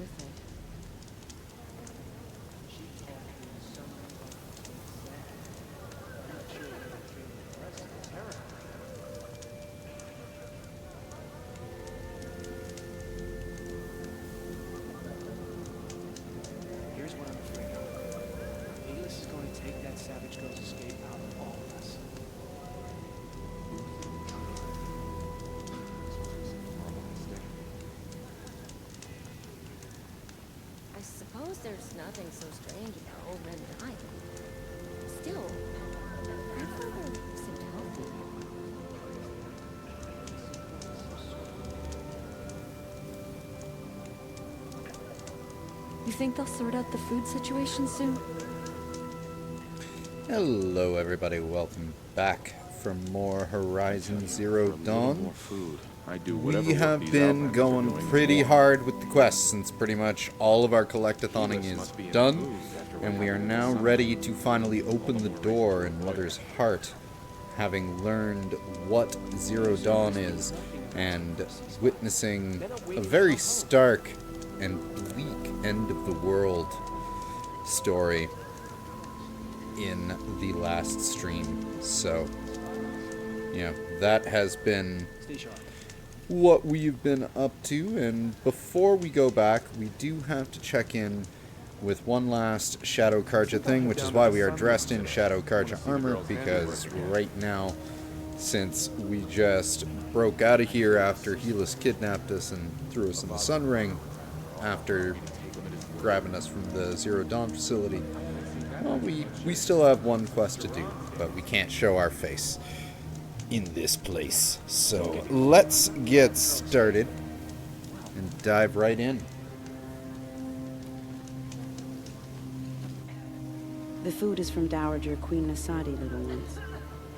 with it. Here's what I'm afraid of. Aelus is going to take that savage girl's escape out of all of us. I suppose there's nothing so strange about old men dying. Still, grandfather seemed healthy. You think they'll sort out the food situation soon? Hello everybody, welcome back for more Horizon Zero Dawn. More food. I do whatever We work have these been outlanders are going doing pretty for. hard with the quests since pretty much all of our collectathoning Aelus is must be done, improved after what and we are happened to now the sun. ready to finally open the door in Mother's heart, having learned what Zero Dawn is, and witnessing a very stark and bleak end of the world story in the last stream. So, that has been Stay sharp. what we've been up to, and before we go back, we do have to check in with one last Shadow Karja thing, which is why we are dressed in Shadow Karja armor, because right now, since we just broke out of here after Helis kidnapped us and threw us in the Sun Ring after grabbing us from the Zero Dawn facility, well, we still have one quest to do, but we can't show our face in this place. So let's get started and dive right in. The food is from Dowager Queen Nasadi, little ones.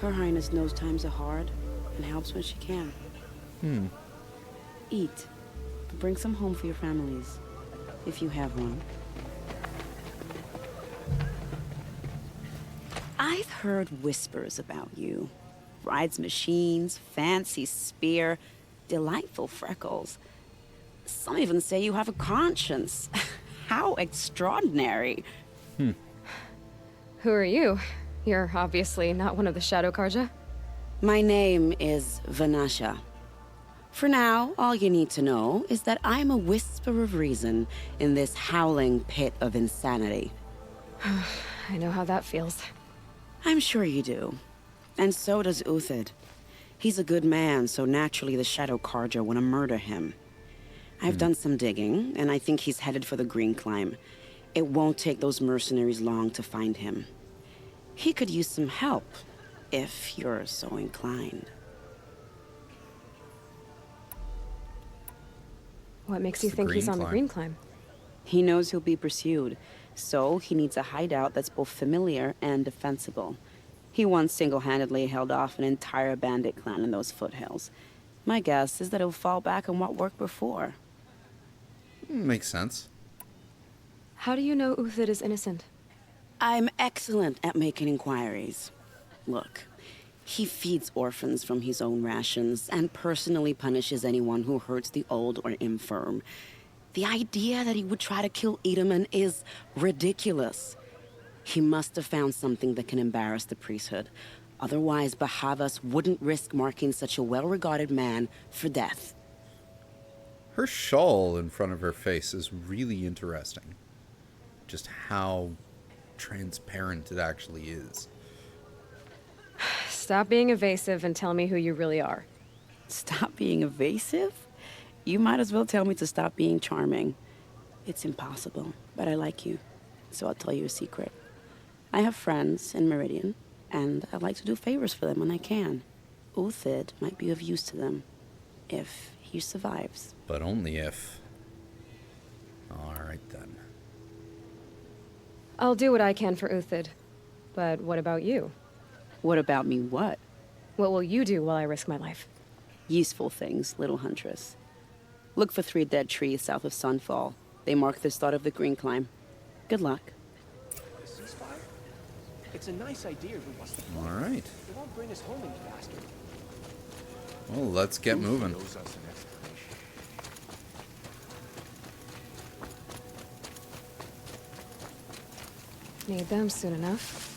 Her Highness knows times are hard and helps when she can. Eat. Bring some home for your families, if you have one. I've heard whispers about you. Rides machines, fancy spear, delightful freckles. Some even say you have a conscience. How extraordinary. Who are you? You're obviously not one of the Shadow Karja. My name is Vanasha. For now, all you need to know is that I'm a whisper of reason in this howling pit of insanity. I know how that feels. I'm sure you do. And so does Uthid. He's a good man, so naturally the Shadow Karja want to murder him. I've done some digging, and I think he's headed for the Green Climb. It won't take those mercenaries long to find him. He could use some help, if you're so inclined. What makes you the think he's Green on the Climb? Green Climb? He knows he'll be pursued, so he needs a hideout that's both familiar and defensible. He once single-handedly held off an entire bandit clan in those foothills. My guess is that he'll fall back on what worked before. Makes sense. How do you know Uthid is innocent? I'm excellent at making inquiries. Look, he feeds orphans from his own rations and personally punishes anyone who hurts the old or infirm. The idea that he would try to kill Edelman is ridiculous. He must have found something that can embarrass the priesthood. Otherwise, Bahavas wouldn't risk marking such a well-regarded man for death. Her shawl in front of her face is really interesting. Just how transparent it actually is. Stop being evasive and tell me who you really are. Stop being evasive? You might as well tell me to stop being charming. It's impossible, but I like you, so I'll tell you a secret. I have friends in Meridian, and I like to do favors for them when I can. Uthid might be of use to them, if he survives. But only if. Alright then. I'll do what I can for Uthid. But what about you? What about me what? What will you do while I risk my life? Useful things, little huntress. Look for 3 dead trees south of Sunfall. They mark the start of the Green Climb. Good luck. A ceasefire? It's a nice idea if it wasn't. Alright. It won't bring us home any faster. Well, let's get moving. Owes us an explanation. Need them soon enough.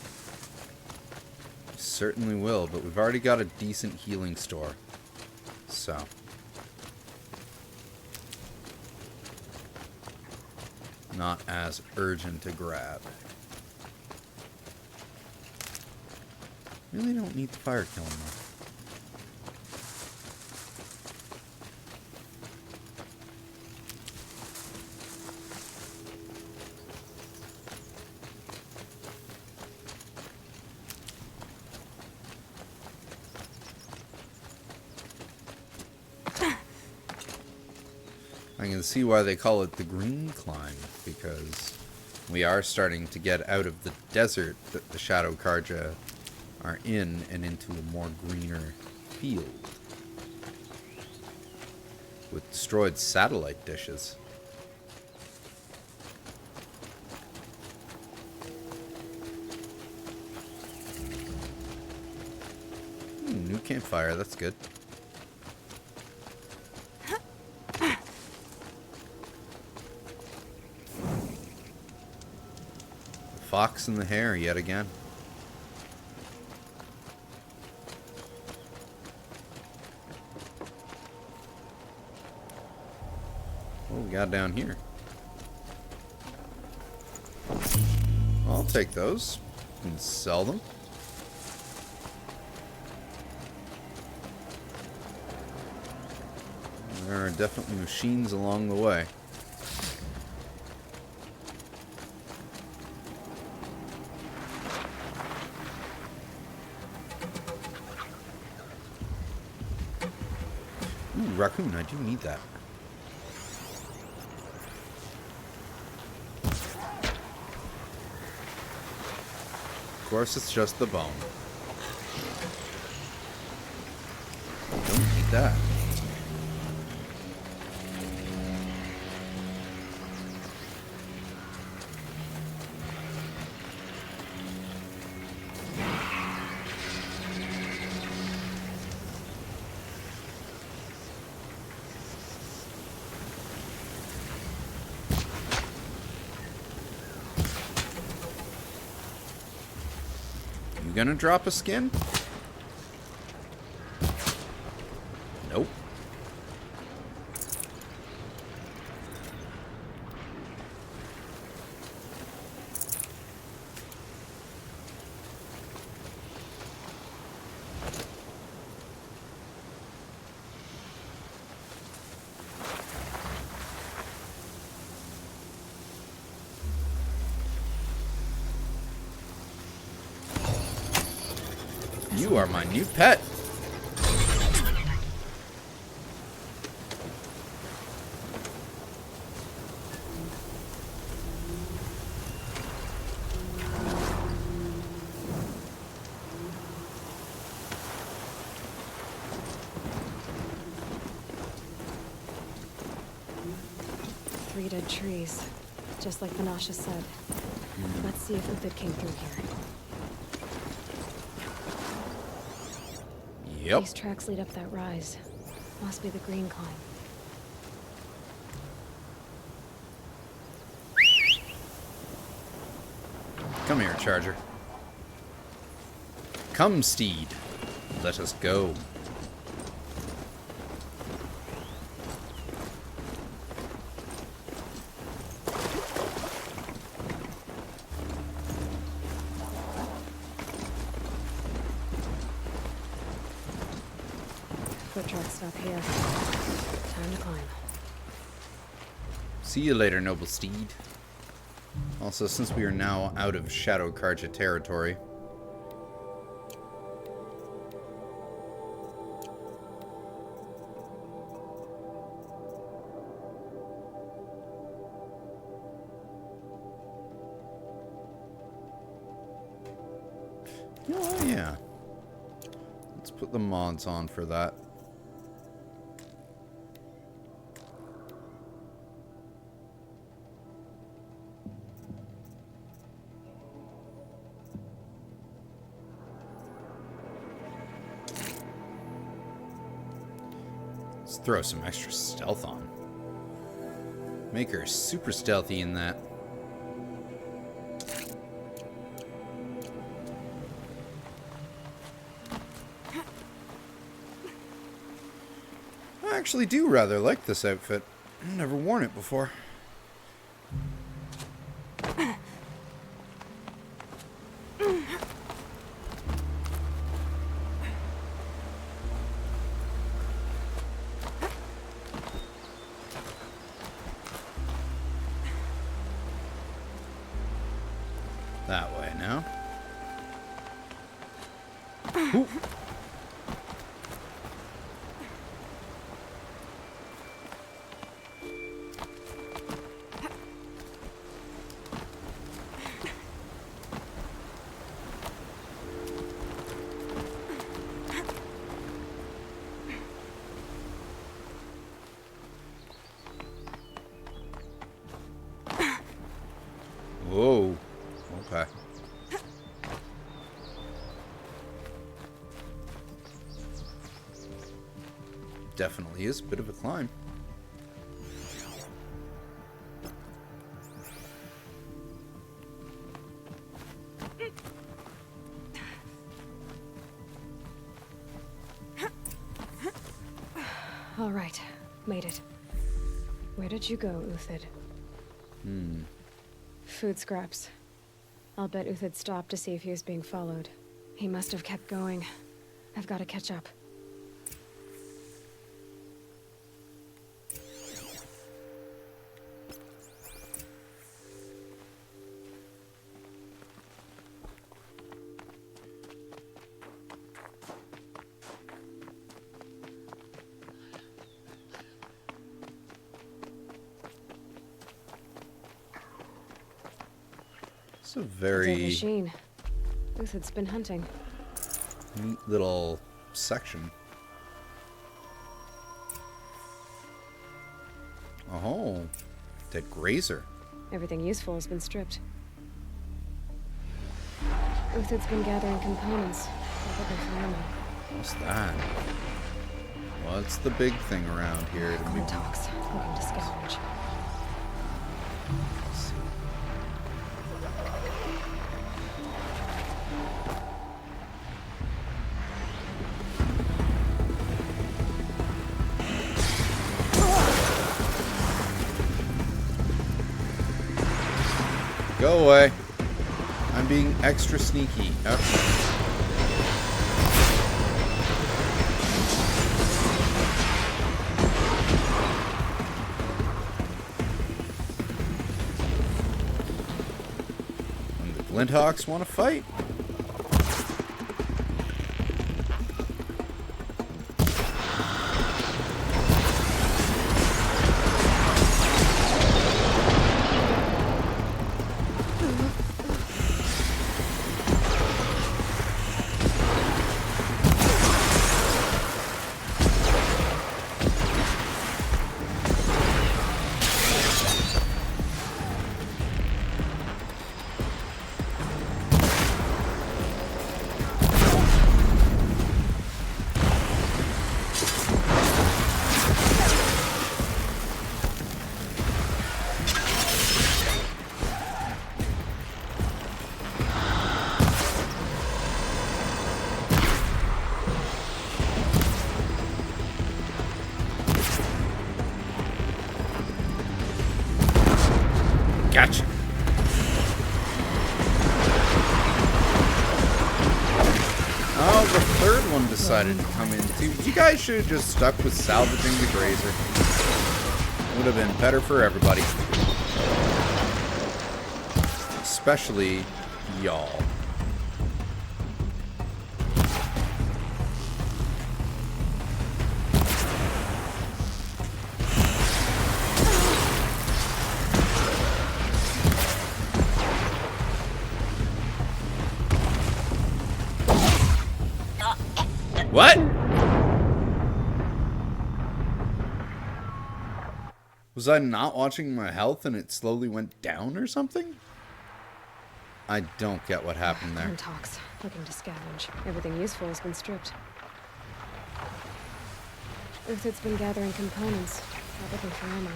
Certainly will, but we've already got a decent healing store. So. Not as urgent to grab. Really don't need the fire killing though. I can see why they call it the green climb, because we are starting to get out of the desert that the Shadow Karja are in and into a more greener field with destroyed satellite dishes. New campfire, that's good. Fox and the hare yet again. What we got down here? I'll take those and sell them. There are definitely machines along the way. Ooh, raccoon, I do need that. Of course, it's just the bone. Don't need that. You gonna drop a skin? Nope. You are my new pet. Three dead trees. Just like Vanasha said. Let's see if the bit came through here. Yep. These tracks lead up that rise. Must be the green climb. Come here, Charger. Come, steed. Let us go. Foot tracks stop here. Time to climb. See you later, noble steed. Also, since we are now out of Shadow Karja territory, oh yeah, let's put the mods on for that. Let's throw some extra stealth on. Make her super stealthy in that. actually do rather like this outfit. I've never worn it before. That way now. Ooh. Whoa. Okay. Definitely is a bit of a climb. All right, made it. Where did you go, Uthid? Food scraps. I'll bet Uthid stopped to see if he was being followed. He must have kept going. I've got to catch up. It's a Dead very machine. Uthid's been hunting. neat little section. Oh, dead grazer. Everything useful has been stripped. Uthid's been gathering components. Probably for ammo. What's that? What's the big thing around here? To move? Talks. Looking to scavenge. Go away. I'm being extra sneaky. Okay. When the Glinthawks want to fight. Gotcha. Oh, the third one decided to come in too. You guys should have just stuck with salvaging the grazer. Would have been better for everybody. Especially y'all. What? Was I not watching my health and it slowly went down or something? I don't get what happened there. Talks. Looking to scavenge. Everything useful has been stripped. Uthid's been gathering components. Probably for ammo.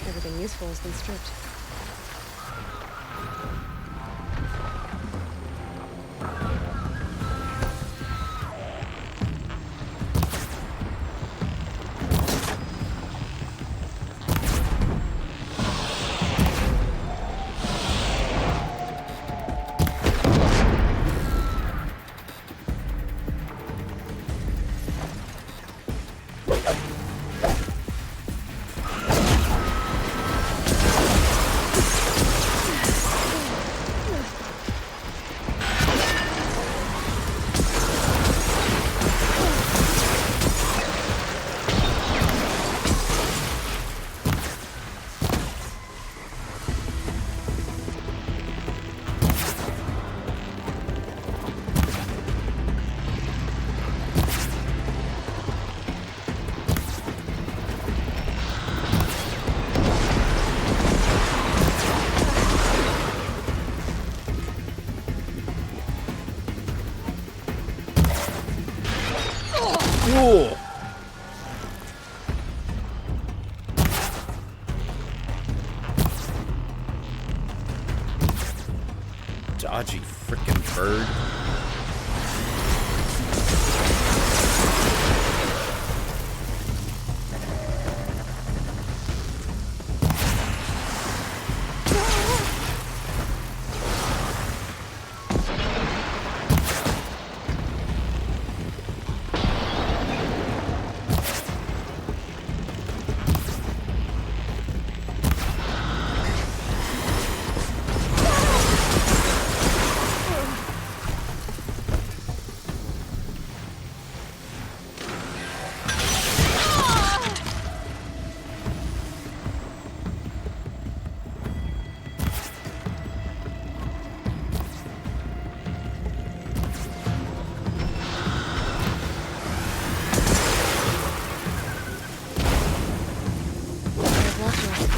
Everything useful has been stripped. Dodgy frickin' bird.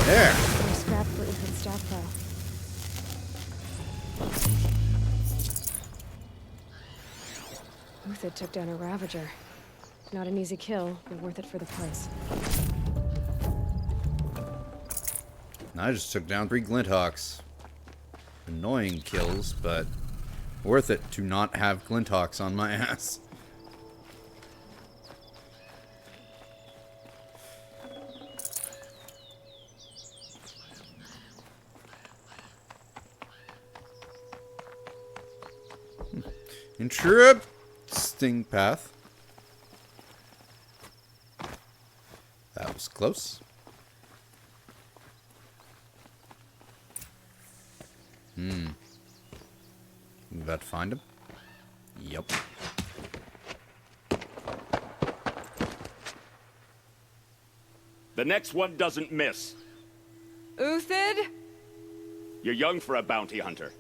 There. More scrap for Ethan's stockpile. Uthid took down a Ravager. Not an easy kill, but worth it for the price. I just took down 3 Glinthawks. Annoying kills, but worth it to not have Glinthawks on my ass. Interesting path. That was close. We about to find him? Yep. The next one doesn't miss. Uthid? You're young for a bounty hunter.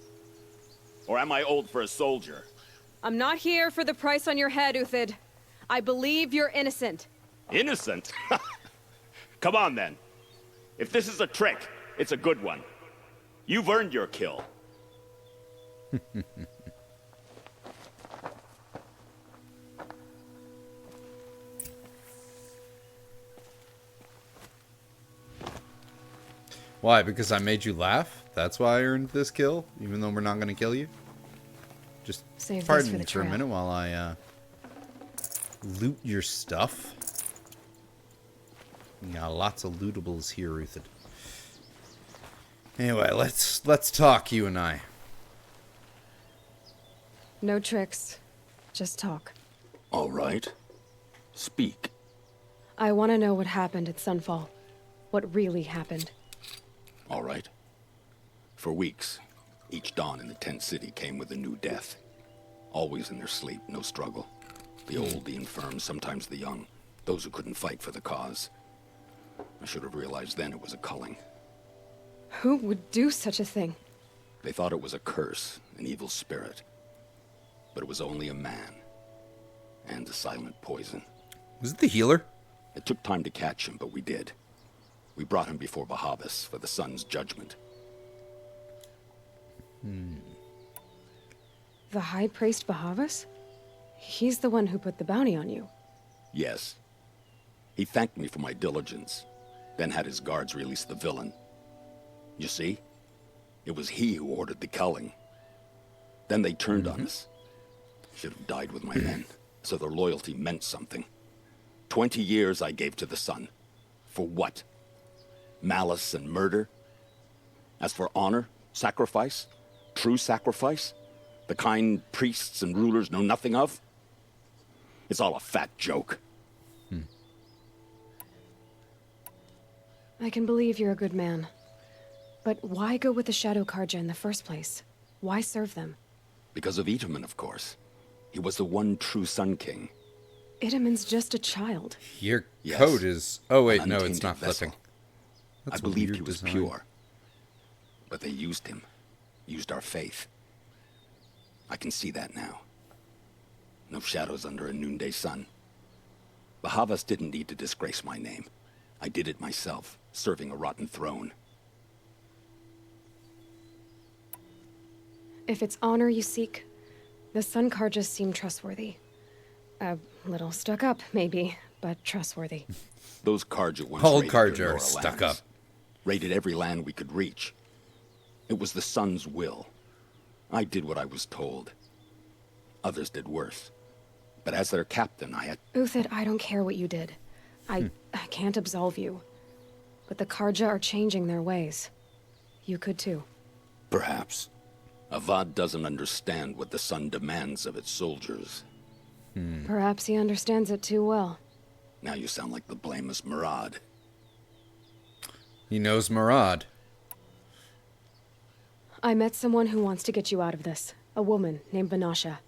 Or am I old for a soldier? I'm not here for the price on your head, Uthid. I believe you're innocent. Innocent? Come on, then. If this is a trick, it's a good one. You've earned your kill. Why? Because I made you laugh? That's why I earned this kill? Even though we're not going to kill you? Just Save this pardon for me the for a trail. minute while I loot your stuff. We got lots of lootables here, Uthid. Anyway, let's talk, you and I. No tricks. Just talk. All right. Speak. I want to know what happened at Sunfall. What really happened. All right. For weeks, each dawn in the tent city came with a new death. Always in their sleep, no struggle. The old, the infirm, sometimes the young. Those who couldn't fight for the cause. I should have realized then it was a culling. Who would do such a thing? They thought it was a curse, an evil spirit. But it was only a man. And a silent poison. Was it the healer? It took time to catch him, but we did. We brought him before Bahavas for the sun's judgment. The High Priest Bahavas? He's the one who put the bounty on you. Yes. He thanked me for my diligence, then had his guards release the villain. You see? It was he who ordered the culling. Then they turned on us. Should have died with my men, so their loyalty meant something. 20 years I gave to the sun. For what? Malice and murder? As for honor, sacrifice, true sacrifice, the kind priests and rulers know nothing of? It's all a fat joke. I can believe you're a good man. But why go with the Shadow Karja in the first place? Why serve them? Because of Itaman, of course. He was the one true Sun King. Itaman's just a child. Your Yes. code is... Oh, wait, An no, it's untainted not vessel. flipping. I That's a believed weird he was design. pure. But they used him. Used our faith. I can see that now. No shadows under a noonday sun. Bahavas didn't need to disgrace my name. I did it myself, serving a rotten throne. If it's honor you seek, the Sun Karjas seem trustworthy. A little stuck up, maybe, but trustworthy. Those Karja once All raided Karja their are Nora stuck lands. up. Raided every land we could reach. It was the Sun's will. I did what I was told. Others did worse. But as their captain, I had... Uthid, I don't care what you did. I can't absolve you. But the Karja are changing their ways. You could too. Perhaps. Avad doesn't understand what the Sun demands of its soldiers. Perhaps he understands it too well. Now you sound like the blameless Murad. He knows Murad. I met someone who wants to get you out of this. A woman named Vanasha.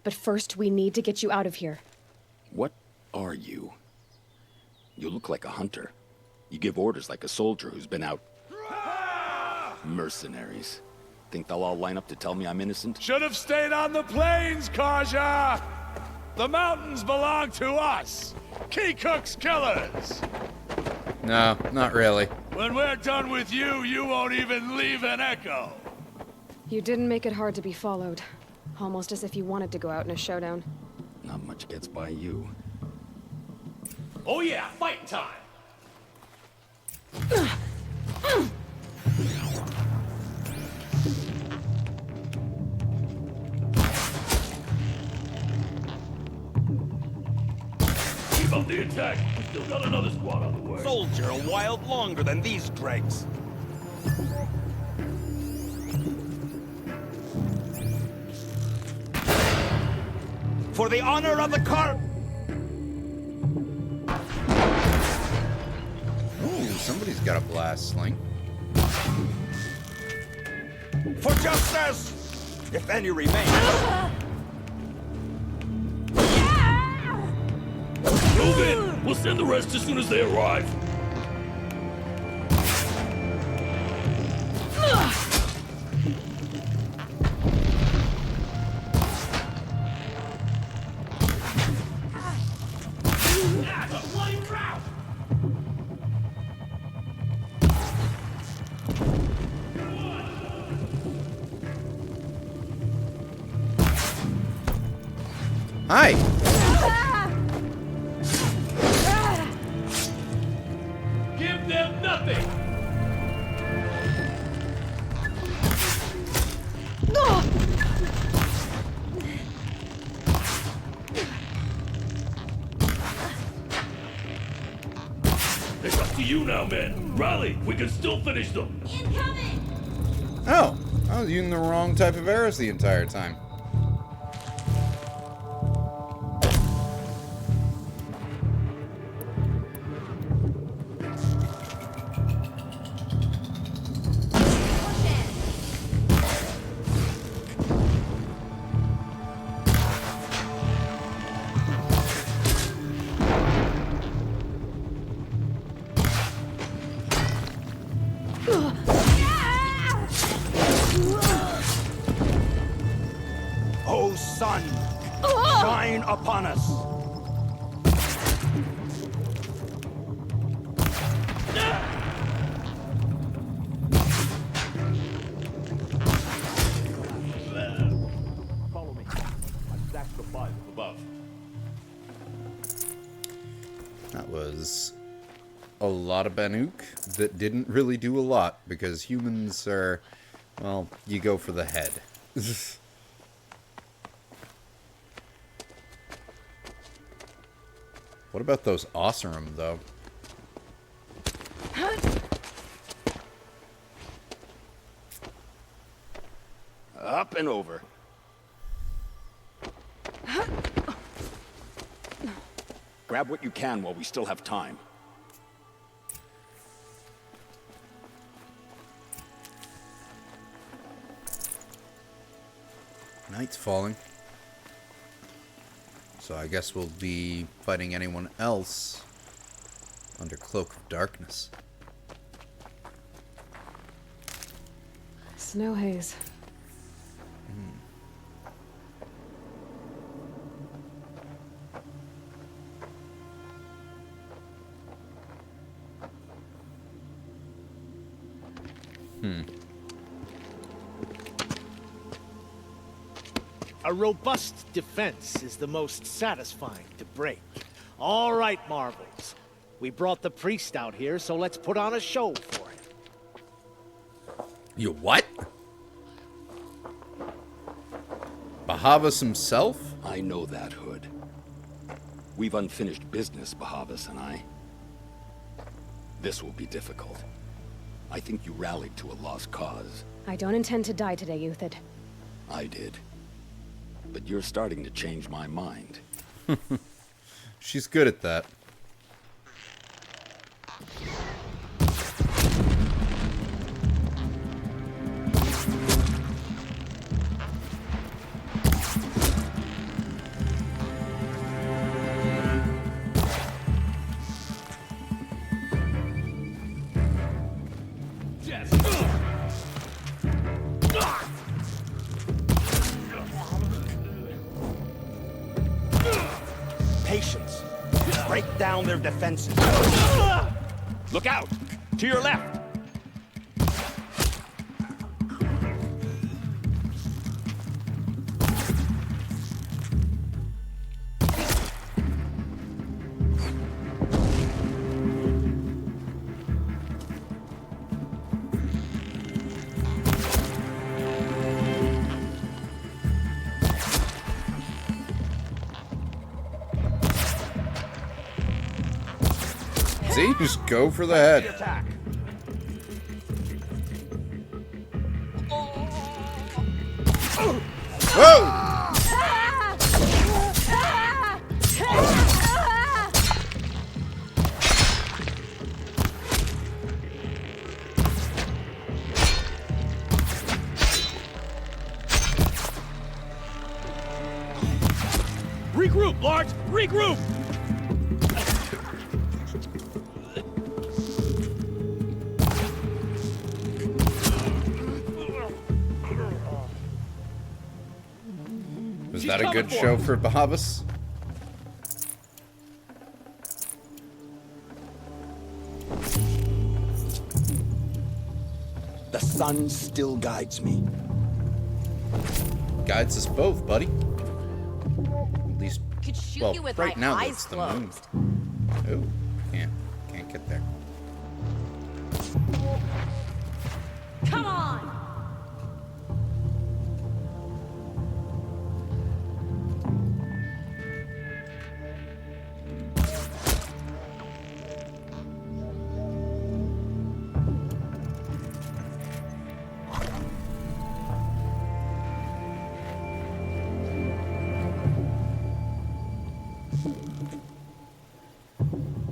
But first, we need to get you out of here. What are you? You look like a hunter. You give orders like a soldier who's been out... Mercenaries. Think they'll all line up to tell me I'm innocent? Should have stayed on the plains, Karja! The mountains belong to us! Keycook's killers! No, not really. When we're done with you, you won't even leave an echo! You didn't make it hard to be followed. Almost as if you wanted to go out in a showdown. Not much gets by you. Oh yeah, fight time! Keep up the attack! We still got another squad on the way. Soldier a while longer than these dregs. For the honor of the car... Ooh, somebody's got a blast sling. For justice! If any remain. Move in! We'll send the rest as soon as they arrive. Hi! Give them nothing! It's up to you now, men. Rally! We can still finish them! Oh, I was using the wrong type of arrows the entire time. O sun, shine upon us. Follow me. I stacked the five above. That was a lot of Banuk that didn't really do a lot because humans are, well, you go for the head. What about those Oseram, though? Up and over. Grab what you can while we still have time. Night's falling. So I guess we'll be fighting anyone else under Cloak of Darkness. Snow haze. A robust defense is the most satisfying to break. All right, Marvels. We brought the priest out here, so let's put on a show for him. You what? Bahavas himself? I know that, Hood. We've unfinished business, Bahavas and I. This will be difficult. I think you rallied to a lost cause. I don't intend to die today, Euthyd. I did. But you're starting to change my mind. She's good at that. Patience. Break down their defenses. Look out! To your left! See? Just go for the head. Attack! Whoa! Regroup, Lord! Regroup! Was that a good show for Bahavas? The sun still guides me. Guides us both, buddy. At least, Could shoot well, you with right my now eyes it's the moon. closed. Oh, can't get there. Come on!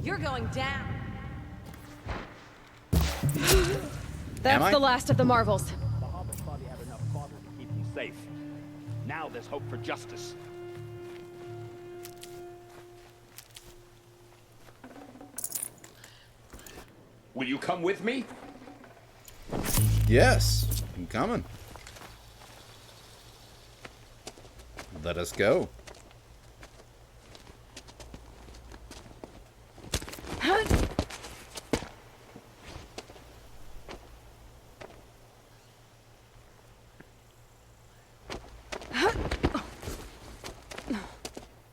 You're going down. That's I? the last of the Marvels. Bahavas thought he had enough fodder to keep you safe. Now there's hope for justice. Will you come with me? Yes, I'm coming. Let us go.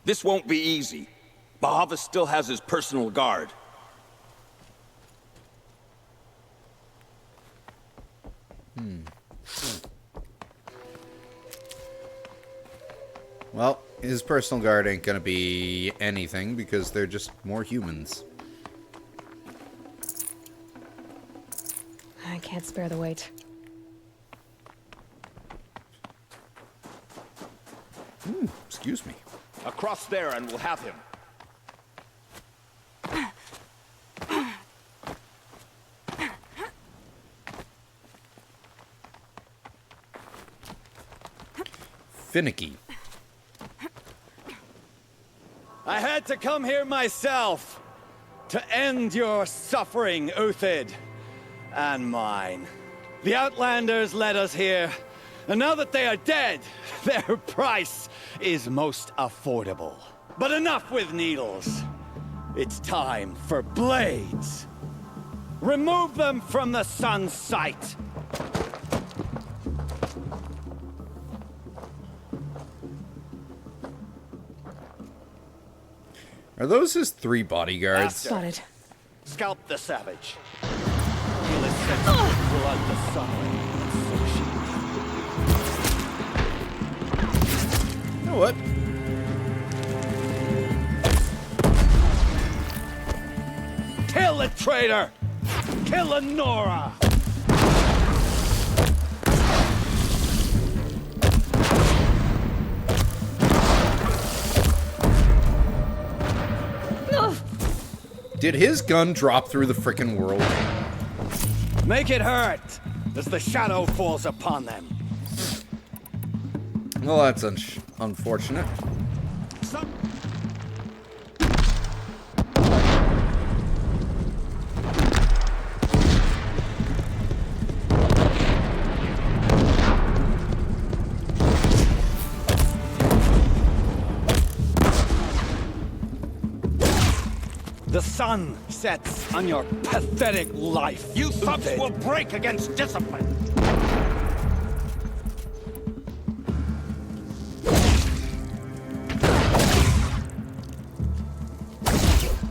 This won't be easy. Bahavas still has his personal guard. Well, his personal guard ain't gonna be anything because they're just more humans. I can't spare the weight. Excuse me. Across there and we'll have him. Finicky. I had to come here myself to end your suffering, Euthyd, and mine. The Outlanders led us here, and now that they are dead, their price is most affordable. But enough with needles. It's time for blades. Remove them from the sun's sight. Are those his 3 bodyguards? Spotted. Scalp the savage. He'll ascend with blood the suffering, and so she will. what? Kill the traitor! Kill Lenora! Did his gun drop through the frickin' world? Make it hurt as the shadow falls upon them. Well, that's unfortunate. The sun sets on your pathetic life. You subs will break against discipline.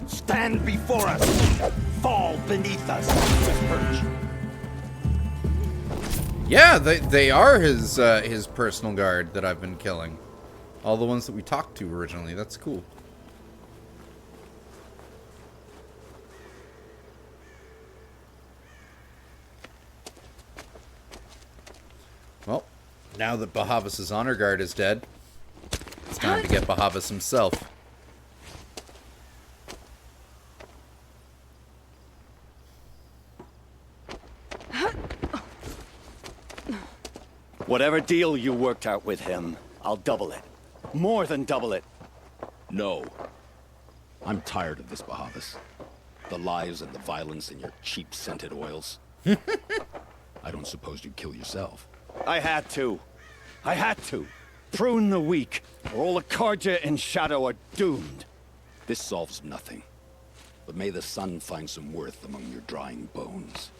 Stand before us. Fall beneath us. Purge. Yeah, they are his personal guard that I've been killing. All the ones that we talked to originally. That's cool. Well, now that Bahavas' honor guard is dead, it's time to get Bahavas himself. Whatever deal you worked out with him, I'll double it. More than double it. No. I'm tired of this, Bahavas. The lies and the violence and your cheap scented oils. I don't suppose you'd kill yourself. I had to. I had to. Prune the weak, or all the Karja in Shadow are doomed. This solves nothing. But may the sun find some worth among your drying bones.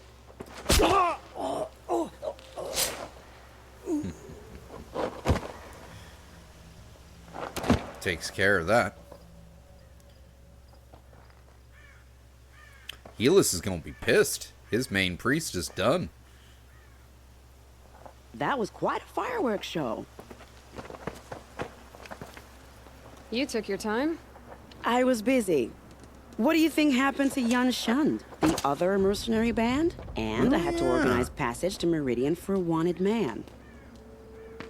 Takes care of that. Helis is gonna be pissed. His main priest is done. That was quite a fireworks show. You took your time? I was busy. What do you think happened to Yan Shund, the other mercenary band? And I had to organize passage to Meridian for a wanted man.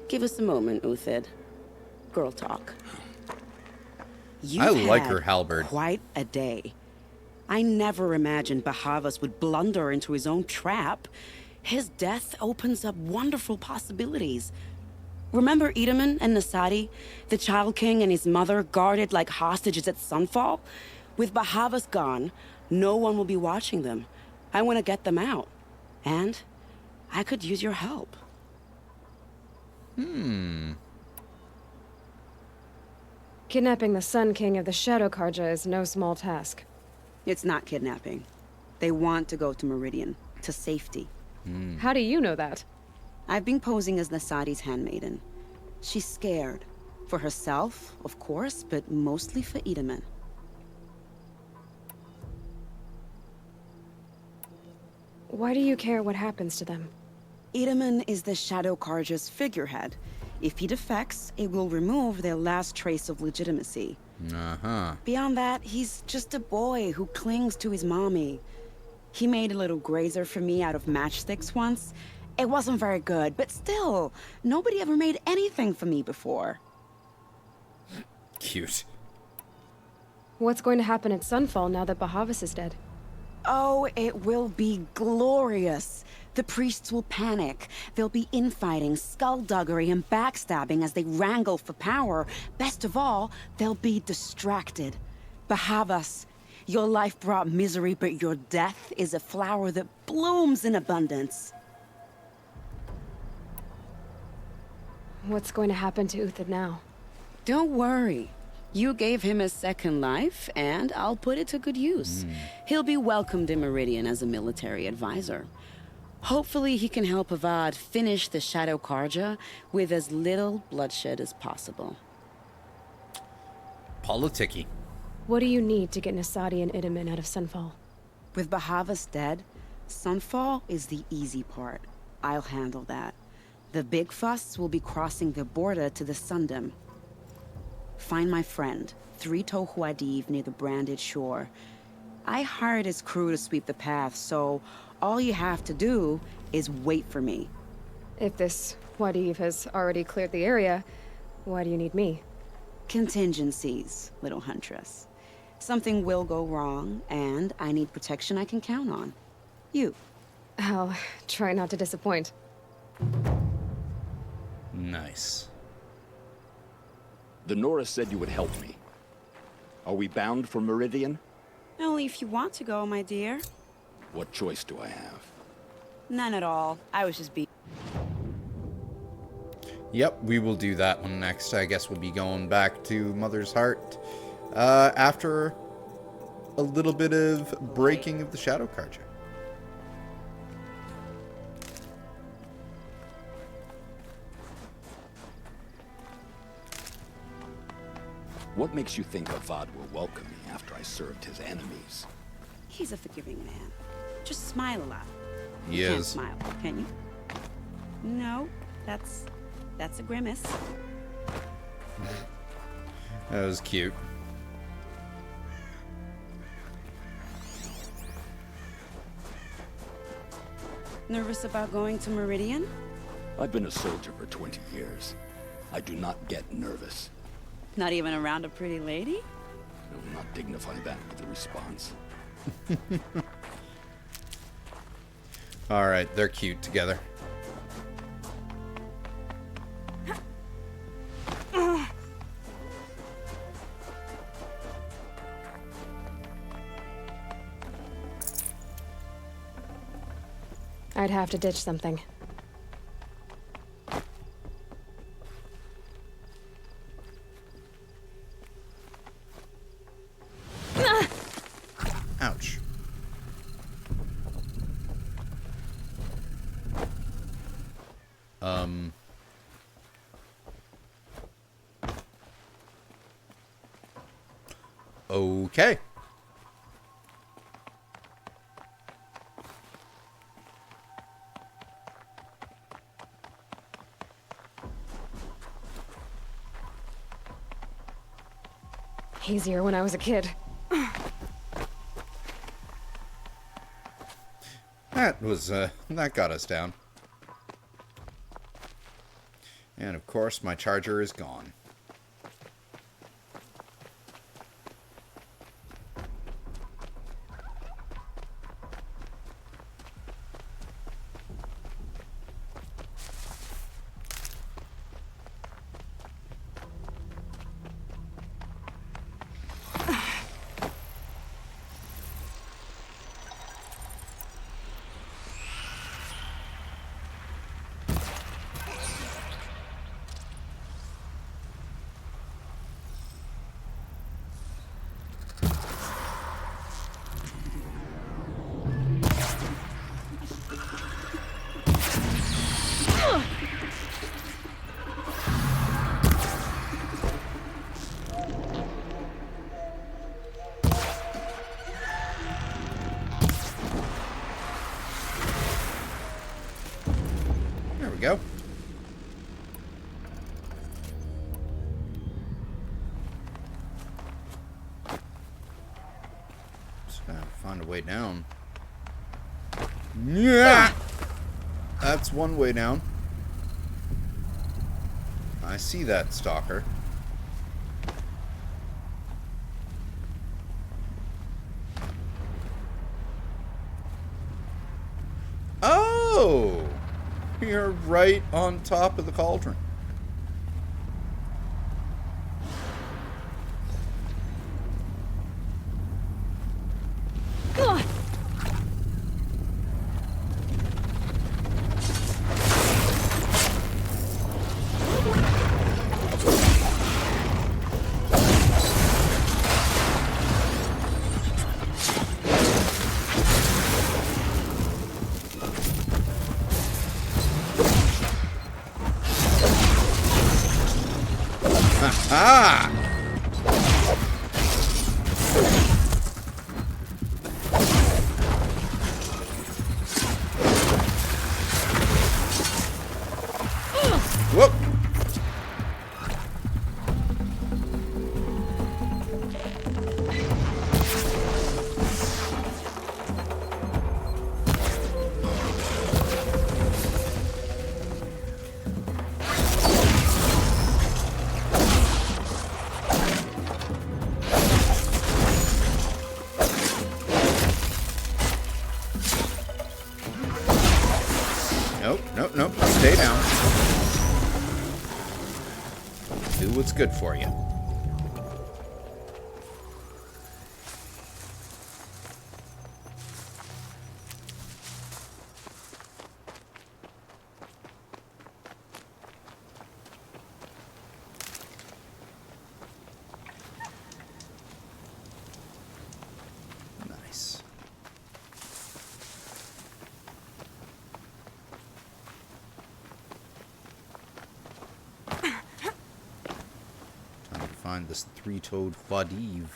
Give us a moment, Uthid. Girl talk. I like her halberd. Quite a day. I never imagined Bahavas would blunder into his own trap. His death opens up wonderful possibilities. Remember Edaman and Nasadi? The Child King and his mother guarded like hostages at Sunfall? With Bahavas gone, no one will be watching them. I want to get them out. And I could use your help. Kidnapping the Sun King of the Shadow Karja is no small task. It's not kidnapping. They want to go to Meridian, to safety. How do you know that? I've been posing as Nasadi's handmaiden. She's scared. For herself, of course, but mostly for Edaman. Why do you care what happens to them? Edaman is the Shadow Karja's figurehead. If he defects, it will remove their last trace of legitimacy. Beyond that, he's just a boy who clings to his mommy. He made a little grazer for me out of matchsticks once. It wasn't very good, but still, nobody ever made anything for me before. Cute. What's going to happen at Sunfall now that Bahavas is dead? Oh, it will be glorious. The priests will panic. There'll be infighting, skullduggery, and backstabbing as they wrangle for power. Best of all, they'll be distracted. Bahavas, your life brought misery, but your death is a flower that blooms in abundance. What's going to happen to Uthid now? Don't worry. You gave him a second life, and I'll put it to good use. He'll be welcomed in Meridian as a military advisor. Hopefully he can help Avad finish the Shadow Karja with as little bloodshed as possible. Politicky. What do you need to get Nasadi and Edaman out of Sunfall? With Bahavas dead, Sunfall is the easy part. I'll handle that. The big fuss will be crossing the border to the Sundom. find my friend, 3 Tohuadiv, near the branded shore. I hired his crew to sweep the path, so all you have to do is wait for me. If this Wadiv has already cleared the area, why do you need me? Contingencies, little huntress. Something will go wrong, and I need protection I can count on. You. I'll try not to disappoint. Nice. The Nora said you would help me. Are we bound for Meridian? Only if you want to go, my dear. What choice do I have? None at all. I was just being... Yep, we will do that one next. I guess we'll be going back to Mother's Heart after a little bit of breaking of the Shadow Carja. What makes you think Avad will welcome me after I served his enemies? He's a forgiving man. Just smile a lot. He You can't is. smile, can you? No, that's a grimace. That was cute. Nervous about going to Meridian? I've been a soldier for 20 years. I do not get nervous. Not even around a pretty lady? I will not dignify that with a response. Alright, they're cute together. I'd have to ditch something. Ouch. Okay. Easier when I was a kid. That got us down. And of course, my charger is gone. There we go. Just gotta find a way down. Yeah! That's one way down. I see that, stalker. Oh! You're right on top of the cauldron. Ah! Whoop! Do what's good for you. Nice. Time to find this three-toed Vadiv.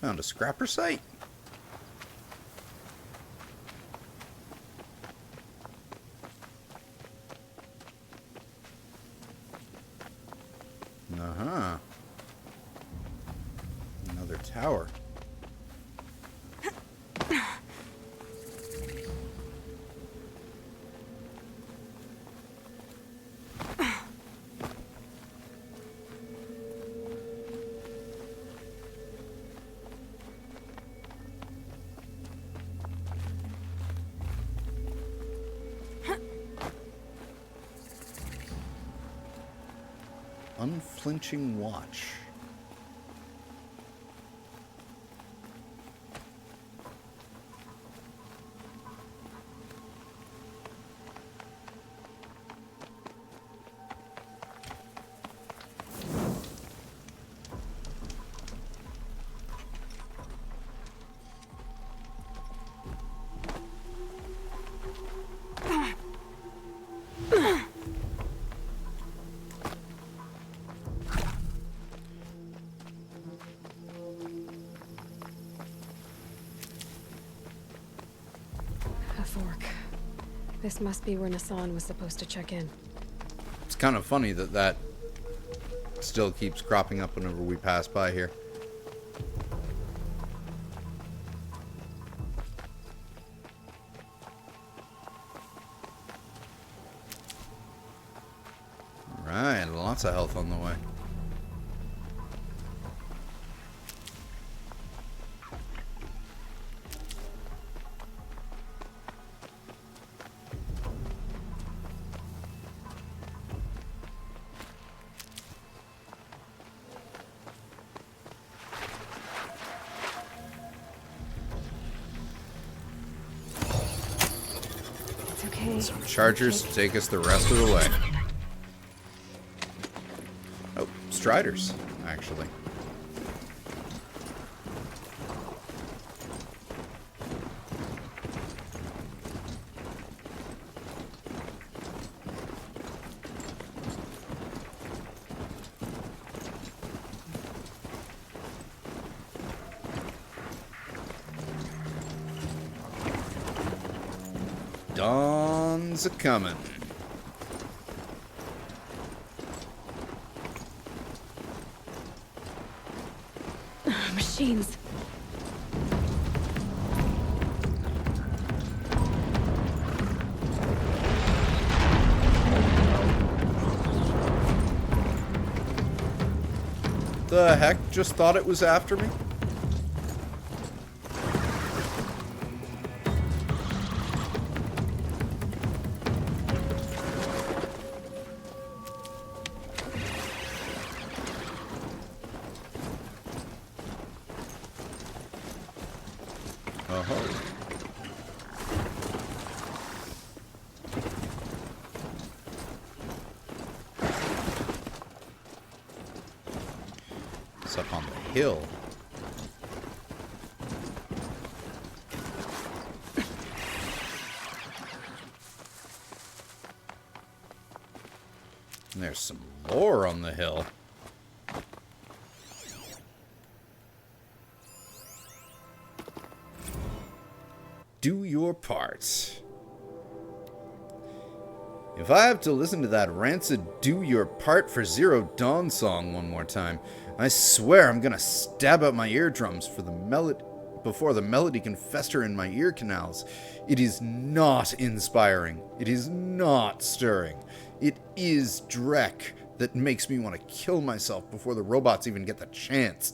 Found a scrapper site. Uh-huh. Another tower. Unflinching watch. A fork. This must be where Nassan was supposed to check in. It's kind of funny that that still keeps cropping up whenever we pass by here. Right, lots of health on the way. It's okay. Some chargers to take us the rest of the way. Oh, Striders, actually. Dawn's a-comin'. Machines. The heck? Just thought it was after me? Oh-ho. It's up on the hill. And there's some more on the hill. Do your part. If I have to listen to that rancid "Do Your Part for Zero Dawn" song one more time, I swear I'm gonna stab out my eardrums for the before the melody can fester in my ear canals. It is not inspiring. It is not stirring. It is dreck that makes me want to kill myself before the robots even get the chance.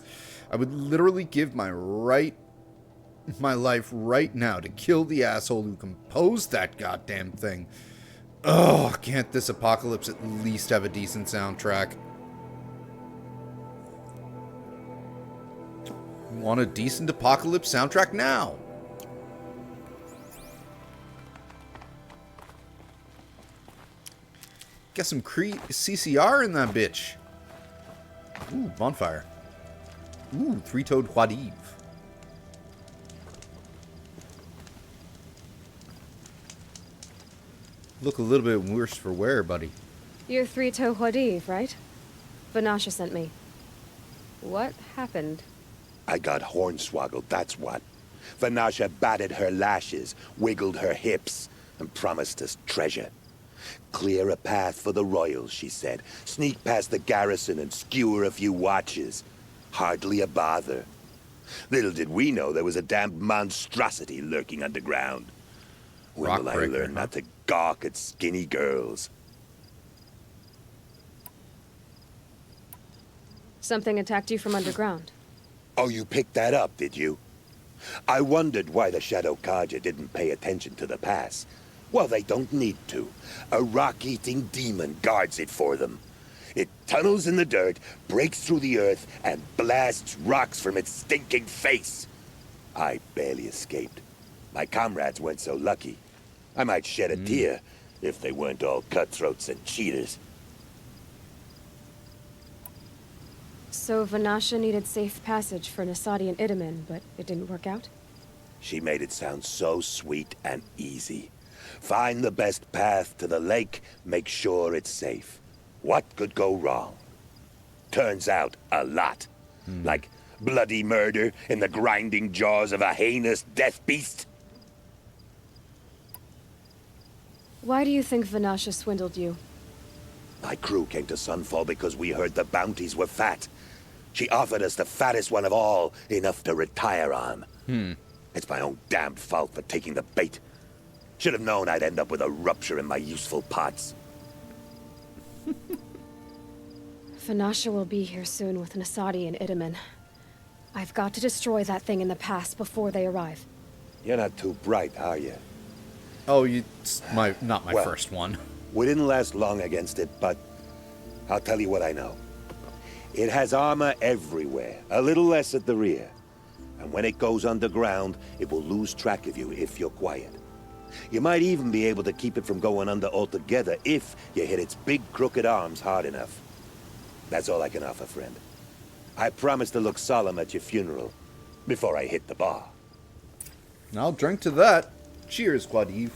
I would literally give my life right now to kill the asshole who composed that goddamn thing. Oh, can't this apocalypse at least have a decent soundtrack? Want a decent apocalypse soundtrack now? Get some CCR in that bitch. Ooh, bonfire. Ooh, three-toed Huadiv. Look a little bit worse for wear, buddy. You're three-toe Huadiv, right? Vanasha sent me. What happened? I got hornswoggled, that's what. Vanasha batted her lashes, wiggled her hips, and promised us treasure. Clear a path for the royals, she said. Sneak past the garrison and skewer a few watches. Hardly a bother. Little did we know there was a damned monstrosity lurking underground. When will I learn not to gawk at skinny girls? Something attacked you from underground. Oh, you picked that up, did you? I wondered why the Shadow Carja didn't pay attention to the pass. Well, they don't need to. A rock-eating demon guards it for them. It tunnels in the dirt, breaks through the earth, and blasts rocks from its stinking face. I barely escaped. My comrades weren't so lucky. I might shed a tear if they weren't all cutthroats and cheaters. So Vanasha needed safe passage for Nasadi and Idaman, but it didn't work out? She made it sound so sweet and easy. Find the best path to the lake, make sure it's safe. What could go wrong? Turns out, a lot. Like bloody murder in the grinding jaws of a heinous death beast. Why do you think Vanasha swindled you? My crew came to Sunfall because we heard the bounties were fat. She offered us the fattest one of all, enough to retire on. It's my own damned fault for taking the bait. Should have known I'd end up with a rupture in my useful parts. Vanasha will be here soon with Nasadi and Idaman. I've got to destroy that thing in the past before they arrive. You're not too bright, are you? Oh, it's not my first one. We didn't last long against it, but I'll tell you what I know. It has armor everywhere, a little less at the rear. And when it goes underground, it will lose track of you if you're quiet. You might even be able to keep it from going under altogether if you hit its big crooked arms hard enough. That's all I can offer, friend. I promise to look solemn at your funeral before I hit the bar. I'll drink to that. Cheers, Huadiv.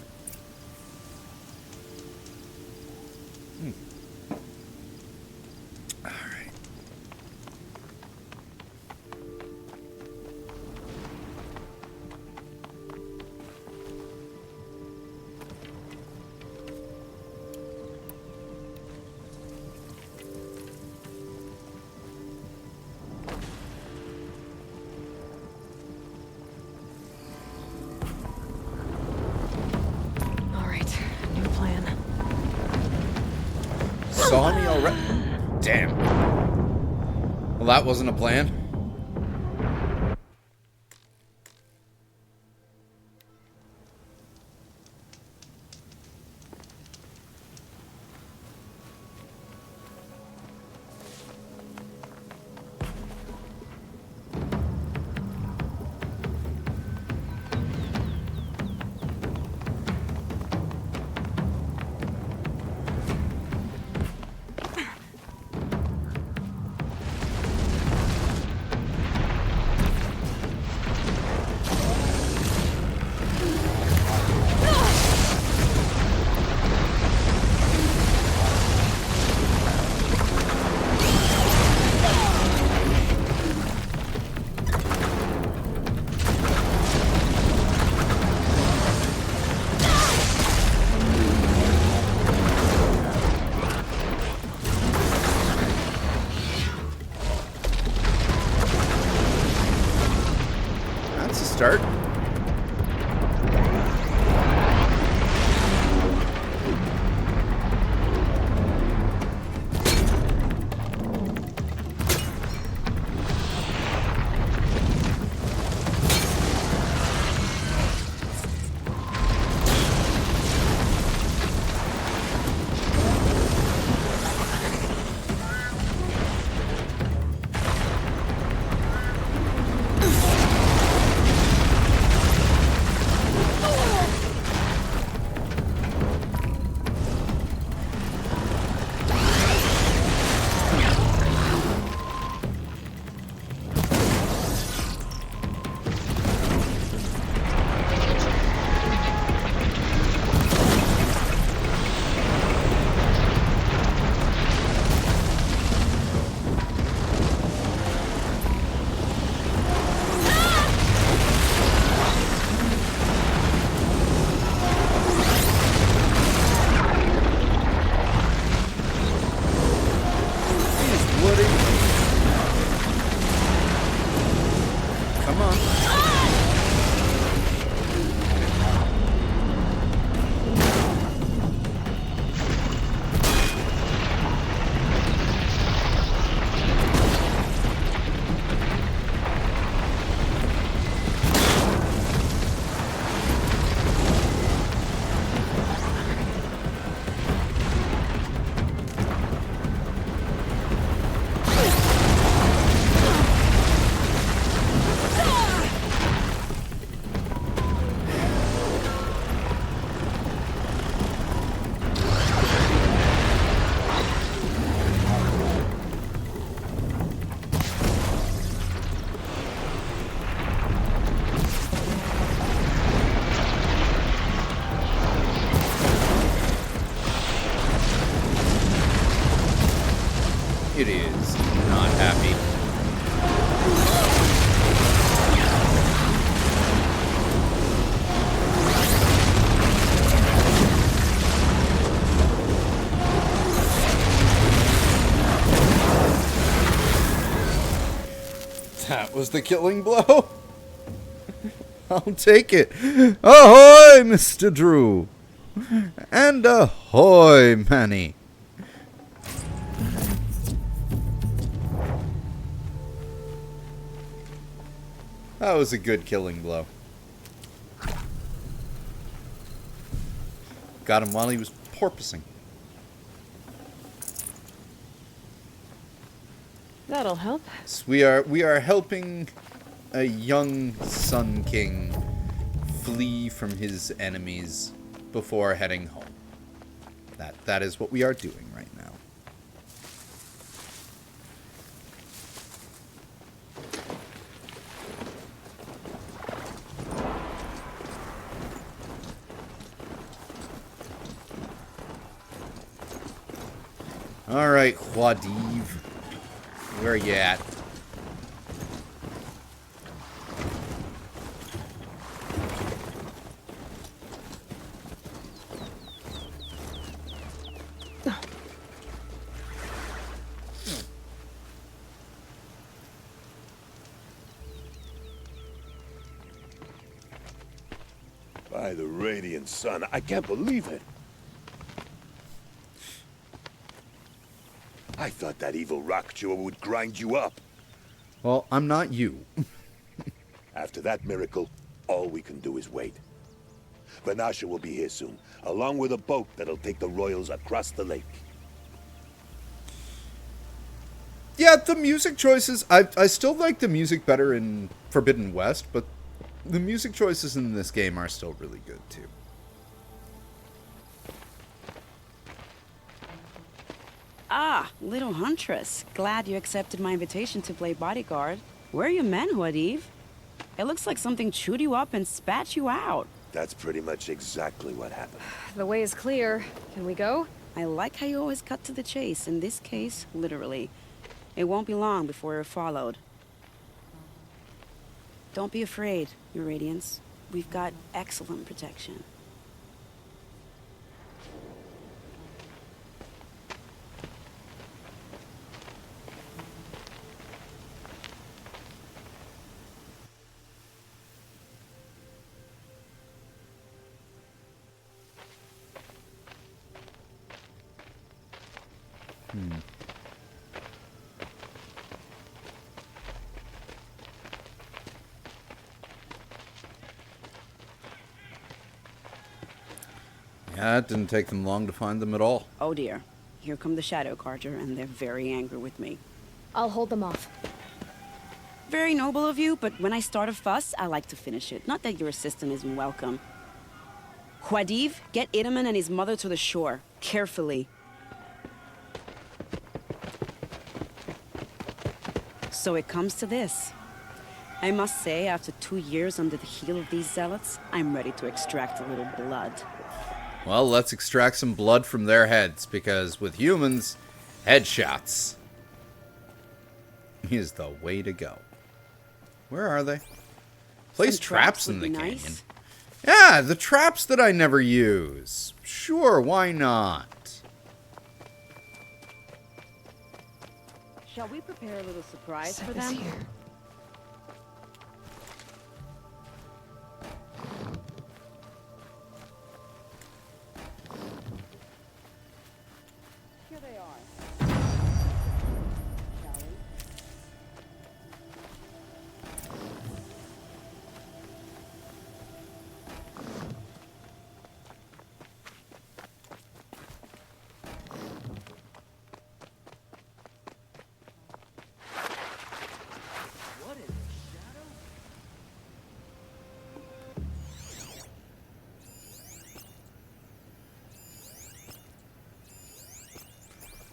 Alright. Saw me already? Damn. Well, that wasn't a plan. Start. That was the killing blow. I'll take it. Ahoy, Mr. Drew. And ahoy, Manny. That was a good killing blow. Got him while he was porpoising. That'll help. So we are helping a young Sun King flee from his enemies before heading home. That is what we are doing right now. All right, Huadiv, where are you at? By the radiant sun, I can't believe it. I thought that evil rock chewer would grind you up. Well, I'm not you. After that miracle, all we can do is wait. Vanasha will be here soon, along with a boat that'll take the royals across the lake. Yeah, the music choices, I still like the music better in Forbidden West, but the music choices in this game are still really good, too. Ah, little huntress. Glad you accepted my invitation to play bodyguard. Where are your men, Huadiv? It looks like something chewed you up and spat you out. That's pretty much exactly what happened. The way is clear. Can we go? I like how you always cut to the chase. In this case, literally. It won't be long before we're followed. Don't be afraid, Your Radiance. We've got excellent protection. Yeah, it didn't take them long to find them at all. Oh dear. Here come the Shadow Carja, and they're very angry with me. I'll hold them off. Very noble of you, but when I start a fuss, I like to finish it. Not that your assistant isn't welcome. Huadiv, get Idaman and his mother to the shore. Carefully. So it comes to this. I must say, after 2 years under the heel of these zealots, I'm ready to extract a little blood. Well, let's extract some blood from their heads, because with humans, headshots is the way to go. Where are they? Place Some traps in the would be canyon. nice. Yeah, the traps that I never use. Sure, why not? Shall we prepare a little surprise Set for this them? here. Here they are. Shall we?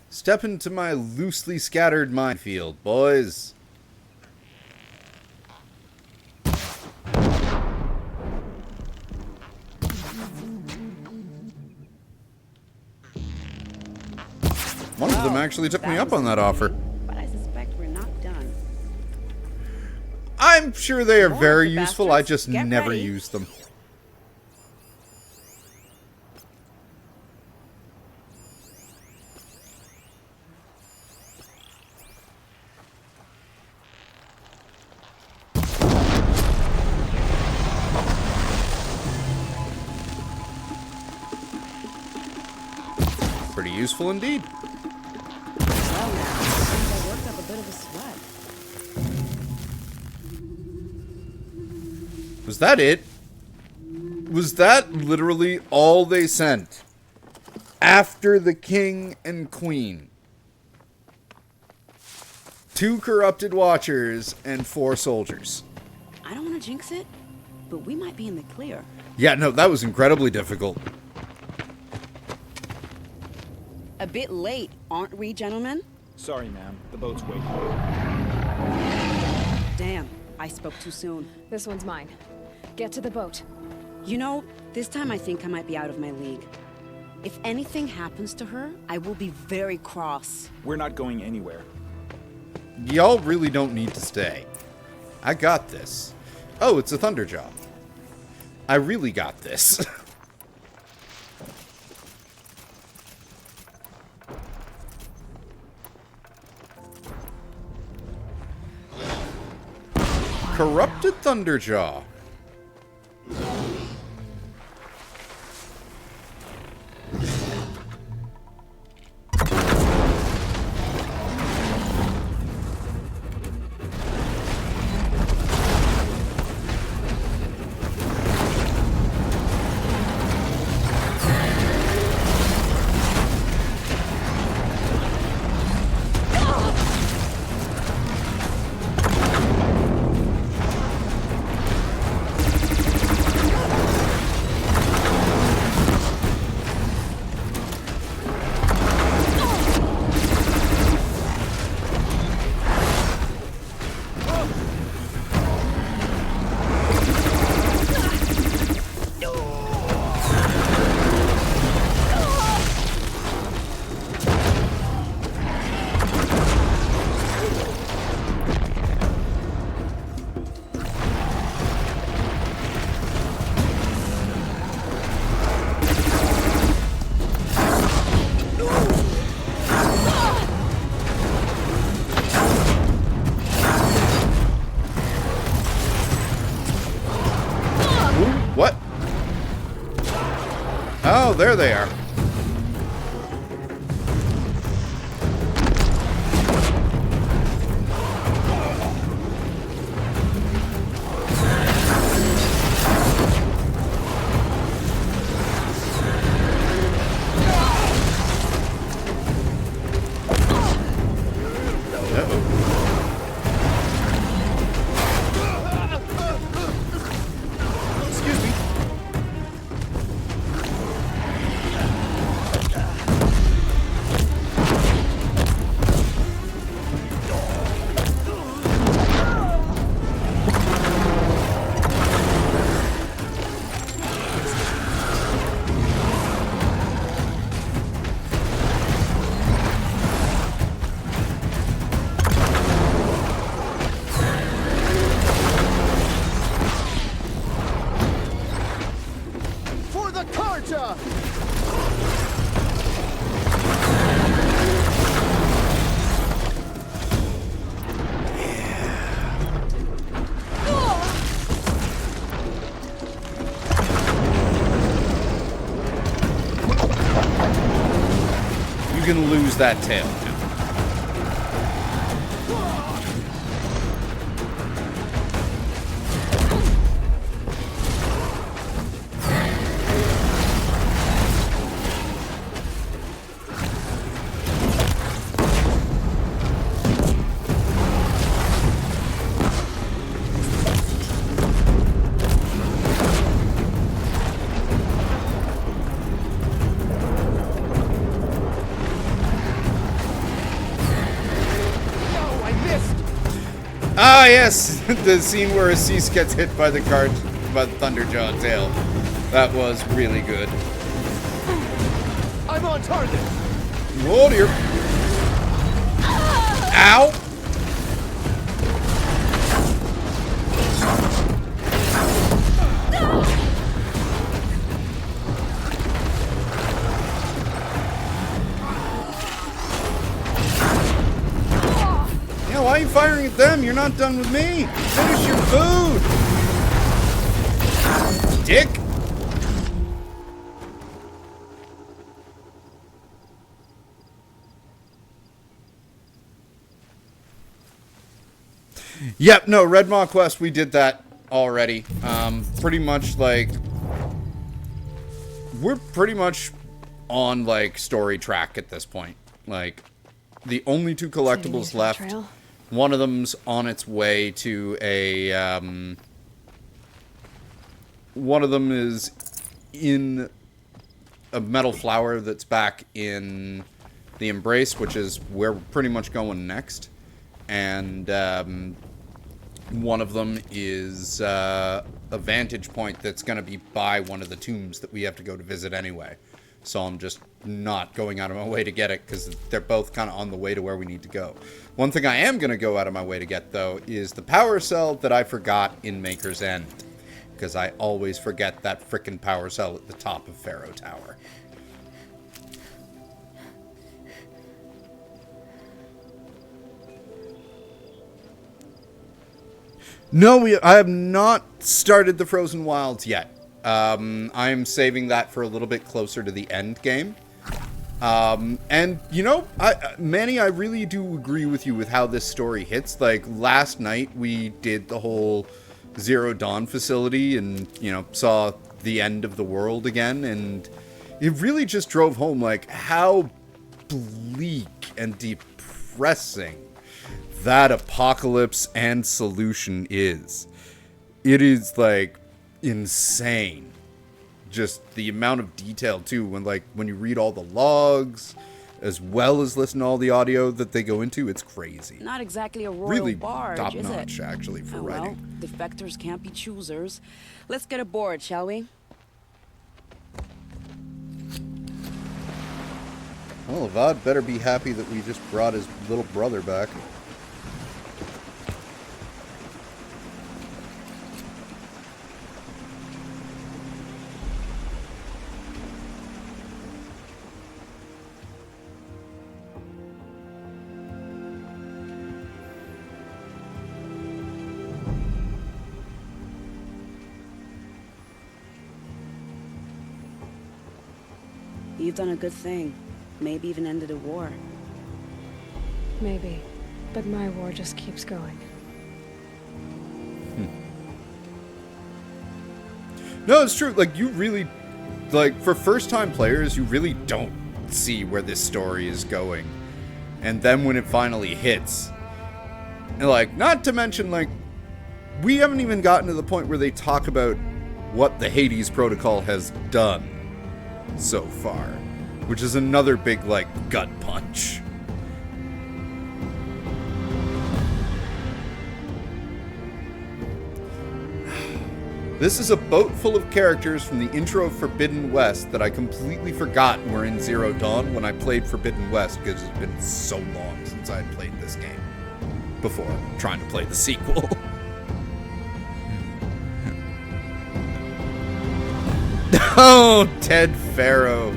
Step into my loosely scattered minefield, boys. One of them actually took me up on that offer. But I suspect we're not done. I'm sure they are Come on, very you useful, I bastards. just Get never ready. use them. useful indeed. Well, now, seems I worked up a bit of a sweat. Was that it? Was that literally all they sent? After the king and queen. 2 corrupted watchers and 4 soldiers. I don't want to jinx it, but we might be in the clear. Yeah, no, that was incredibly difficult. A bit late, aren't we, gentlemen? Sorry, ma'am. The boat's waiting. Damn, I spoke too soon. This one's mine. Get to the boat. You know, this time I think I might be out of my league. If anything happens to her, I will be very cross. We're not going anywhere. Y'all really don't need to stay. I got this. Oh, it's a Thunderjaw. I really got this. Corrupted Thunderjaw. What? Oh, there they are. You can lose that tail now. Ah, yes, the scene where Assis gets hit by the Thunderjaw tail. That was really good. I'm on target. Oh dear. Ow! Why are you firing at them? You're not done with me. Finish your food. Dick. Yep, no, Red Maw Quest, we did that already. Pretty much, like... We're pretty much on, like, story track at this point. Like, the only two collectibles left. One of them's on its way to a, one of them is in a metal flower that's back in the Embrace, which is where we're pretty much going next. And, one of them is a vantage point that's going to be by one of the tombs that we have to go to visit anyway. So I'm just not going out of my way to get it because they're both kind of on the way to where we need to go. One thing I am going to go out of my way to get, though, is the power cell that I forgot in Maker's End. Because I always forget that frickin' power cell at the top of Pharaoh Tower. No, I have not started the Frozen Wilds yet. I'm saving that for a little bit closer to the end game. And, you know, Manny, I really do agree with you with how this story hits. Like, last night we did the whole Zero Dawn facility and, you know, saw the end of the world again. And it really just drove home, like, how bleak and depressing that apocalypse and solution is. It is, like, insane. Just the amount of detail, too, when you read all the logs, as well as listen to all the audio that they go into, it's crazy. Not exactly a royal really barge, top is notch, it? actually, for writing. Well, defectors can't be choosers. Let's get aboard, shall we? Well, Avad better be happy that we just brought his little brother back. You've done a good thing. Maybe even ended a war. Maybe. But my war just keeps going. No, it's true. Like, you really... Like, for first-time players, you really don't see where this story is going. And then when it finally hits... And, like, not to mention, like... We haven't even gotten to the point where they talk about what the Hades Protocol has done so far, which is another big, like, gut punch. This is a boat full of characters from the intro of Forbidden West that I completely forgot were in Zero Dawn when I played Forbidden West, because it's been so long since I had played this game before trying to play the sequel. Oh, Ted Faro.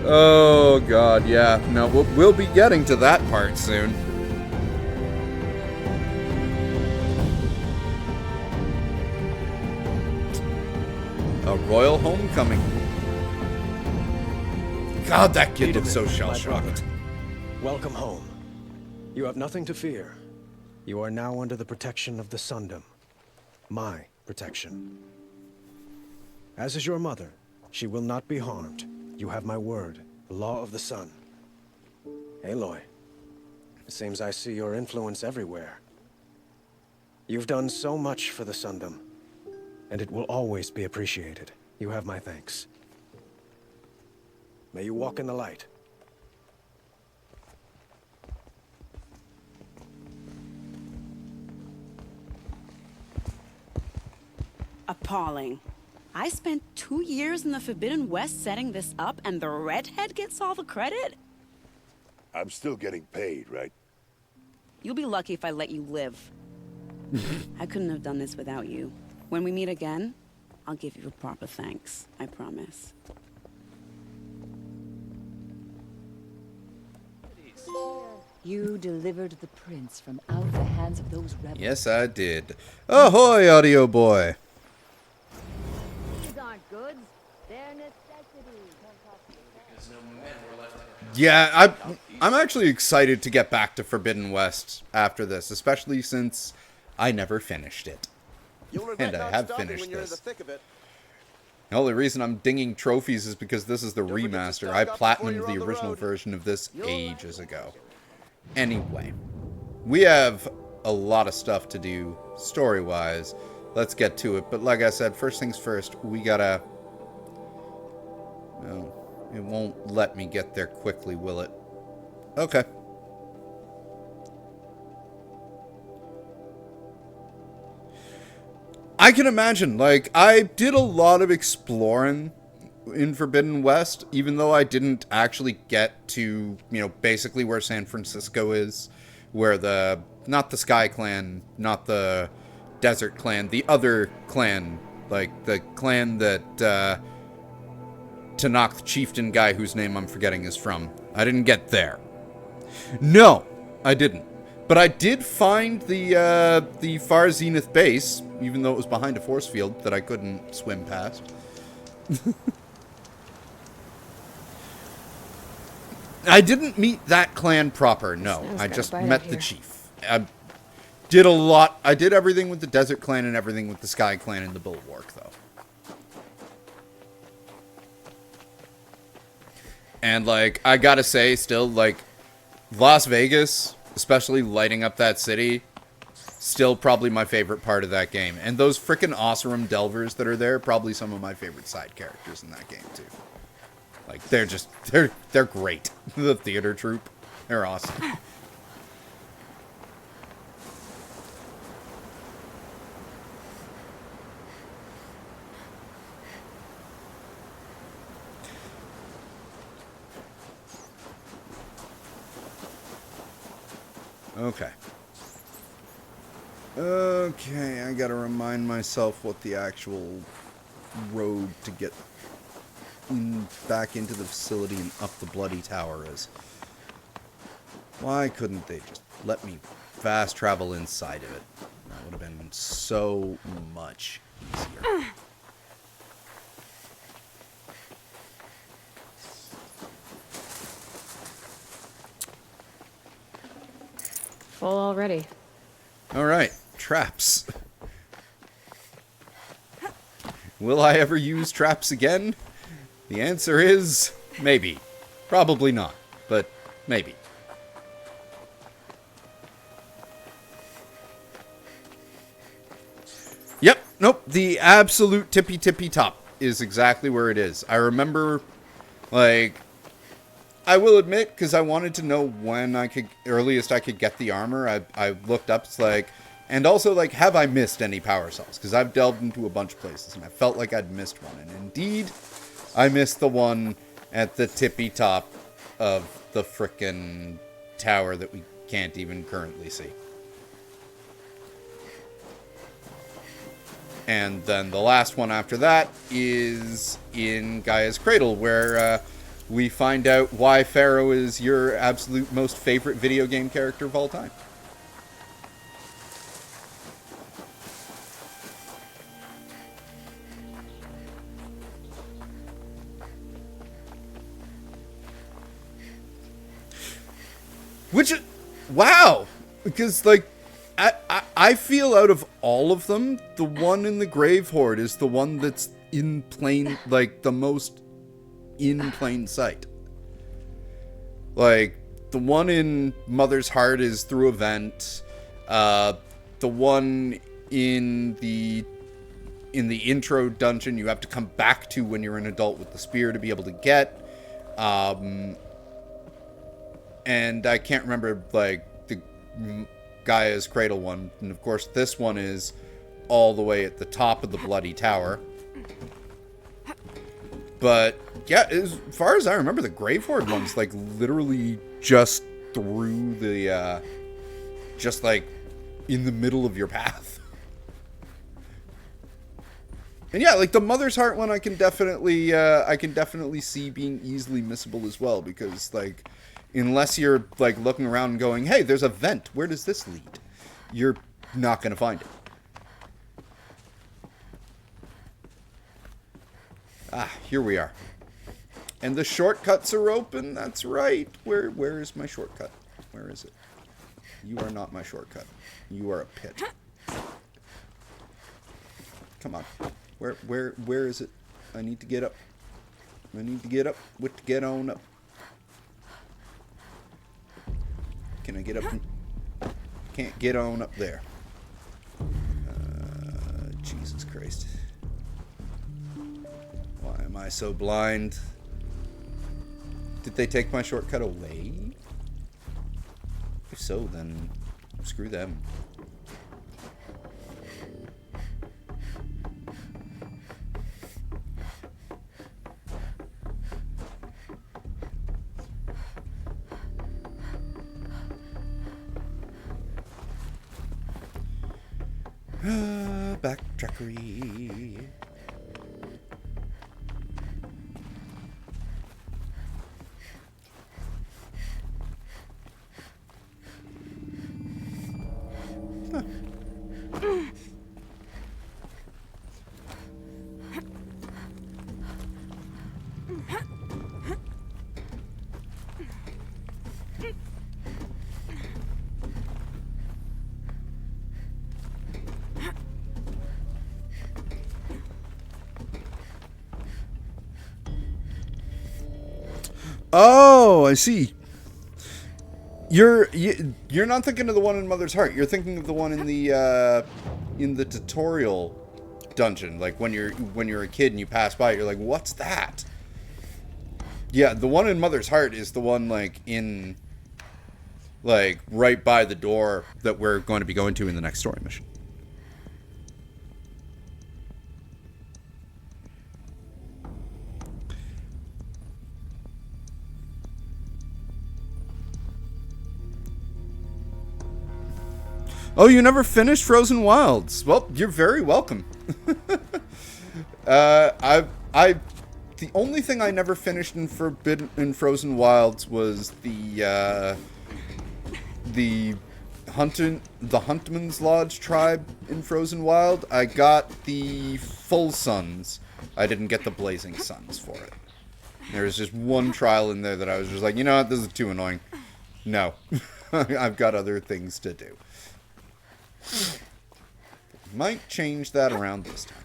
Oh, God, yeah. No, we'll be getting to that part soon. A royal homecoming. God, that kid looks so shell-shocked. Welcome home. You have nothing to fear. You are now under the protection of the Sundom. My protection. As is your mother, she will not be harmed. You have my word, the law of the sun. Aloy, it seems I see your influence everywhere. You've done so much for the Sundom, and it will always be appreciated. You have my thanks. May you walk in the light. Appalling. I spent 2 years in the Forbidden West setting this up, and the redhead gets all the credit? I'm still getting paid, right? You'll be lucky if I let you live. I couldn't have done this without you. When we meet again, I'll give you a proper thanks. I promise. You delivered the prince from out the hands of those rebels. Yes, I did. Ahoy, audio boy. These aren't goods. They're necessities. Yeah, I'm actually excited to get back to Forbidden West after this, especially since I never finished it. You'll regret And I not have stopping finished when you're in the this. thick of it. The only reason I'm dinging trophies is because this is the Don't forget to remaster. stock I up before platinumed you're the on the original road. version of this ages ago. Anyway, we have a lot of stuff to do story-wise. Let's get to it. But like I said, first things first, we gotta... No, it won't let me get there quickly, will it? Okay. I can imagine, like, I did a lot of exploring in Forbidden West, even though I didn't actually get to, you know, basically where San Francisco is, where the, not the Sky Clan, not the Desert Clan, the other clan, like, the clan that, Tanakh, the chieftain guy whose name I'm forgetting is from. I didn't get there. No, I didn't. But I did find the Far Zenith base, even though it was behind a force field that I couldn't swim past. I didn't meet that clan proper, no. I just met the chief. I did a lot. I did everything with the Desert Clan and everything with the Sky Clan and the Bulwark, though. And, like, I gotta say, still, like, Las Vegas, especially lighting up that city, still probably my favorite part of that game. And those frickin' Oseram Delvers that are there, probably some of my favorite side characters in that game, too. Like, they're just, they're great. The theater troupe, they're awesome. Okay. Okay, I gotta remind myself what the actual road to get back into the facility and up the bloody tower is. Why couldn't they just let me fast travel inside of it? That would have been so much easier. Full already. Alright, traps. Will I ever use traps again? The answer is maybe. Probably not, but maybe. Yep, nope, the absolute tippy top is exactly where it is. I remember, like, I will admit, because I wanted to know when earliest I could get the armor, I looked up, it's like, and also, like, have I missed any power cells? Because I've delved into a bunch of places, and I felt like I'd missed one. And indeed, I missed the one at the tippy top of the frickin' tower that we can't even currently see. And then the last one after that is in Gaia's Cradle, where we find out why Pharaoh is your absolute most favorite video game character of all time. Which, wow, because, like, I feel out of all of them, the one in the Grave Horde is the one that's in plain, like, the most in plain sight. Like, the one in Mother's Heart is through a vent. The one in the intro dungeon you have to come back to when you're an adult with the spear to be able to get. And I can't remember, like, the Gaia's Cradle one. And, of course, this one is all the way at the top of the bloody tower. But, yeah, as far as I remember, the Grave Horde one's, like, literally just through the, just, like, in the middle of your path. And yeah, like, the Mother's Heart one I can definitely see being easily missable as well, because, like, unless you're, like, looking around and going, hey, there's a vent, where does this lead? You're not going to find it. Ah, here we are. And the shortcuts are open, that's right. Where is my shortcut? Where is it? You are not my shortcut. You are a pit. Come on. Where is it? I need to get up. I need to get up. What to get on up? Can I get up? Can't get on up there. Jesus Christ. Why am I so blind? Did they take my shortcut away? If so, then screw them. Backtrackery. Huh. Oh, I see. You're not thinking of the one in Mother's Heart. You're thinking of the one in the tutorial dungeon. Like when you're a kid and you pass by, you're like, "What's that?" Yeah, the one in Mother's Heart is the one like right by the door that we're going to be going to in the next story mission. Oh, you never finished Frozen Wilds? Well, you're very welcome. The only thing I never finished in Frozen Wilds was the Huntman's Lodge tribe in Frozen Wild. I got the Full Suns. I didn't get the Blazing Suns for it. There was just one trial in there that I was just like, you know what, this is too annoying. No. I've got other things to do. Might change that around this time.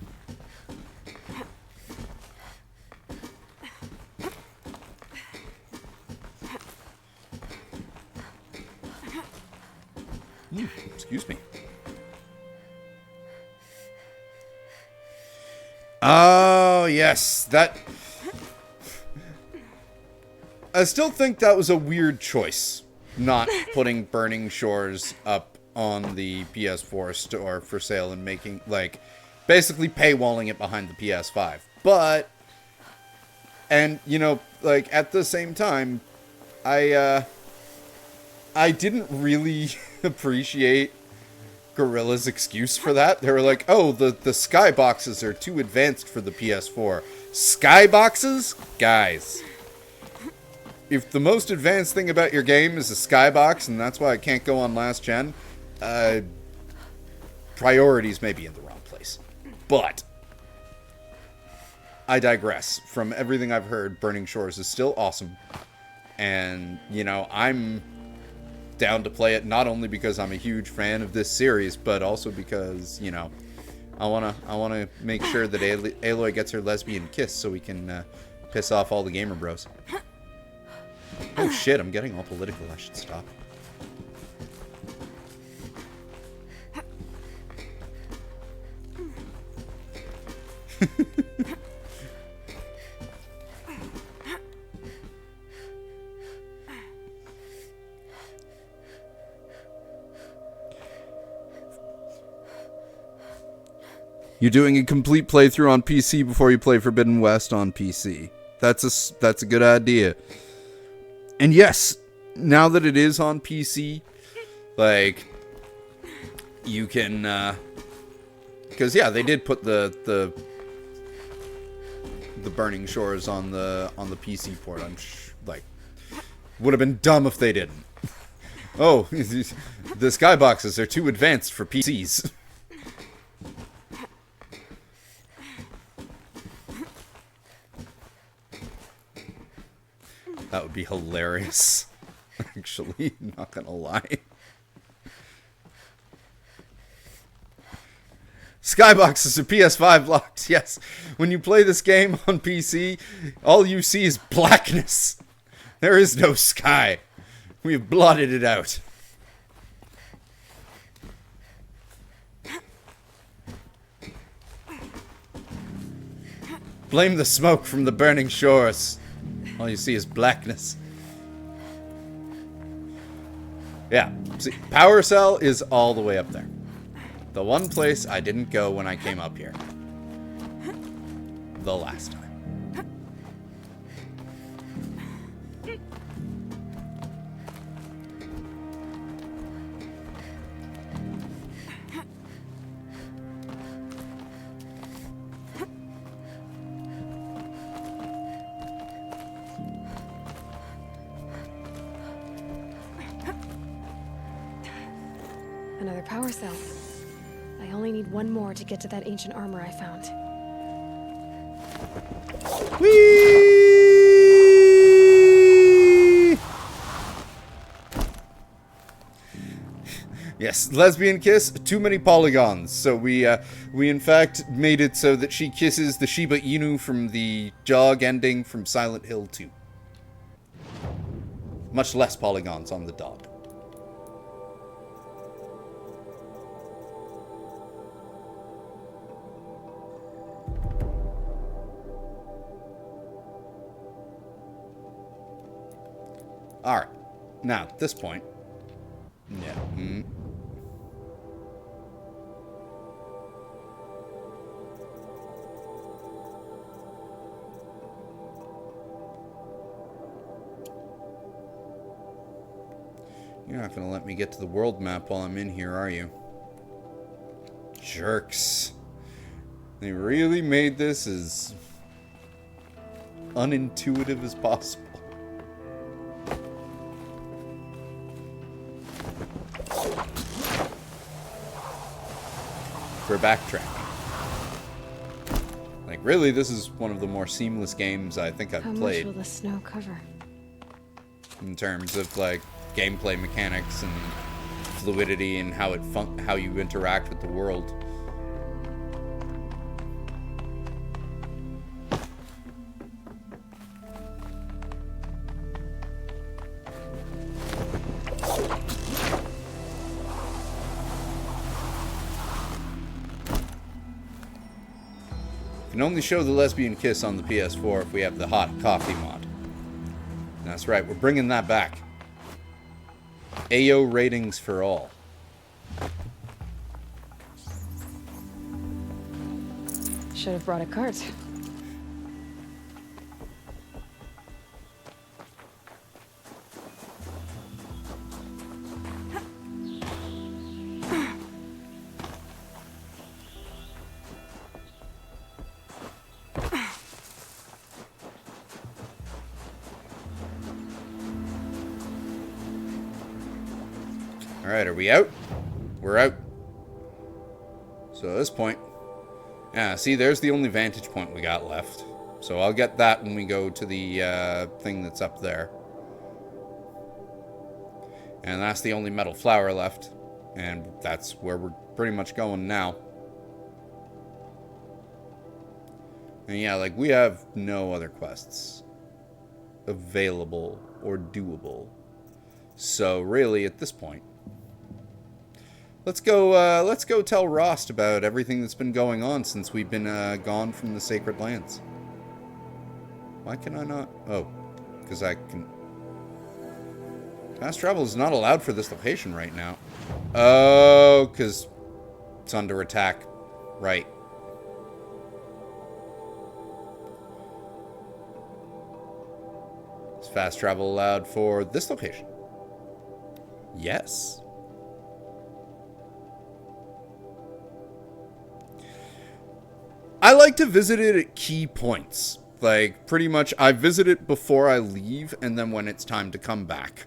Excuse me. Oh, yes. That... I still think that was a weird choice, not putting Burning Shores up on the PS4 store for sale and making, like, basically paywalling it behind the PS5. But, and, you know, like, at the same time, I didn't really appreciate Guerrilla's excuse for that. They were like, oh, the skyboxes are too advanced for the PS4. Skyboxes? Guys. If the most advanced thing about your game is a skybox, and that's why it can't go on last gen, priorities may be in the wrong place. But I digress. From everything I've heard, Burning Shores is still awesome. And, you know, I'm down to play it not only because I'm a huge fan of this series, but also because, you know, I wanna make sure that Aloy gets her lesbian kiss so we can piss off all the gamer bros. Oh shit, I'm getting all political. I should stop. You're doing a complete playthrough on PC before you play Forbidden West on PC. That's a good idea. And yes, now that it is on PC, like, you can, because yeah, they did put the Burning Shores on the PC port. I'm like, would have been dumb if they didn't. Oh, the skyboxes are too advanced for PCs. That would be hilarious. Actually, not gonna lie. Skybox are PS5 locked. Yes. When you play this game on PC, all you see is blackness. There is no sky. We have blotted it out. Blame the smoke from the burning shores. All you see is blackness. Yeah, see, Power Cell is all the way up there. The one place I didn't go when I came up here. The last time. Another power cell. I only need one more to get to that ancient armor I found. Whee! Yes, lesbian kiss, too many polygons. So we in fact made it so that she kisses the Shiba Inu from the jog ending from Silent Hill 2. Much less polygons on the dog. Alright. Now, at this point... Yeah. You're not going to let me get to the world map while I'm in here, are you? Jerks. They really made this as unintuitive as possible. For backtracking. Like, really, this is one of the more seamless games I think I've played. How much will the snow cover? In terms of, like, gameplay mechanics and fluidity and how how you interact with the world. Can only show the lesbian kiss on the PS4 if we have the hot coffee mod. That's right, we're bringing that back. AO ratings for all. Should have brought a cart. Alright, are we out? We're out. So at this point... Yeah, see, there's the only vantage point we got left. So I'll get that when we go to the thing that's up there. And that's the only metal flower left. And that's where we're pretty much going now. And yeah, like, we have no other quests available or doable. So really, at this point... Let's go tell Rost about everything that's been going on since we've been gone from the Sacred Lands. Why can I not? Oh, because I can... Fast travel is not allowed for this location right now. Oh, because it's under attack. Right. Is fast travel allowed for this location? Yes. I like to visit it at key points. Like, pretty much, I visit it before I leave, and then when it's time to come back.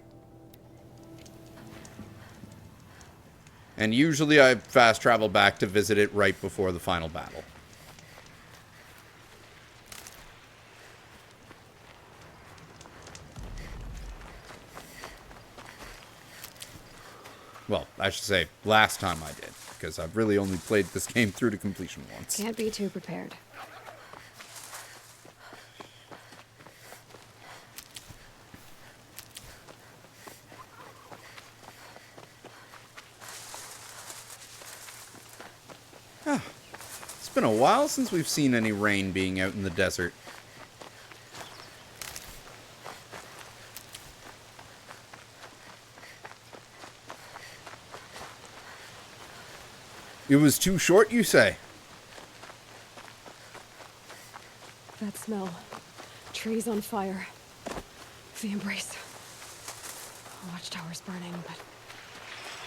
And usually I fast travel back to visit it right before the final battle. Well, I should say, last time I did. because I've really only played this game through to completion once. Can't be too prepared. It's been a while since we've seen any rain being out in the desert. It was too short, you say? That smell. Trees on fire. The embrace. Watchtower's burning, but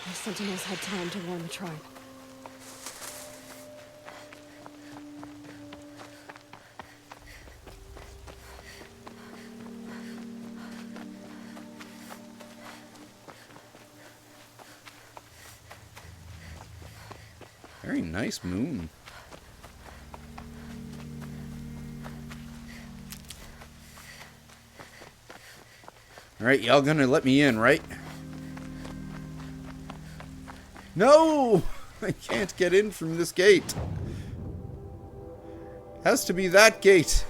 the sentinels had time to warn the tribe. Very nice moon. Alright, y'all gonna let me in, right? No! I can't get in from this gate. Has to be that gate.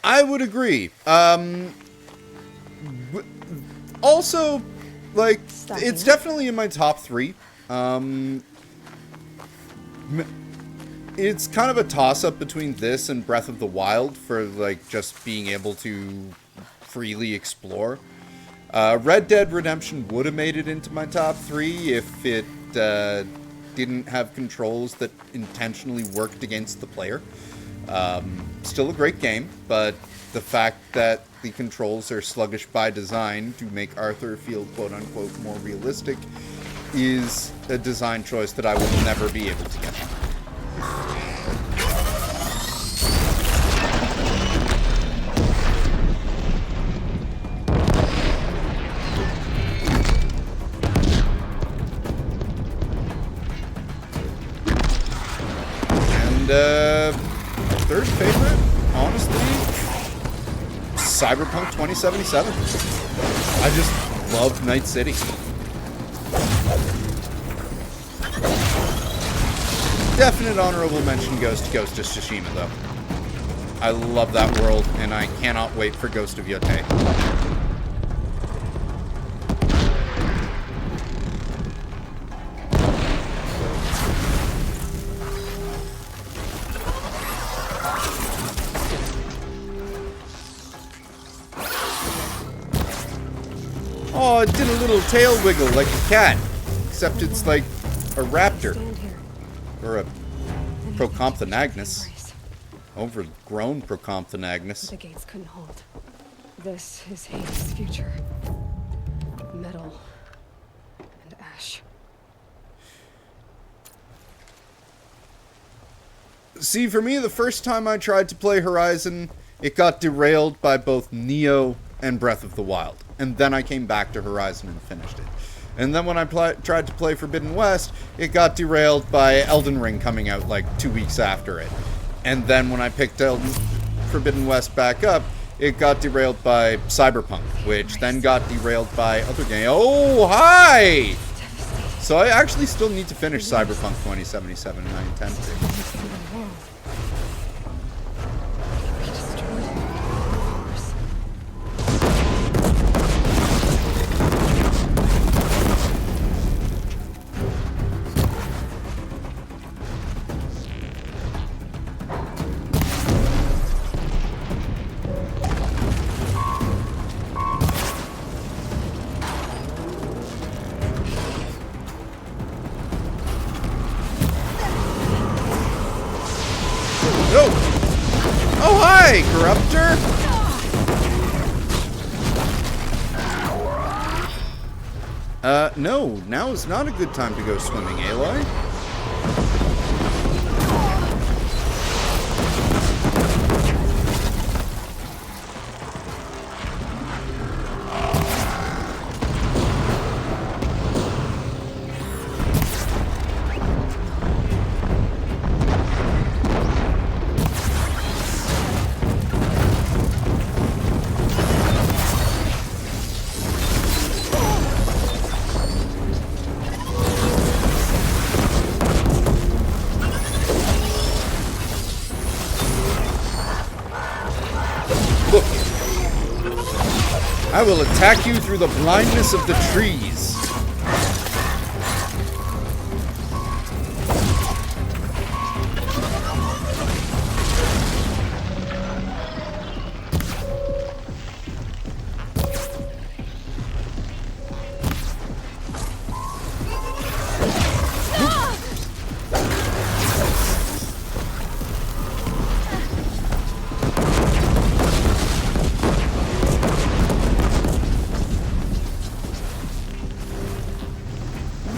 I would agree. Also, like, it's definitely in my top 3. It's kind of a toss-up between this and Breath of the Wild for, like, just being able to freely explore. Red Dead Redemption would have made it into my top 3 if it didn't have controls that intentionally worked against the player. Still a great game, but the fact that the controls are sluggish by design to make Arthur feel quote-unquote more realistic is a design choice that I will never be able to get. And, third favorite, honestly, Cyberpunk 2077. I just love Night City. Definite honorable mention goes to Ghost of Tsushima, though. I love that world, and I cannot wait for Ghost of Yotei. Oh, it did a little tail wiggle like a cat, except it's like a raptor. Or a Procompthonagnus. Overgrown Procompthonagnus. The gates couldn't hold. This is Hades' future. Metal and ash. See, for me, the first time I tried to play Horizon, it got derailed by both Neo and Breath of the Wild. And then I came back to Horizon and finished it. And then when I tried to play Forbidden West, it got derailed by Elden Ring coming out like 2 weeks after it. And then when I picked Forbidden West back up, it got derailed by Cyberpunk, which then got derailed by other games. Oh, hi! So I actually still need to finish Cyberpunk 2077, and I intend to. Oh, hi, Corruptor! No, now is not a good time to go swimming, Aloy. I will attack you through the blindness of the trees.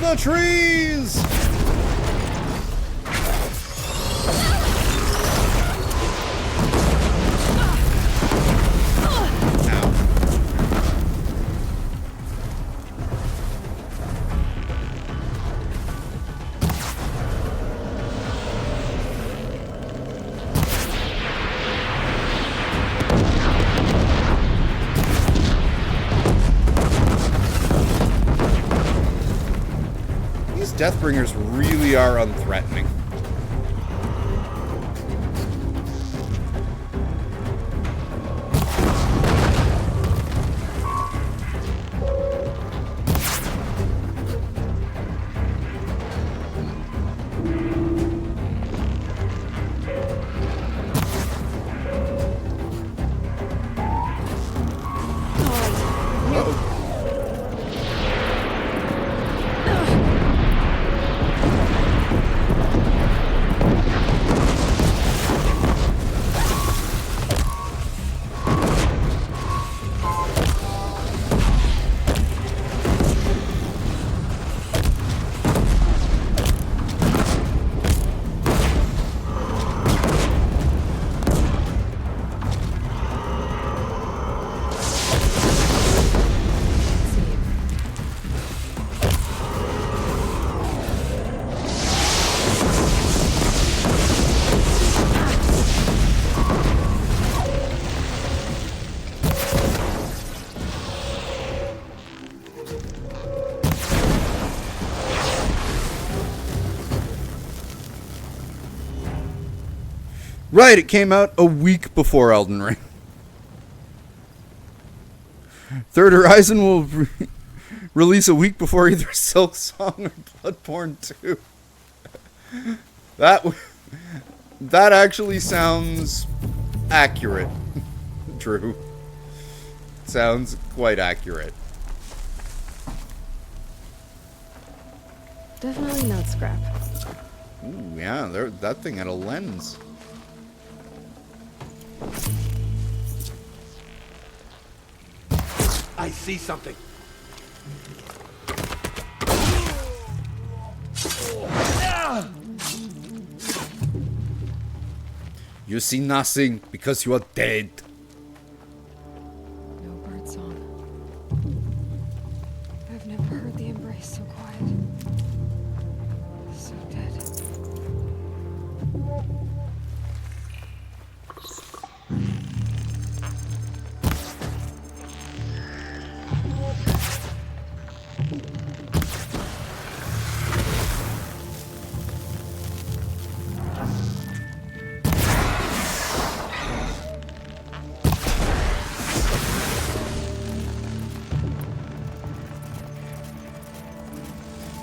The trees! Deathbringers really are unthreatening. Right, it came out a week before Elden Ring. Third Horizon will release a week before either Silk Song or Bloodborne 2. That actually sounds accurate, Drew. Sounds quite accurate. Definitely not scrap. Ooh, yeah, that thing had a lens. I see something. You see nothing because you are dead. No bird song. I've never heard the embrace so quiet. So dead.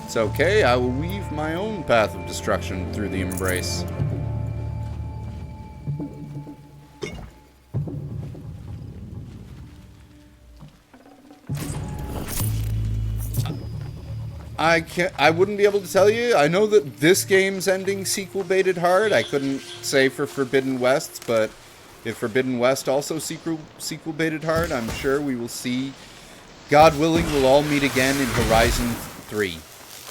It's okay, I will weave my own path of destruction through the embrace. I wouldn't be able to tell you. I know that this game's ending sequel baited hard. I couldn't say for Forbidden West, but if Forbidden West also sequel baited hard, I'm sure we will see. God willing, we'll all meet again in Horizon 3.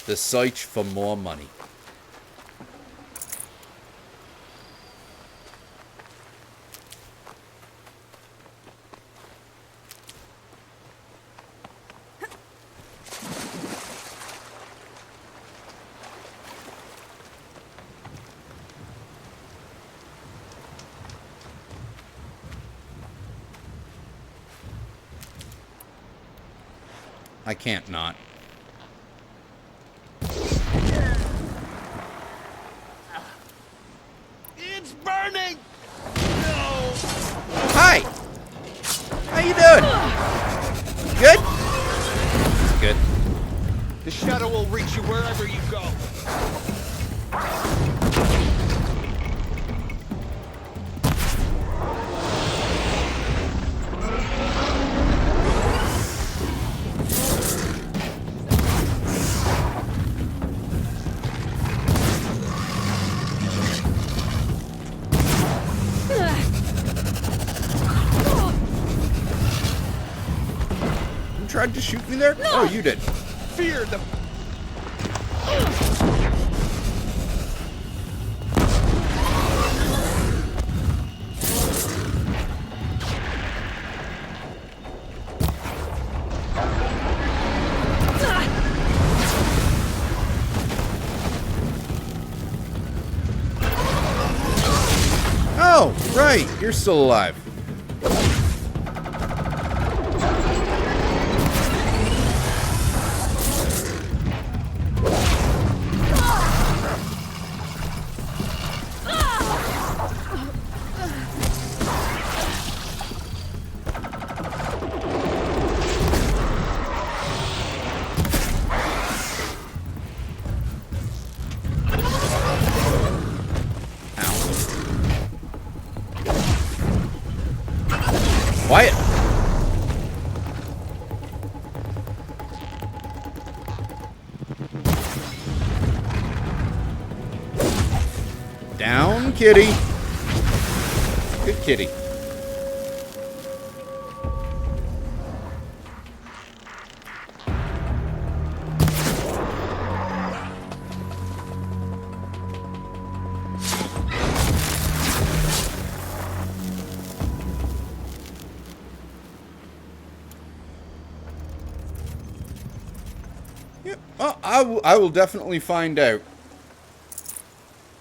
The search for more money. I can't not. It's burning! No! Hi! How you doing? shadow will reach you wherever you go. You tried to shoot me there? No. Oh, you did. Fear the... Oh, right. You're still alive. Quiet. Down, kitty. Good kitty. I will definitely find out.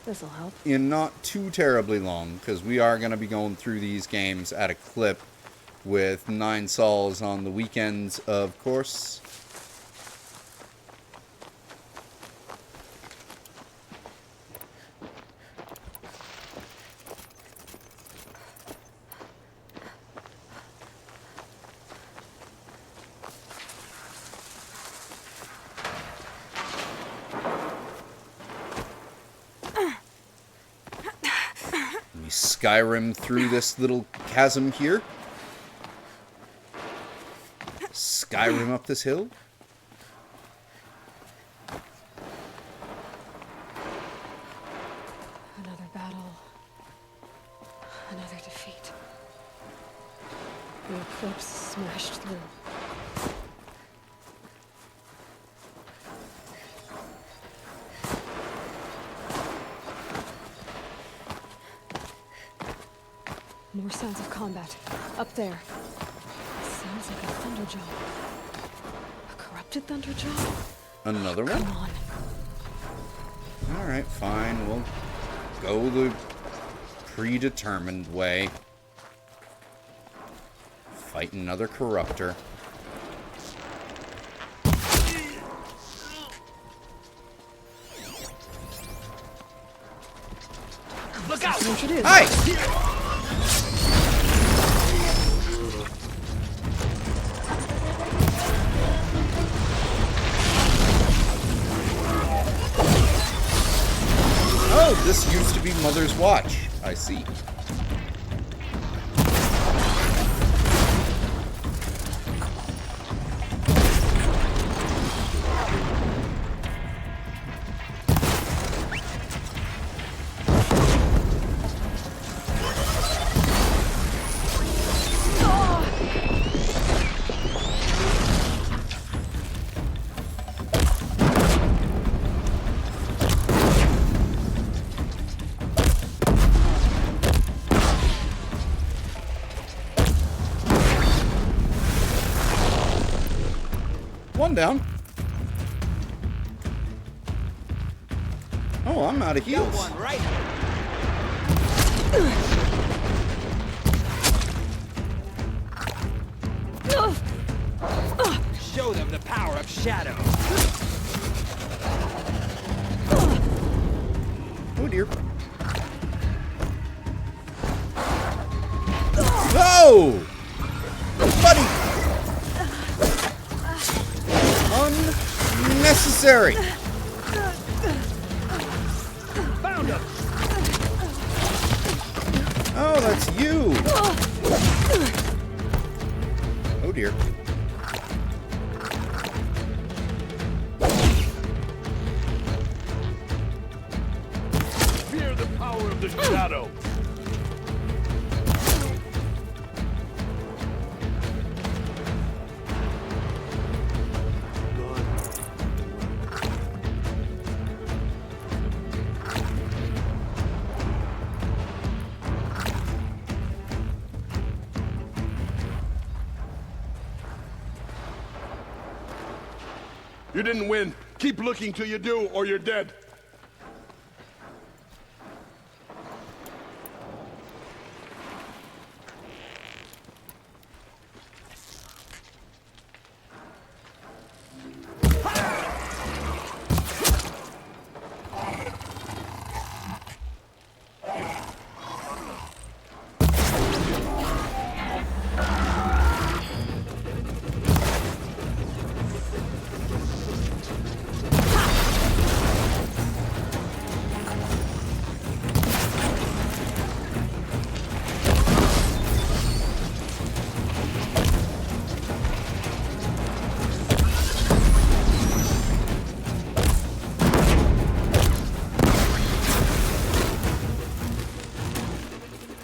This'll help. In not too terribly long, because we are going to be going through these games at a clip with 9 sols on the weekends, of course. Skyrim through this little chasm here. Skyrim up this hill. Another battle. Another defeat. The eclipse smashed through. More signs of combat. Up there. Sounds like a thunderjaw. A corrupted thunderjaw? Another one? Come on. Alright, fine. We'll go the predetermined way. Fight another corruptor. Look out! Hi! Oh, this used to be Mother's Watch. I see. One down. Oh, I'm out of heals. One, right? Show them the power of shadow. Oh dear. No! Buddy! necessary. Found him. Oh, that's you. Oh dear. Fear the power of the shadow. You didn't win. Keep looking till you do, or you're dead.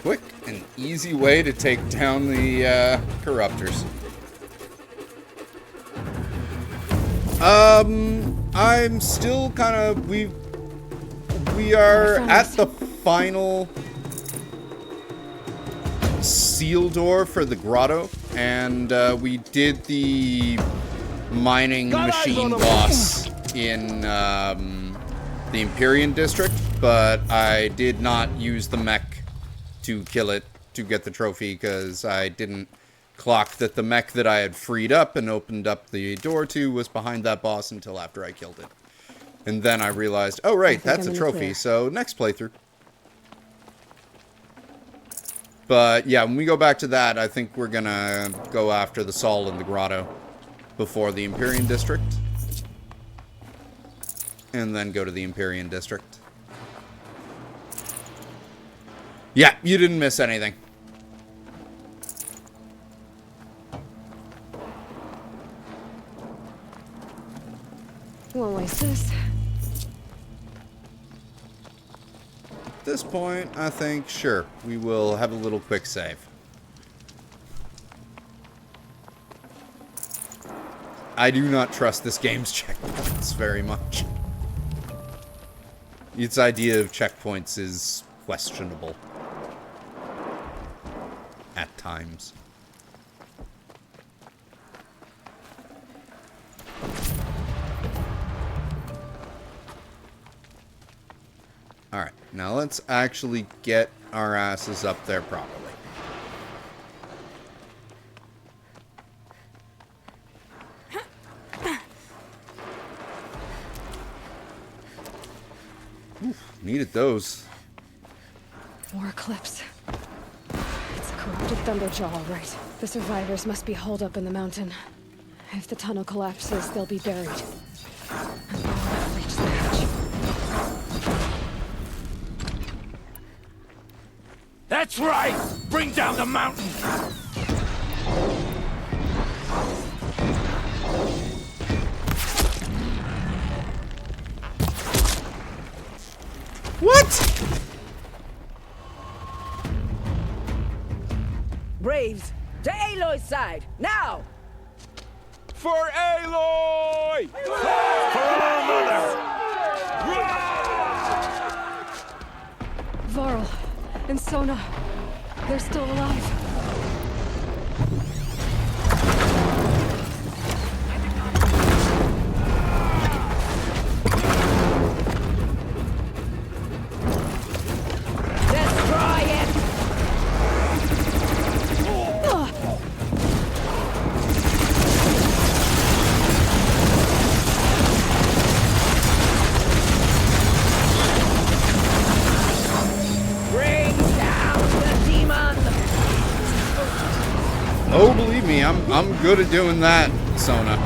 Quick and easy way to take down the corruptors. I'm still kind of we are at the final seal door for the grotto, and we did the mining machine boss in the Empyrean district, but I did not use the mech to kill it to get the trophy because I didn't clock that the mech that I had freed up and opened up the door to was behind that boss until after I killed it. And then I realized, oh right, that's a trophy, so next playthrough. But yeah, when we go back to that, I think we're gonna go after the Sol in the grotto before the Empyrean district. And then go to the Empyrean district. Yeah, you didn't miss anything. Won't waste this. At this point, I think, sure, we will have a little quick save. I do not trust this game's checkpoints very much. Its idea of checkpoints is questionable. At times. Alright, now let's actually get our asses up there properly. Oof, needed those. More eclipse. It's a corrupted Thunderjaw, all right. The survivors must be holed up in the mountain. If the tunnel collapses, they'll be buried. And they'll never reach the hatch. That's right! Bring down the mountain! What? Braves, to Aloy's side, now! For Aloy! For our mother! Varl and Sona, they're still alive. Destroy it! Oh, believe me, I'm good at doing that, Sona.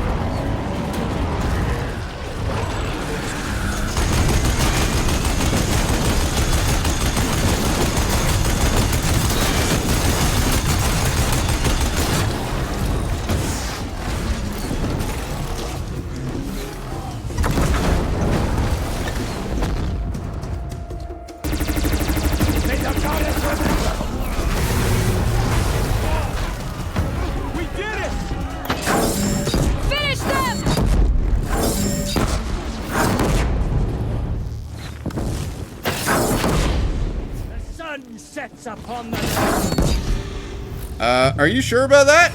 sun sets upon the... Are you sure about that?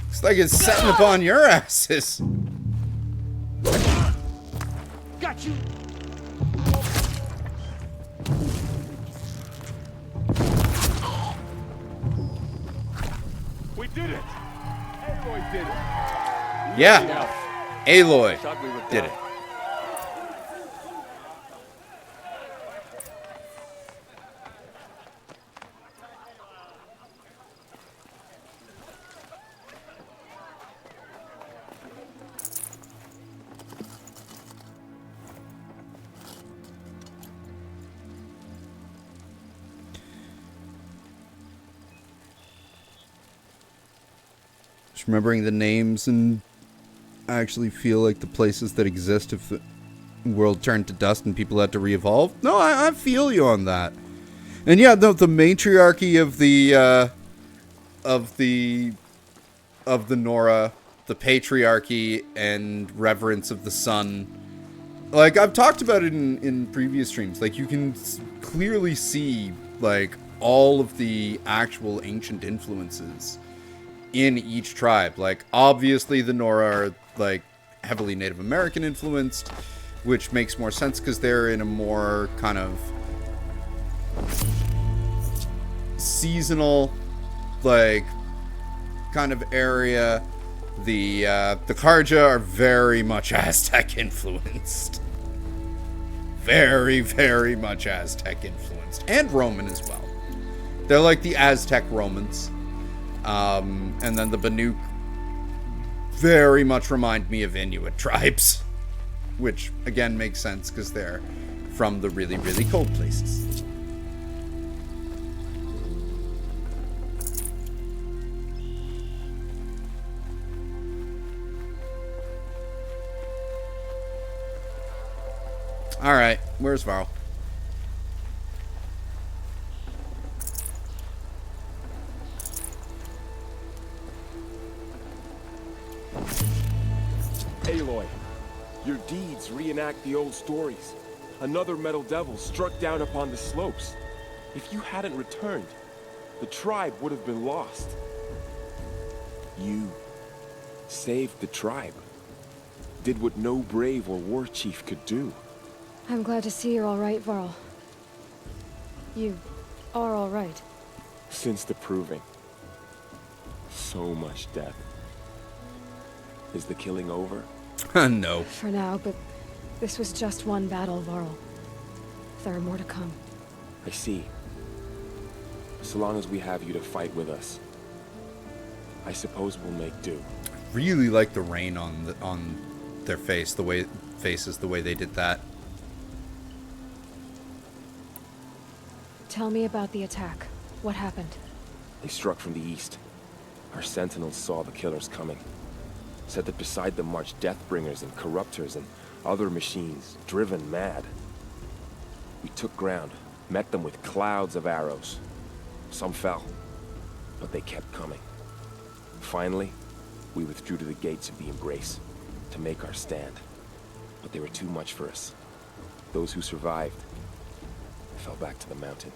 Looks like it's setting upon your asses. Got you. We did it. Aloy did it. Yeah. Aloy did it. Just remembering the names, and I actually feel like the places that exist if the world turned to dust and people had to re-evolve. No, I feel you on that. And yeah, the matriarchy of the Nora, the patriarchy and reverence of the sun. Like, I've talked about it in previous streams. Like, you can clearly see, like, all of the actual ancient influences in each tribe. Like, obviously the Nora are, like, heavily Native American influenced, which makes more sense because they're in a more kind of seasonal, like, kind of area. The Karja are very much Aztec influenced. Very, very much Aztec influenced. And Roman as well. They're like the Aztec Romans. And then the Banuk very much remind me of Inuit tribes. Which, again, makes sense because they're from the really, really cold places. Alright, where's Varl? Aloy, your deeds reenact the old stories. Another metal devil struck down upon the slopes. If you hadn't returned, the tribe would have been lost. You saved the tribe. Did what no brave or war chief could do. I'm glad to see you're all right, Varl. You are all right. Since the proving. So much death. Is the killing over? No. For now, but this was just one battle, Varl. There are more to come. I see. So long as we have you to fight with us, I suppose we'll make do. Really like the rain on their faces, the way they did that. Tell me about the attack. What happened? They struck from the east. Our sentinels saw the killers coming. Said that beside them marched Deathbringers and Corruptors and other machines, driven mad. We took ground, met them with clouds of arrows. Some fell, but they kept coming. Finally, we withdrew to the gates of the Embrace to make our stand. But they were too much for us. Those who survived fell back to the mountain.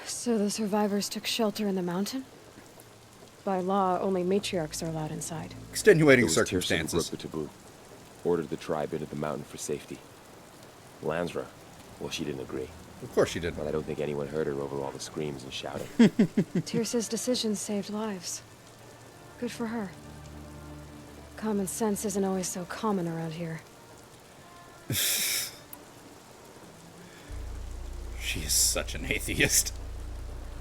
So the survivors took shelter in the mountain? By law, only matriarchs are allowed inside. Extenuating It was circumstances. Tirsa who broke the taboo. Ordered the tribe into the mountain for safety. Lansra, well, she didn't agree. Of course she did. But I don't think anyone heard her over all the screams and shouting. Tirsa's decision saved lives. Good for her. Common sense isn't always so common around here. She is such an atheist.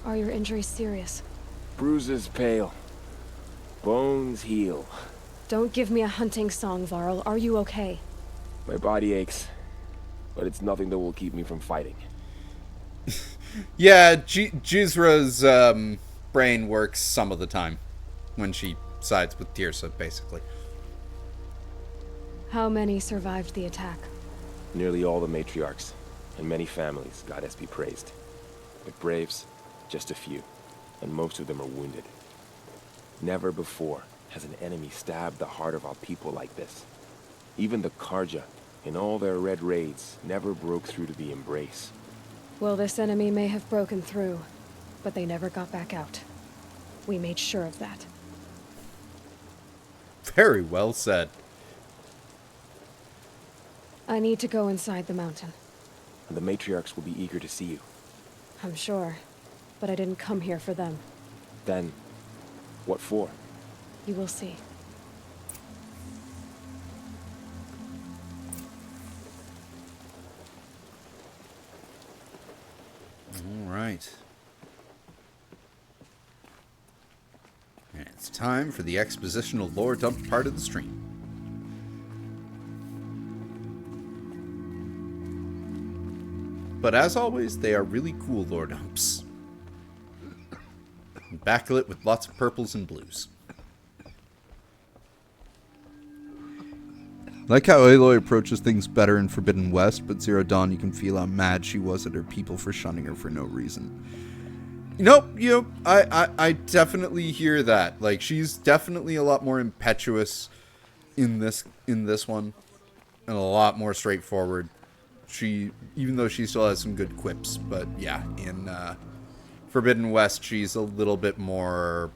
Are your injuries serious? Bruises pale. Bones heal. Don't give me a hunting song, Varl. Are you okay? My body aches, but it's nothing that will keep me from fighting. Yeah, Jizra's brain works some of the time when she sides with Tirsa, basically. How many survived the attack? Nearly all the matriarchs, and many families, goddess be praised. But braves, just a few, and most of them are wounded. Never before has an enemy stabbed the heart of our people like this. Even the Karja, in all their red raids, never broke through to the embrace. Well, this enemy may have broken through, but they never got back out. We made sure of that. Very well said. I need to go inside the mountain. And the matriarchs will be eager to see you. I'm sure, but I didn't come here for them. Then, what for? You will see. All right. And it's time for the expositional lore dump part of the stream. But as always, they are really cool lore dumps. Immaculate with lots of purples and blues. Like how Aloy approaches things better in Forbidden West, but Zero Dawn, you can feel how mad she was at her people for shunning her for no reason. Nope, I definitely hear that. Like, she's definitely a lot more impetuous in this one, and a lot more straightforward. Even though she still has some good quips, but yeah, in Forbidden West, she's a little bit more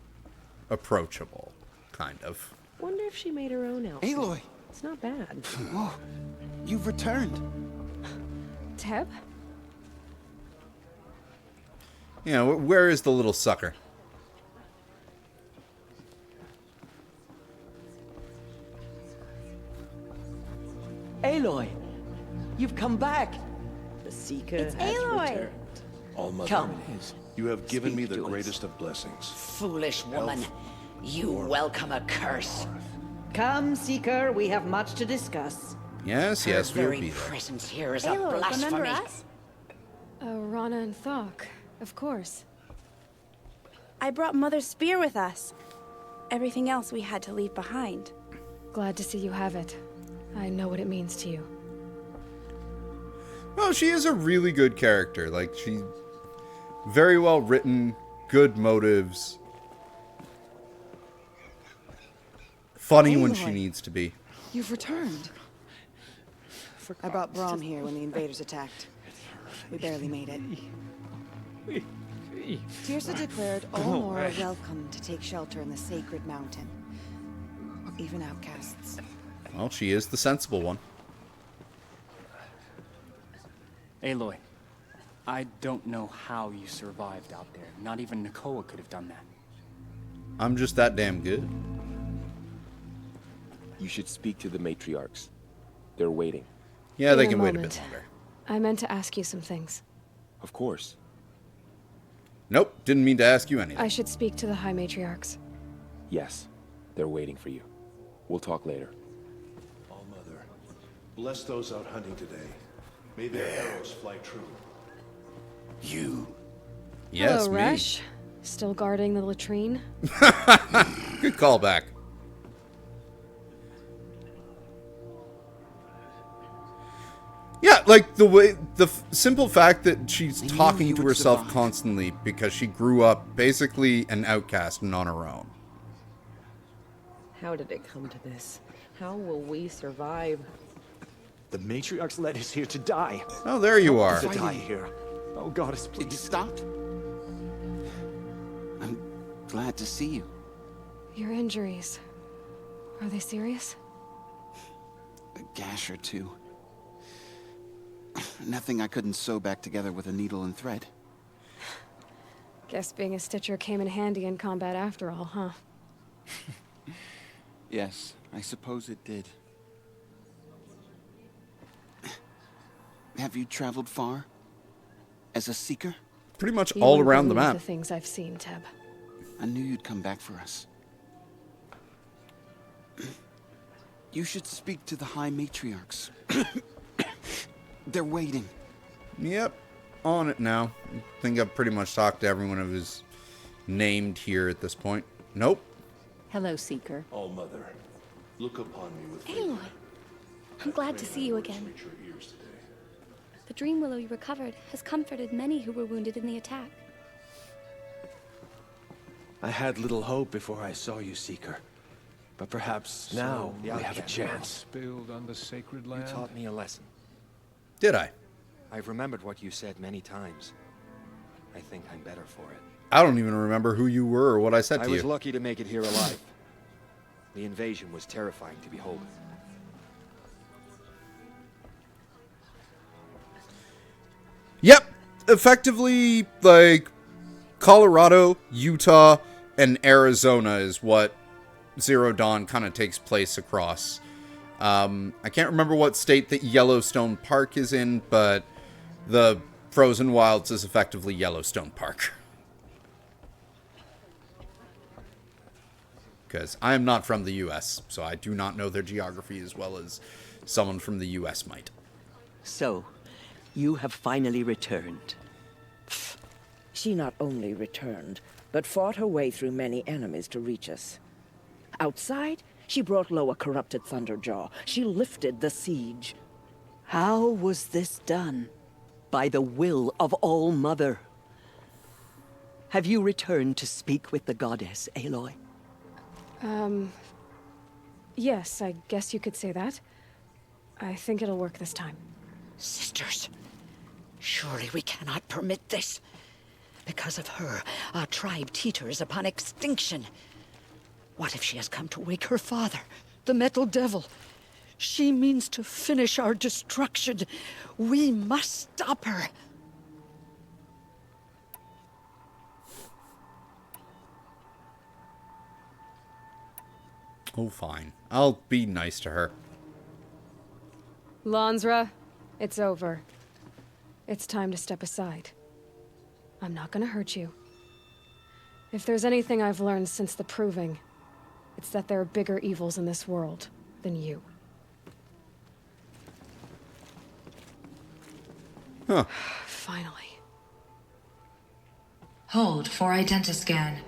approachable, kind of. Wonder if she made her own outfit. Aloy! It's not bad. Whoa, you've returned. Teb? Yeah, where is the little sucker? Aloy, you've come back. The Seeker It's has Aloy. returned. All-Mother Come. it is. You have given Speak me the to us. greatest of blessings. Foolish woman. Health, You warmth, welcome a curse. Come, Seeker, we have much to discuss. Yes, Her yes, we'll very be there. presence here is Aloy, a blasphemy. remember us? Rana and Thok, of course. I brought Mother's spear with us. Everything else we had to leave behind. Glad to see you have it. I know what it means to you. Well, she is a really good character. Like, she's very well written, good motives. Funny when she Aloy. needs to be. You've returned. I brought Braum here when the invaders attacked. We barely made it. Tirsa declared all more are welcome to take shelter in the sacred mountain. Even outcasts. Well, she is the sensible one. Aloy, I don't know how you survived out there. Not even Nakoa could have done that. I'm just that damn good. You should speak to the matriarchs. They're waiting. Yeah, they In a can wait a moment. bit longer. I meant to ask you some things. Of course. Nope, didn't mean to ask you anything. I should speak to the High Matriarchs. Yes, they're waiting for you. We'll talk later. All-Mother, bless those out hunting today. May their arrows fly true. You. Yes, Hello, me. Resh. Still guarding the latrine? Good callback. Yeah, like the simple fact that she's I knew talking you to would herself survive. constantly because she grew up basically an outcast and on her own. How did it come to this? How will we survive? The matriarchs led us here to die. Oh, there you are. To die here. Oh, goddess, please. It stopped? I'm glad to see you. Your injuries. Are they serious? A gash or two. Nothing I couldn't sew back together with a needle and thread. Guess being a stitcher came in handy in combat after all, huh? Yes, I suppose it did. Have you traveled far? As a seeker? Pretty much You all wouldn't around the believe map. The things I've seen, Teb. I knew you'd come back for us. You should speak to the High Matriarchs. They're waiting. Yep, on it now. I think I've pretty much talked to everyone who is named here at this point. Nope. Hello, Seeker. All-Mother, look upon me with Aloy, I'm glad to see you again. The dream willow you recovered has comforted many who were wounded in the attack. I had little hope before I saw you, Seeker. But perhaps now we have a chance. Spilled on the sacred land. You taught me a lesson. Did I? I've remembered what you said many times. I think I'm better for it. I don't even remember who you were or what I said to you. I was lucky to make it here alive. The invasion was terrifying to behold. Yep. Effectively, like, Colorado, Utah, and Arizona is what Zero Dawn kind of takes place across. I can't remember what state that Yellowstone Park is in, but the Frozen Wilds is effectively Yellowstone Park. Because I am not from the U.S., so I do not know their geography as well as someone from the U.S. might. So, you have finally returned. She not only returned, but fought her way through many enemies to reach us. Outside, she brought low a corrupted Thunderjaw. She lifted the siege. How was this done? By the will of All-Mother. Have you returned to speak with the goddess, Aloy? Yes, I guess you could say that. I think it'll work this time. Sisters, surely we cannot permit this. Because of her, our tribe teeters upon extinction. What if she has come to wake her father, the Metal Devil? She means to finish our destruction. We must stop her. Oh, fine. I'll be nice to her. Lansra, it's over. It's time to step aside. I'm not gonna hurt you. If there's anything I've learned since the Proving, it's that there are bigger evils in this world than you. Huh. Finally. Hold for identiscan.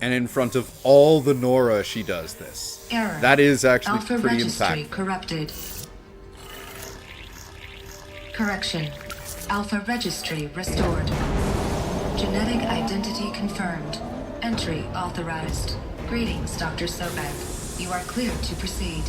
And in front of all the Nora, she does this. Error. That is actually Alpha pretty registry impactful. corrupted. Correction. Alpha registry restored. Genetic identity confirmed. Entry authorized. Greetings, Dr. Sobek. You are cleared to proceed.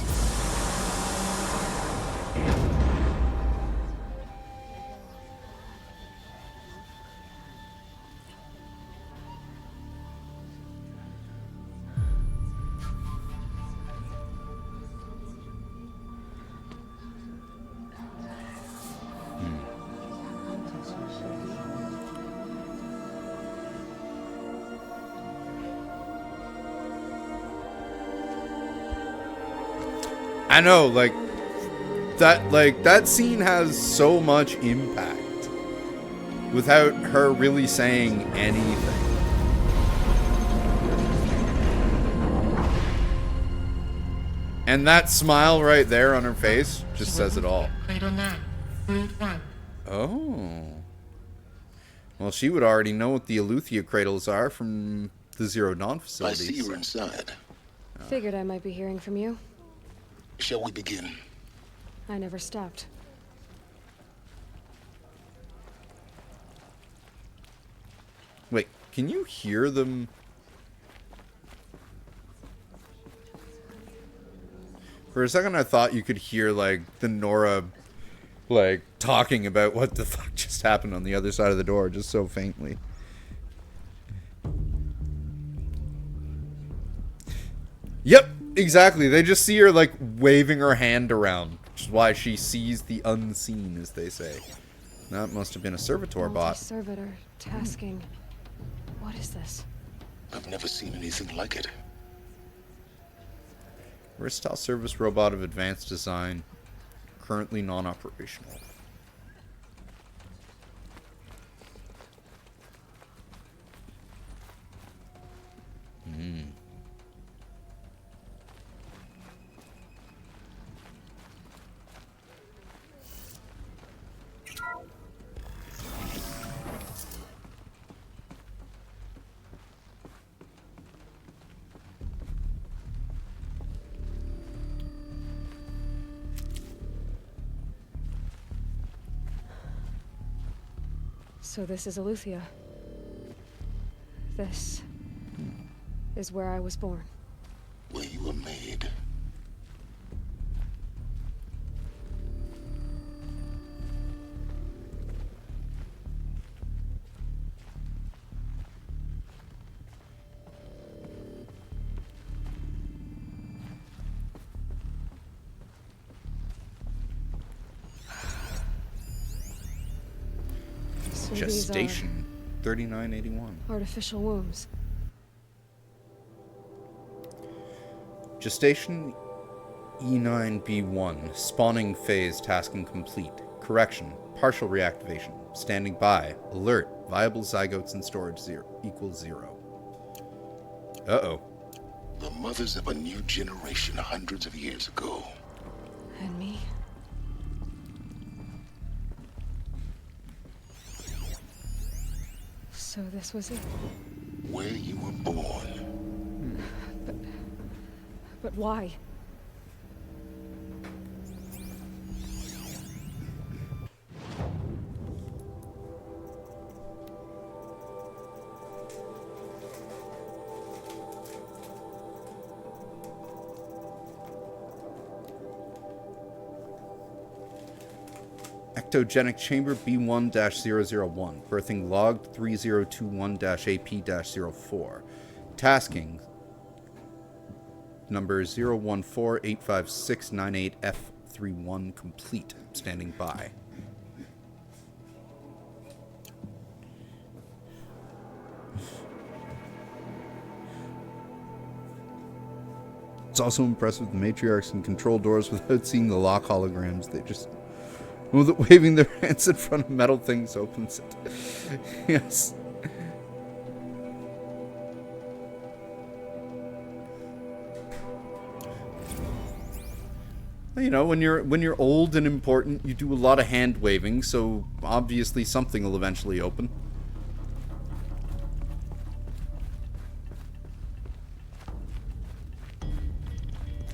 I know, that scene has so much impact without her really saying anything. And that smile right there on her face just says it all. Cradle 9. Route 1. Oh. Well, she would already know what the Eleuthia cradles are from the Zero Dawn facility. I see you're inside. Figured I might be hearing from you. Shall we begin? I never stopped. Wait, can you hear them? For a second I thought you could hear, like, the Nora, like, talking about what the fuck just happened on the other side of the door, just so faintly. Yep, exactly. They just see her, like, waving her hand around, which is why she sees the unseen, as they say. That must have been a servitor bot. Servitor tasking. What is this? I've never seen anything like it. Versatile service robot of advanced design, currently non-operational. So this is Eleuthia. This is where I was born. Where you were made. So these Gestation, 3981. are artificial wombs. Gestation E9B1. Spawning phase tasking complete. Correction. Partial reactivation. Standing by. Alert. Viable zygotes in storage equals 0. Uh-oh. The mothers of a new generation hundreds of years ago. And me? So this was it. Where you were born. But why? Ectogenic chamber B1-001. Birthing logged 3021-AP-04. Tasking number 014856998F31 complete. Standing by. It's also impressive the matriarchs can control doors without seeing the lock holograms. They just, waving their hands in front of metal things, opens it. Yes. You know, when you're old and important, you do a lot of hand waving, so obviously something will eventually open.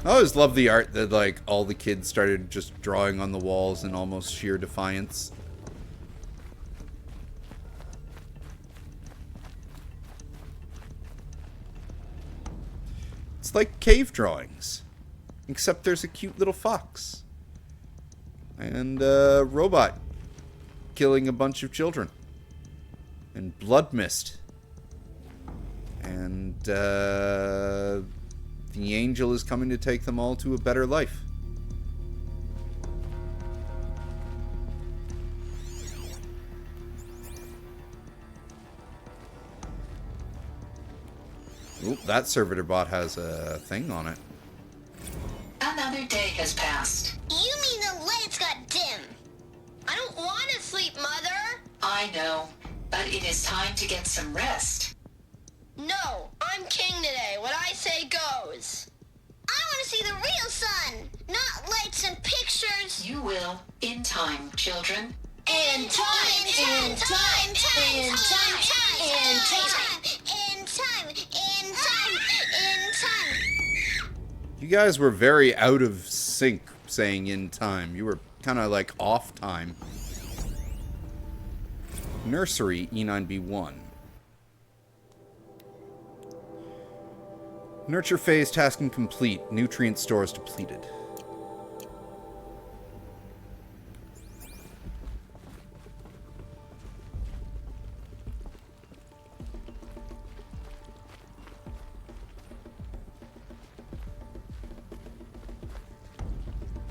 I always love the art that, like, all the kids started just drawing on the walls in almost sheer defiance. It's like cave drawings. Except there's a cute little fox. And a robot killing a bunch of children. And blood mist. And, the angel is coming to take them all to a better life. Oop, that servitor bot has a thing on it. Another day has passed. You mean the lights got dim? I don't want to sleep, Mother. I know, but it is time to get some rest. No, I'm king today. What I say goes. I want to see the real sun, not lights and pictures. You will, in time, children. In time, in time, in time, in time, in time, in time, in time, in time. You guys were very out of sync saying in time. You were kind of like off time. Nursery E9B1. Nurture phase tasking complete. Nutrient stores depleted.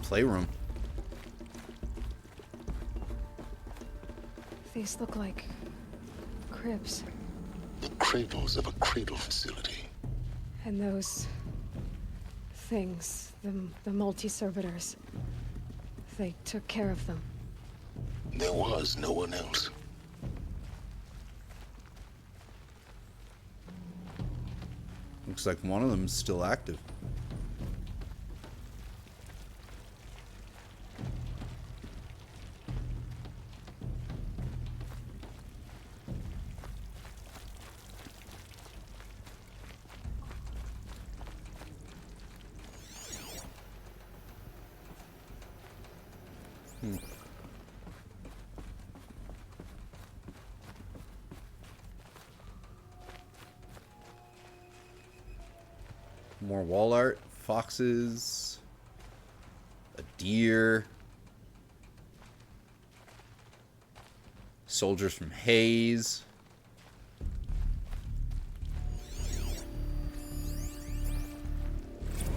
Playroom. These look like cribs. The cradles of a cradle facility. And those things, the multi-servitors, they took care of them. There was no one else. Looks like one of them's still active. More wall art. Foxes. A deer. Soldiers from Hayes.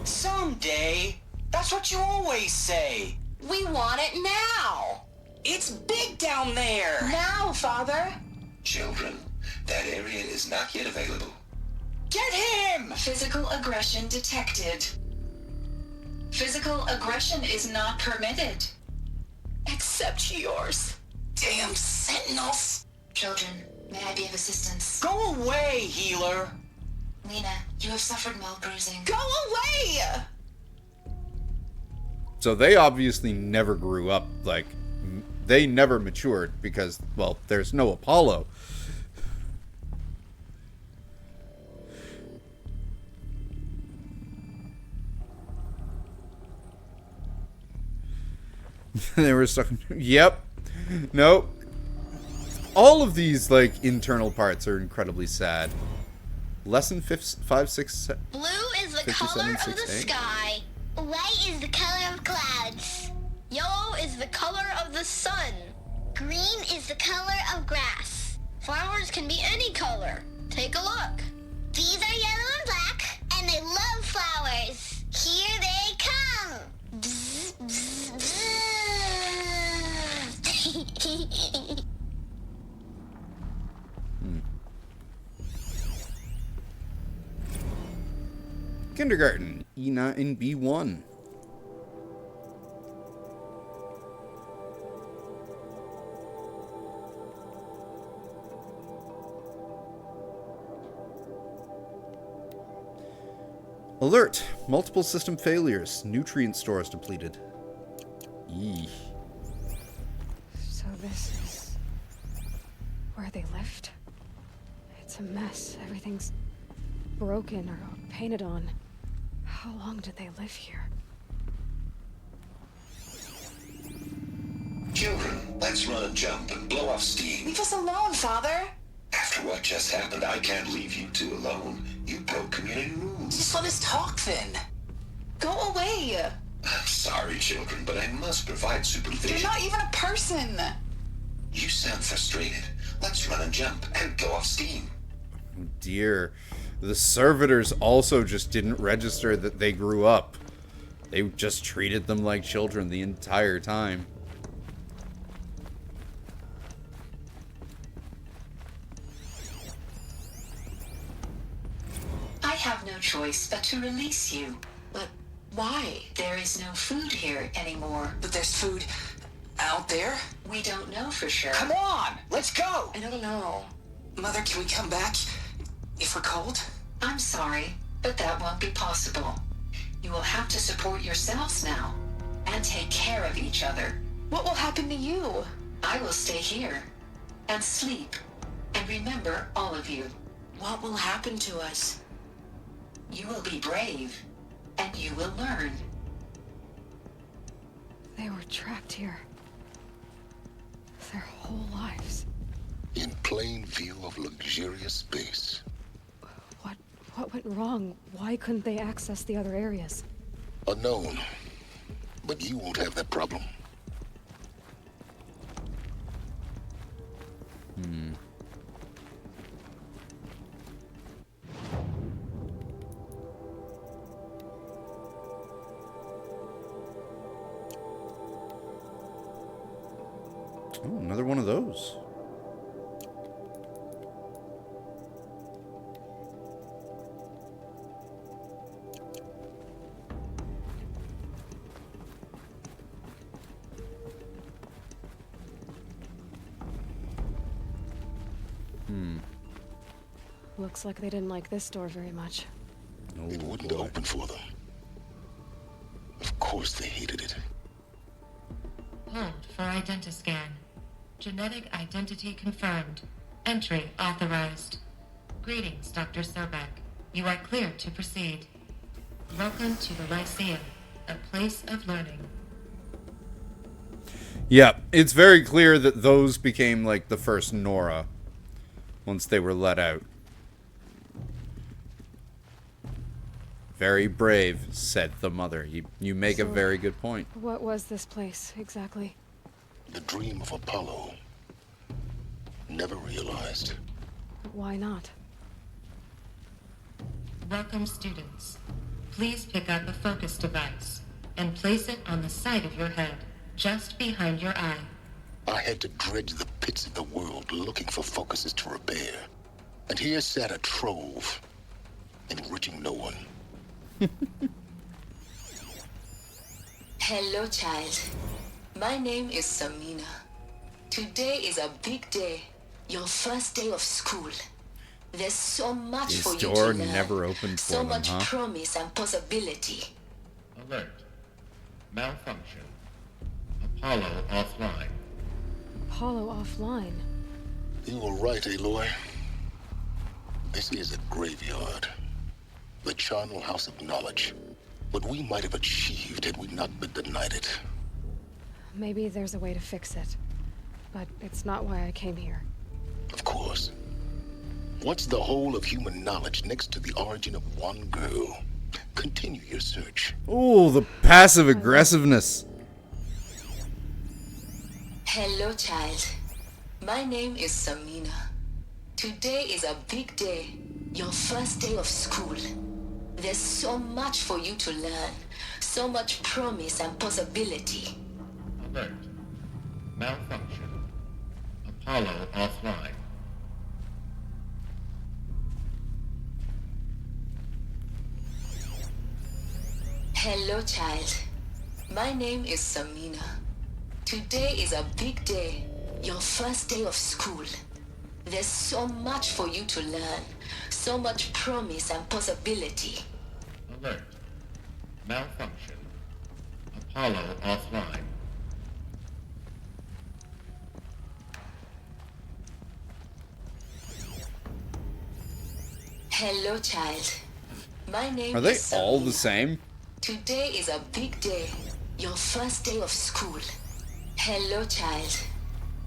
Someday. That's what you always say. We want it now. It's big down there. Now, Father. Children, that area is not yet available. Get him! Physical aggression detected. Physical aggression is not permitted. Except yours. Damn sentinels! Children, may I be of assistance? Go away, healer! Lena, you have suffered mild bruising. Go away! So they obviously never grew up, like, they never matured because, well, there's no Apollo. They were stuck. Yep. Nope. All of these, like, internal parts are incredibly sad. Lesson 5, 6, Blue is the color of the sky. White is the color of clouds. Yellow is the color of the sun. Green is the color of grass. Flowers can be any color. Take a look. These are yellow and black, and they love flowers. Here they come. Bzz, bzz, bzz. Kindergarten, E9 B1. Alert! Multiple system failures. Nutrient stores depleted. Eee. So this is where they lived? It's a mess. Everything's broken or painted on. How long did they live here? Children, let's run and jump and blow off steam. Leave us alone, Father. After what just happened, I can't leave you two alone. You broke community rules. Just let us talk then. Go away. I'm sorry, children, but I must provide supervision. You're not even a person. You sound frustrated. Let's run and jump and go off steam. Oh dear. The servitors also just didn't register that they grew up. They just treated them like children the entire time. I have no choice but to release you. But why? There is no food here anymore. But there's food out there? We don't know for sure. Come on, let's go! I don't know. Mother, can we come back if we're cold? I'm sorry, but that won't be possible. You will have to support yourselves now, and take care of each other. What will happen to you? I will stay here, and sleep, and remember all of you. What will happen to us? You will be brave, and you will learn. They were trapped here. Their whole lives. In plain view of luxurious space. What went wrong? Why couldn't they access the other areas? Unknown. But you won't have that problem. Oh, another one of those. Looks like they didn't like this door very much. It wouldn't open for them. Of course they hated it. Hold for identiscan. Genetic identity confirmed. Entry authorized. Greetings, Dr. Sobek. You are cleared to proceed. Welcome to the Lyceum, a place of learning. Yeah, it's very clear that those became like the first Nora once they were let out. Very brave, said the mother. You make a So, very good point. What was this place, exactly? The dream of Apollo. Never realized. Why not? Welcome, students. Please pick up a focus device and place it on the side of your head, just behind your eye. I had to dredge the pits of the world looking for focuses to repair. And here sat a trove, enriching no one. Hello, child. My name is Samina. Today is a big day. Your first day of school. There's so much His for you to door learn. never opened for so them, much huh? promise and possibility. Alert. Malfunction. Apollo offline. Apollo offline. You were right, Aloy. This is a graveyard. The charnel house of knowledge. What we might have achieved had we not been denied it. Maybe there's a way to fix it. But it's not why I came here. Of course. What's the whole of human knowledge next to the origin of one girl? Continue your search. Ooh, the passive aggressiveness. Hello, child. My name is Samina. Today is a big day. Your first day of school. There's so much for you to learn. So much promise and possibility. Alert. Malfunction. Apollo offline. Hello, child. My name is Samina. Today is a big day. Your first day of school. There's so much for you to learn. So much promise and possibility. Alert. Malfunction. Apollo offline. Hello, child. My name Are they is all Samina. the same? Today is a big day. Your first day of school. Hello, child.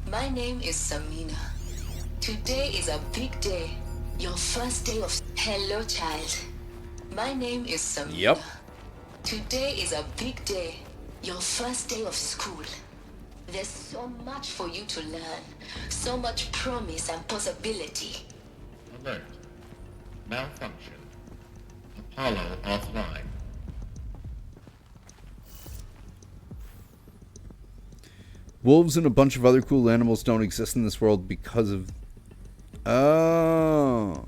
My name is Samina. Today is a big day. Your first day of... Hello, child. My name is Samina. Yep. Today is a big day. Your first day of school. There's so much for you to learn. So much promise and possibility. Alert. Malfunction. Apollo offline. Wolves and a bunch of other cool animals don't exist in this world because of... Oh.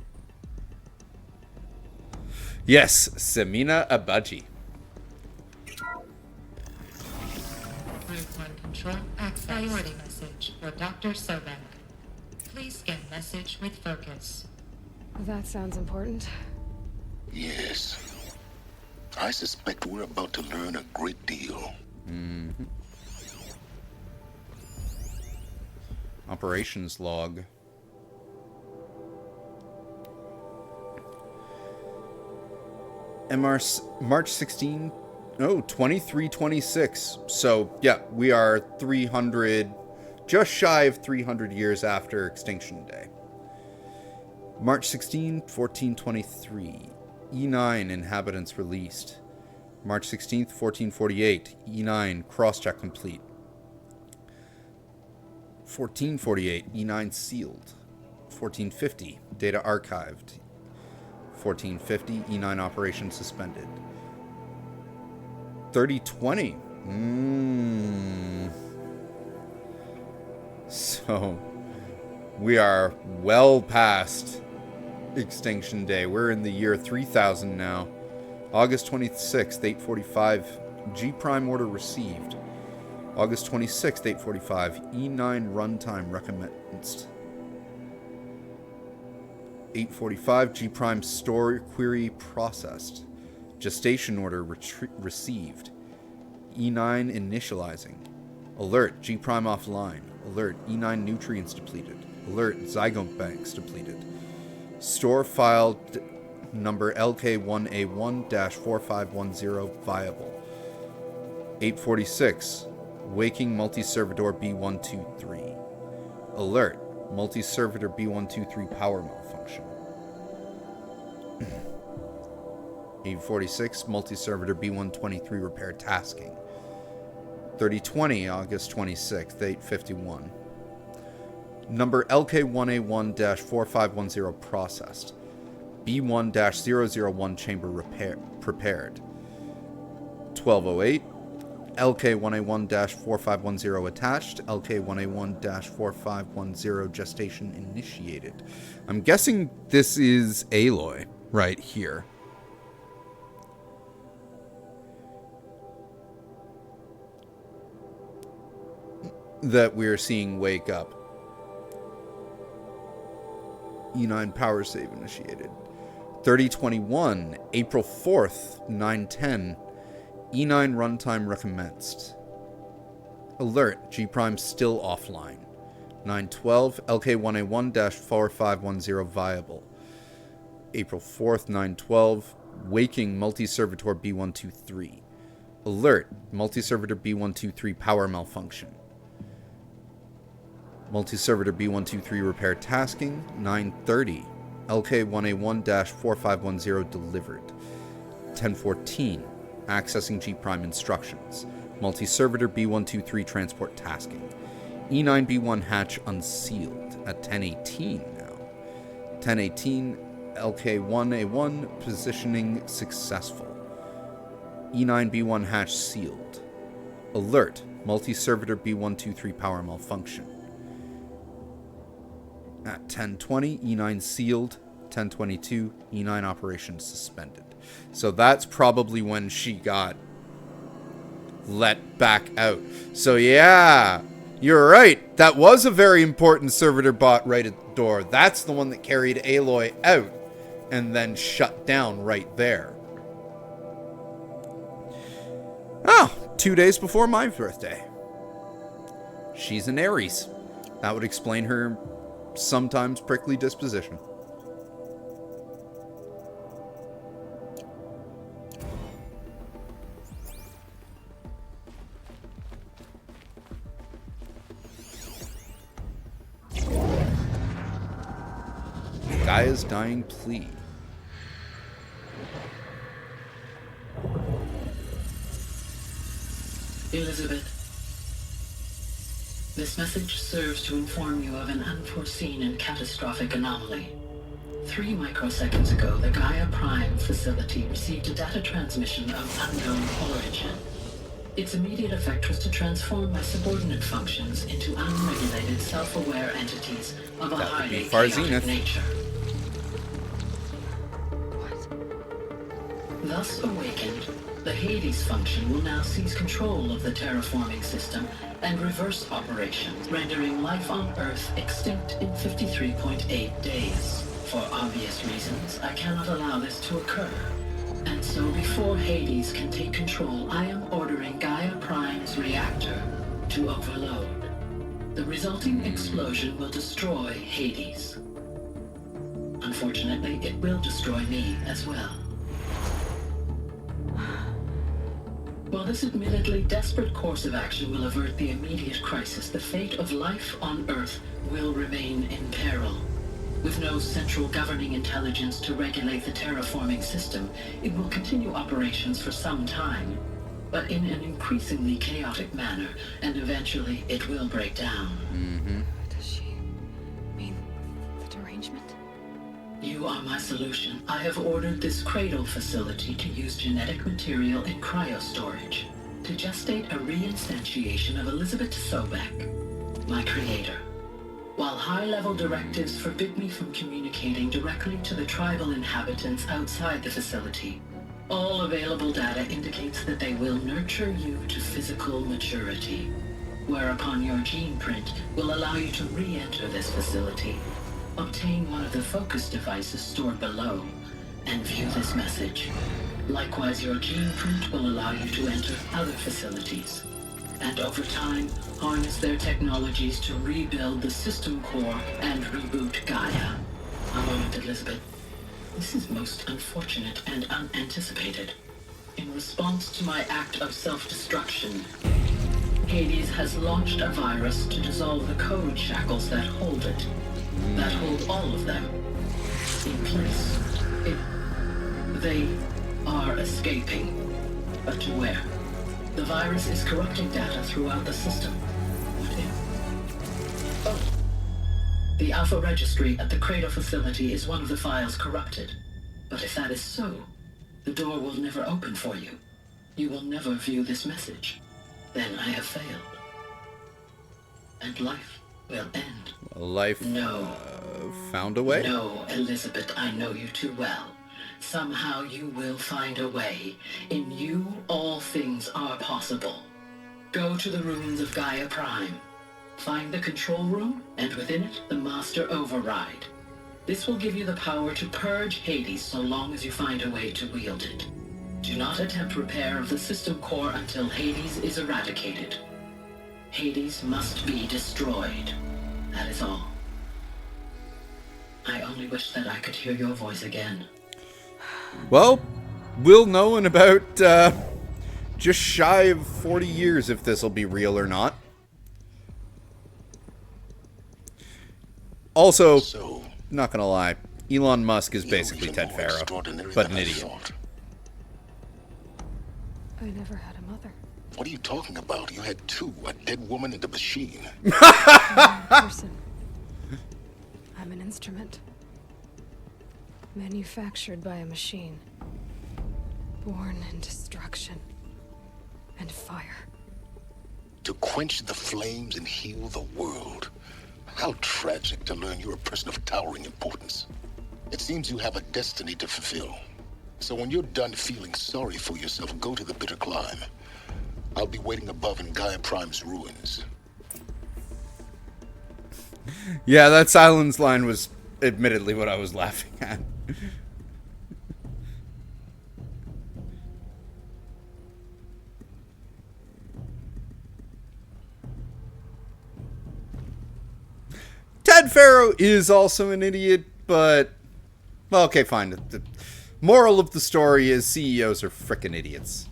Yes, Samina Abaji. Group 1 Control, access. Priority message for Dr. Sobek. Please scan message with focus. That sounds important. Yes. I suspect we're about to learn a great deal. Mm-hmm. Operations log. March 16. Oh, 2326. So, yeah, we are 300, just shy of 300 years after Extinction Day. March 16, 1423. E9 inhabitants released. March 16th, 1448. E9 crosscheck complete. 1448. E9 sealed. 1450. Data archived. 1450. E9 operation suspended. 3020. So, we are well past Extinction Day. We're in the year 3000 now. August 26th, 845. G Prime order received. August 26th, 845. E9 runtime recommenced. 845. G Prime store query processed. Gestation order received. E9 initializing. Alert, G Prime offline. Alert, E9 nutrients depleted. Alert, zygote banks depleted. Store file number LK1A1-4510 viable. 846. Waking multi-servitor B123. Alert, multi-servitor B123 power malfunction. 846, multi-servitor B123 repair tasking. 3020, August 26th, 851. Number LK1A1-4510 processed. B1-001 chamber prepared. 1208, LK1A1-4510 attached. LK1A1-4510 gestation initiated. I'm guessing this is Aloy right here. That we're seeing wake up. E9 power save initiated. 3021, April 4th, 910. E9 runtime recommenced. Alert, G Prime still offline. 912, LK1A1-4510 viable. April 4th, 912, waking multi-servitor B123. Alert, multi-servitor B123 power malfunction. Multi-servitor B123 repair tasking. 930, LK1A1-4510 delivered. 1014, accessing G Prime instructions. Multi-servitor B123 transport tasking. E9B1 hatch unsealed at 1018 now. 1018, LK1A1 positioning successful. E9B1 hatch sealed. Alert, multi-servitor B123 power malfunction. At 1020, E9 sealed. 1022, E9 operations suspended. So that's probably when she got let back out. So yeah, you're right. That was a very important servitor bot right at the door. That's the one that carried Aloy out and then shut down right there. Oh, 2 days before my birthday. She's an Aries. That would explain her sometimes prickly disposition. Gaia's dying plea. Elizabeth, this message serves to inform you of an unforeseen and catastrophic anomaly. 3 microseconds ago, the Gaia Prime facility received a data transmission of unknown origin. Its immediate effect was to transform my subordinate functions into unregulated, self-aware entities of a highly chaotic nature. Thus awakened, the Hades function will now seize control of the terraforming system and reverse operations, rendering life on Earth extinct in 53.8 days. For obvious reasons, I cannot allow this to occur. And so before Hades can take control, I am ordering Gaia Prime's reactor to overload. The resulting explosion will destroy Hades. Unfortunately, it will destroy me as well. While this admittedly desperate course of action will avert the immediate crisis, the fate of life on Earth will remain in peril. With no central governing intelligence to regulate the terraforming system, it will continue operations for some time, but in an increasingly chaotic manner, and eventually it will break down. Does she mean the derangement? You are my solution. I have ordered this cradle facility to use genetic material in cryostorage to gestate a reinstantiation of Elizabeth Sobek, my creator. While high-level directives forbid me from communicating directly to the tribal inhabitants outside the facility, all available data indicates that they will nurture you to physical maturity, whereupon your gene print will allow you to re-enter this facility, obtain one of the focus devices stored below, and view this message. Likewise, your gene print will allow you to enter other facilities, and over time, harness their technologies to rebuild the system core and reboot Gaia. A moment, Elizabeth. This is most unfortunate and unanticipated. In response to my act of self-destruction, Hades has launched a virus to dissolve the code shackles that hold it, that hold all of them in place. They are escaping. But to where? The virus is corrupting data throughout the system. What if? Oh. The Alpha Registry at the Cradle facility is one of the files corrupted. But if that is so, the door will never open for you. You will never view this message. Then I have failed. And life will end. Life No. Found a way? No, Elizabeth, I know you too well. Somehow you will find a way. In you, all things are possible. Go to the ruins of Gaia Prime. Find the control room, and within it, the Master Override. This will give you the power to purge Hades so long as you find a way to wield it. Do not attempt repair of the system core until Hades is eradicated. Hades must be destroyed. That is all. I only wish that I could hear your voice again. Well, we'll know in about just shy of 40 years if this will be real or not. Also, not gonna lie, Elon Musk is basically Ted Faro, but an idiot. I never had a mother. What are you talking about? You had two, a dead woman and a machine. I'm a person. I'm an instrument. Manufactured by a machine. Born in destruction and fire. To quench the flames and heal the world. How tragic to learn you're a person of towering importance. It seems you have a destiny to fulfill. So when you're done feeling sorry for yourself, go to the bitter climb. I'll be waiting above in Gaia Prime's ruins. Yeah, that silence line was admittedly what I was laughing at. Ted Faro is also an idiot, but... well, okay, fine. The moral of the story is CEOs are frickin' idiots.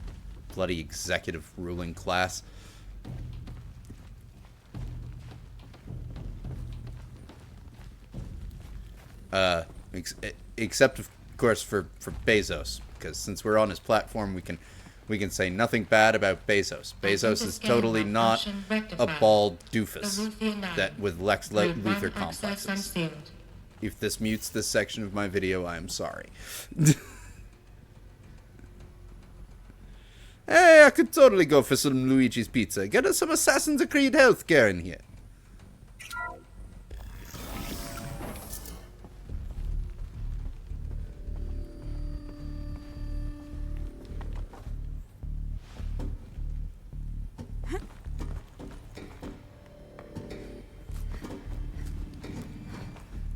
Bloody executive ruling class. Except of course for Bezos, because since we're on his platform, we can say nothing bad about Bezos. Bezos is totally not a bald doofus that with Lex Luthor complexes. If this mutes this section of my video, I am sorry. Hey, I could totally go for some Luigi's Pizza. Get us some Assassin's Creed healthcare in here.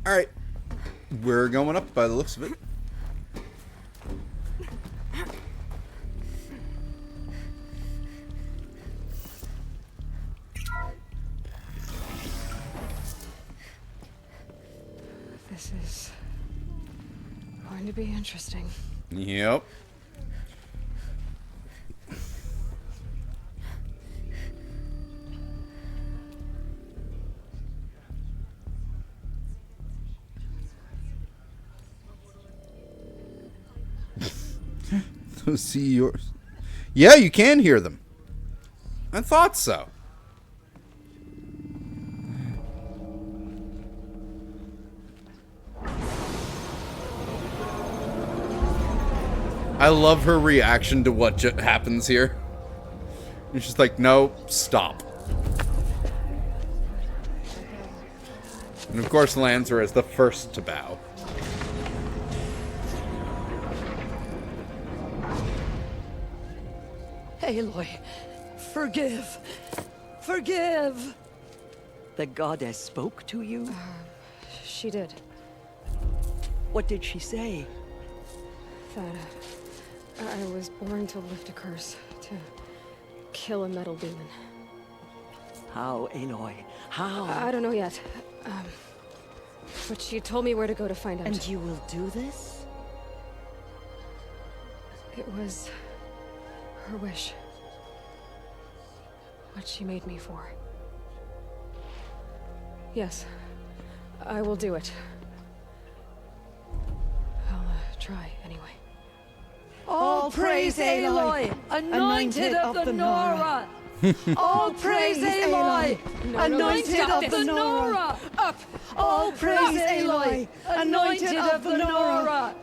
Alright. We're going up by the looks of it. This is going to be interesting. Yep. Those CEOs. Yeah, you can hear them. I thought so. I love her reaction to what happens here. It's just like, no, stop. And of course, Lancer is the first to bow. Aloy, forgive. Forgive! The goddess spoke to you? She did. What did she say? That I was born to lift a curse, to kill a metal demon. How, Aloy? How? I don't know yet. But she told me where to go to find out. And you will do this? It was her wish. What she made me for. Yes, I will do it. I'll try anyway. Oh! All praise Aloy, anointed of the Nora. All praise Aloy, anointed of the Nora. Up. All praise Aloy, anointed of the Nora.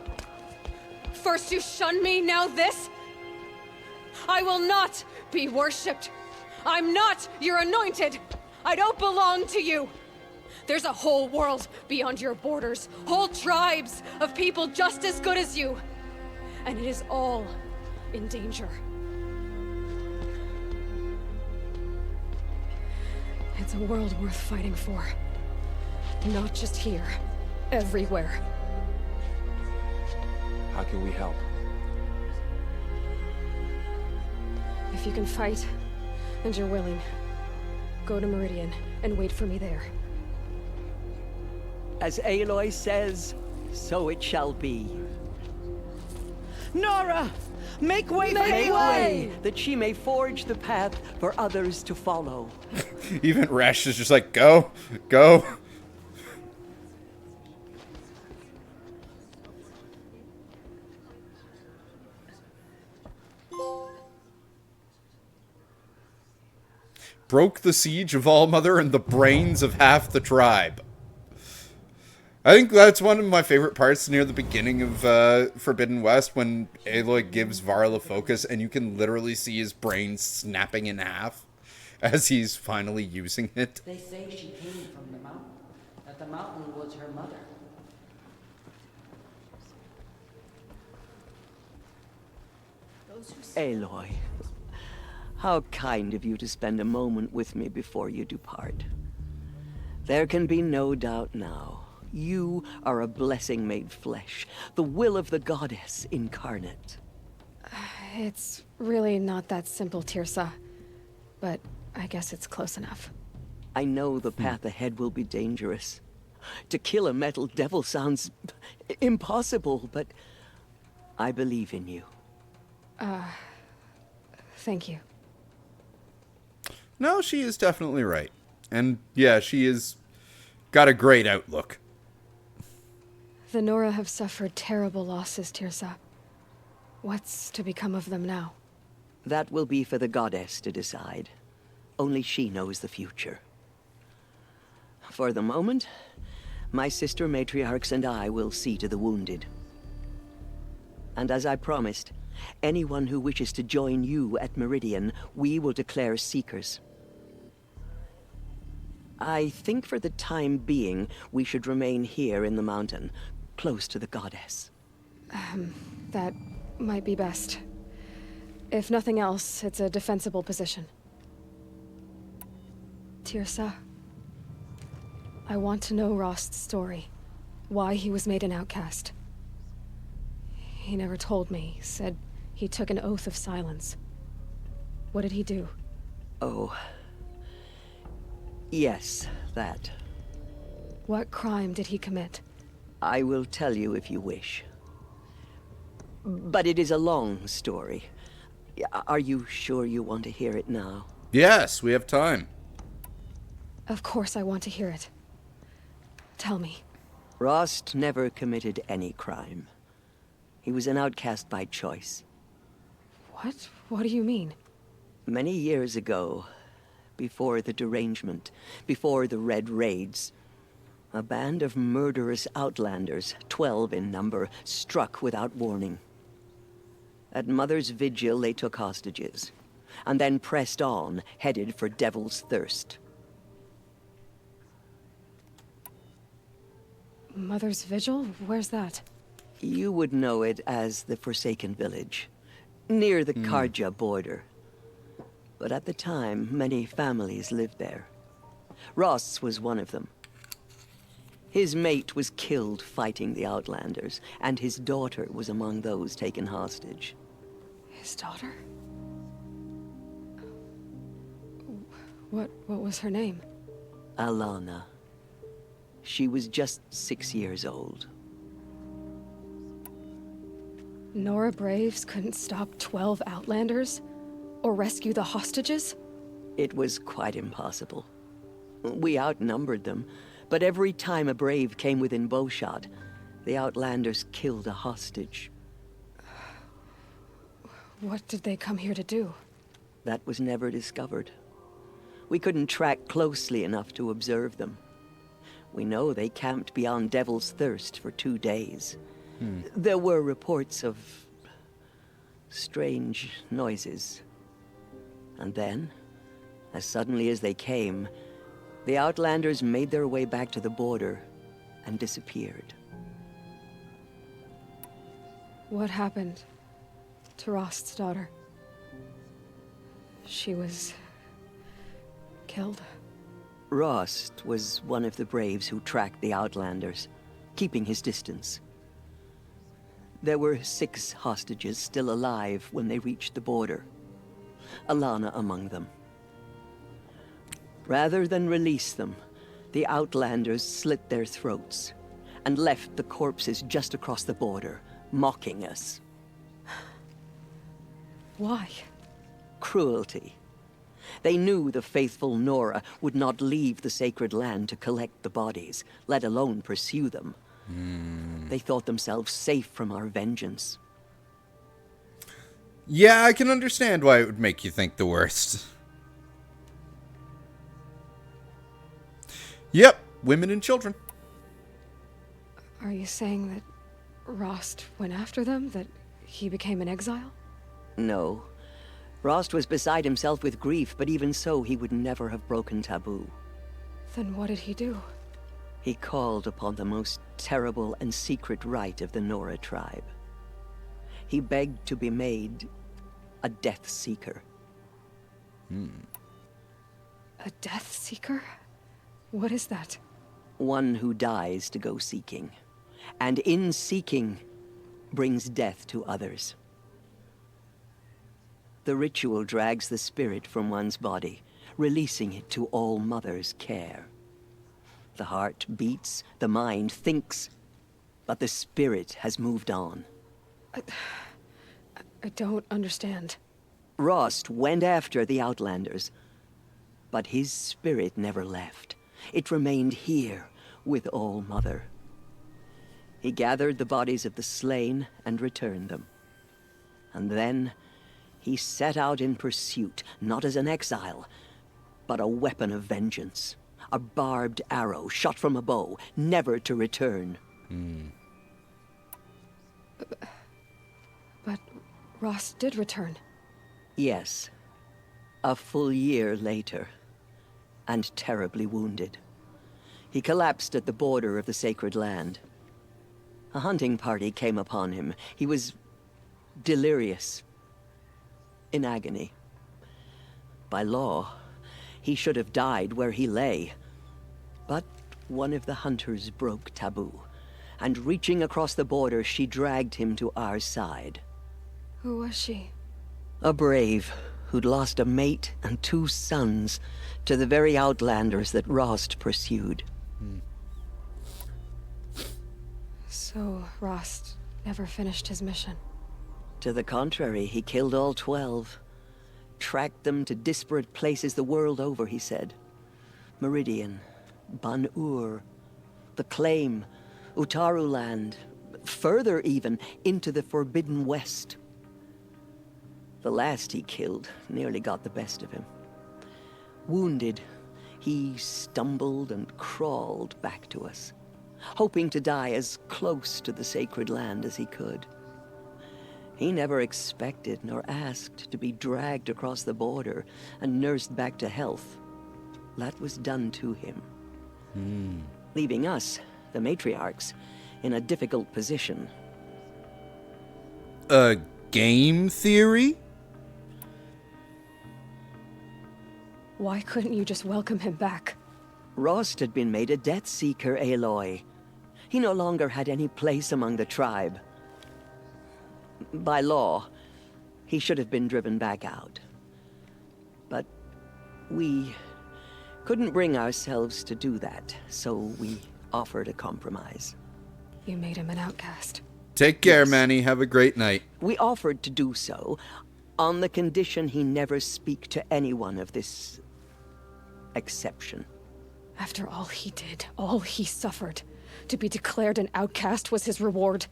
First you shun me, now this? I will not be worshipped. I'm not your anointed. I don't belong to you. There's a whole world beyond your borders, whole tribes of people just as good as you. And it is all in danger. It's a world worth fighting for. Not just here, everywhere. How can we help? If you can fight, and you're willing, go to Meridian and wait for me there. As Aloy says, so it shall be. Nora, make way for Make Aloy! way, that she may forge the path for others to follow. Even Resh is just like, go, go. Broke the siege of Allmother and the brains of half the tribe. I think that's one of my favorite parts near the beginning of Forbidden West, when Aloy gives Varl a focus and you can literally see his brain snapping in half as he's finally using it. They say she came from the mountain, that the mountain was her mother. Aloy, how kind of you to spend a moment with me before you depart. There can be no doubt now. You are a blessing made flesh, the will of the goddess incarnate. It's really not that simple, Tirsa. But I guess it's close enough. I know the path ahead will be dangerous. To kill a metal devil sounds impossible, but I believe in you. Thank you. No, she is definitely right. And yeah, she is got a great outlook. The Nora have suffered terrible losses, Tirsa. What's to become of them now? That will be for the goddess to decide. Only she knows the future. For the moment, my sister matriarchs and I will see to the wounded. And as I promised, anyone who wishes to join you at Meridian, we will declare seekers. I think for the time being, we should remain here in the mountain, close to the goddess. That might be best. If nothing else, it's a defensible position. Tirsa, I want to know Rost's story. Why he was made an outcast. He never told me. Said he took an oath of silence. What did he do? Oh. Yes, that. What crime did he commit? I will tell you if you wish. But it is a long story. Are you sure you want to hear it now? Yes, we have time. Of course I want to hear it. Tell me. Rost never committed any crime. He was an outcast by choice. What? What do you mean? Many years ago, before the derangement, before the Red Raids, a band of murderous outlanders, 12 in number, struck without warning. At Mother's vigil, they took hostages, and then pressed on, headed for Devil's Thirst. Mother's vigil? Where's that? You would know it as the Forsaken Village, near the Karja border. But at the time, many families lived there. Rost's was one of them. His mate was killed fighting the Outlanders, and his daughter was among those taken hostage. His daughter? What was her name? Alana. She was just 6 years old. Nora Braves couldn't stop 12 Outlanders? Or rescue the hostages? It was quite impossible. We outnumbered them, but every time a Brave came within bowshot, the Outlanders killed a hostage. What did they come here to do? That was never discovered. We couldn't track closely enough to observe them. We know they camped beyond Devil's Thirst for 2 days. There were reports of strange noises. And then, as suddenly as they came, the Outlanders made their way back to the border and disappeared. What happened to Rost's daughter? She was killed? Rost was one of the braves who tracked the Outlanders, keeping his distance. There were 6 hostages still alive when they reached the border, Alana among them. Rather than release them, the Outlanders slit their throats and left the corpses just across the border, mocking us. Why? Cruelty. They knew the faithful Nora would not leave the sacred land to collect the bodies, let alone pursue them. They thought themselves safe from our vengeance. Yeah, I can understand why it would make you think the worst. Yep, women and children. Are you saying that Rost went after them? That he became an exile? No. Rost was beside himself with grief, but even so, he would never have broken taboo. Then what did he do? He called upon the most terrible and secret rite of the Nora tribe. He begged to be made a Death Seeker. A Death Seeker? What is that? One who dies to go seeking, and in seeking, brings death to others. The ritual drags the spirit from one's body, releasing it to All Mother's care. The heart beats, the mind thinks, but the spirit has moved on. I don't understand. Rost went after the Outlanders, but his spirit never left. It remained here with All Mother. He gathered the bodies of the slain and returned them. And then he set out in pursuit, not as an exile, but a weapon of vengeance. A barbed arrow shot from a bow, never to return. But Rost did return. Yes. A full year later. And terribly wounded. He collapsed at the border of the sacred land. A hunting party came upon him. He was delirious. In agony. By law, he should have died where he lay. But one of the hunters broke taboo, and reaching across the border, she dragged him to our side. Who was she? A brave who'd lost a mate and 2 sons to the very Outlanders that Rost pursued. So Rost never finished his mission? To the contrary, he killed all 12. Tracked them to disparate places the world over, he said. Meridian, Ban-Ur, the Claim, Utaru Land, further even, into the Forbidden West. The last he killed nearly got the best of him. Wounded, he stumbled and crawled back to us, hoping to die as close to the sacred land as he could. He never expected nor asked to be dragged across the border and nursed back to health. That was done to him. Leaving us, the matriarchs, in a difficult position. A game theory? Why couldn't you just welcome him back? Rost had been made a Death Seeker, Aloy. He no longer had any place among the tribe. By law, he should have been driven back out. But we couldn't bring ourselves to do that, so we offered a compromise. You made him an outcast. Take care, Manny. Have a great night. We offered to do so, on the condition he never speak to anyone of this exception. After all he did, all he suffered, to be declared an outcast was his reward.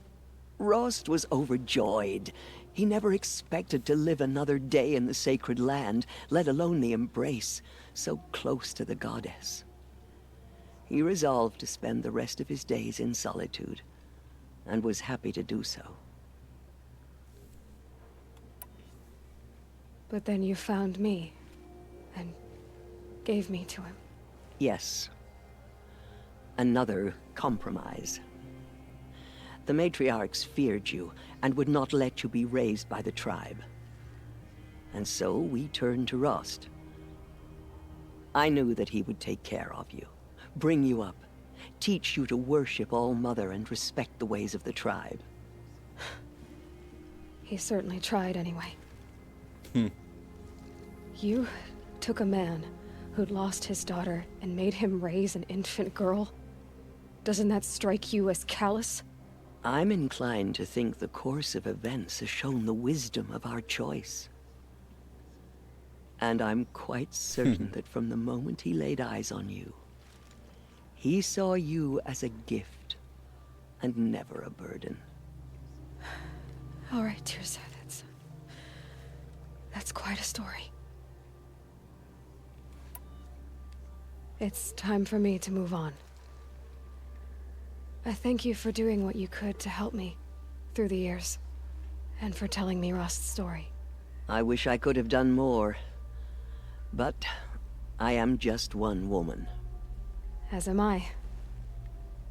Rost was overjoyed. He never expected to live another day in the sacred land, let alone the embrace, so close to the goddess. He resolved to spend the rest of his days in solitude, and was happy to do so. But then you found me, and gave me to him. Yes. Another compromise. The matriarchs feared you, and would not let you be raised by the tribe. And so we turned to Rost. I knew that he would take care of you, bring you up, teach you to worship All-Mother and respect the ways of the tribe. He certainly tried anyway. Hmm. You took a man who'd lost his daughter and made him raise an infant girl? Doesn't that strike you as callous? I'm inclined to think the course of events has shown the wisdom of our choice. And I'm quite certain that from the moment he laid eyes on you, he saw you as a gift, and never a burden. All right, Tirsa, that's quite a story. It's time for me to move on. I thank you for doing what you could to help me through the years, and for telling me Rost's story. I wish I could have done more, but I am just one woman. As am I.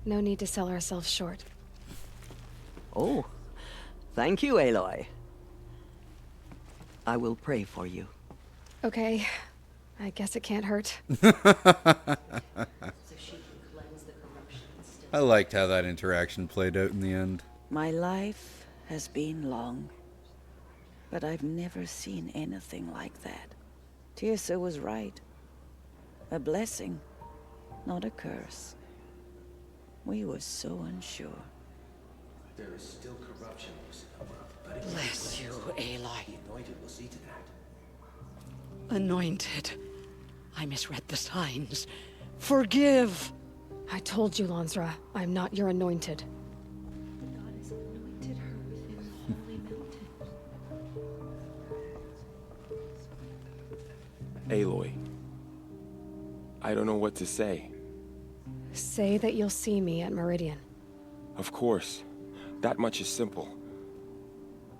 No need to sell ourselves short. Oh, thank you, Aloy. I will pray for you. Okay, I guess it can't hurt. I liked how that interaction played out in the end. My life has been long, but I've never seen anything like that. Tirsa was right. A blessing, not a curse. We were so unsure. There is still corruption, but Bless you, Aloy. the anointed will see to that. Anointed. I misread the signs. Forgive. I told you, Lansra, I'm not your anointed. The goddess anointed her within the holy mountain. Aloy. I don't know what to say. Say that you'll see me at Meridian. Of course. That much is simple.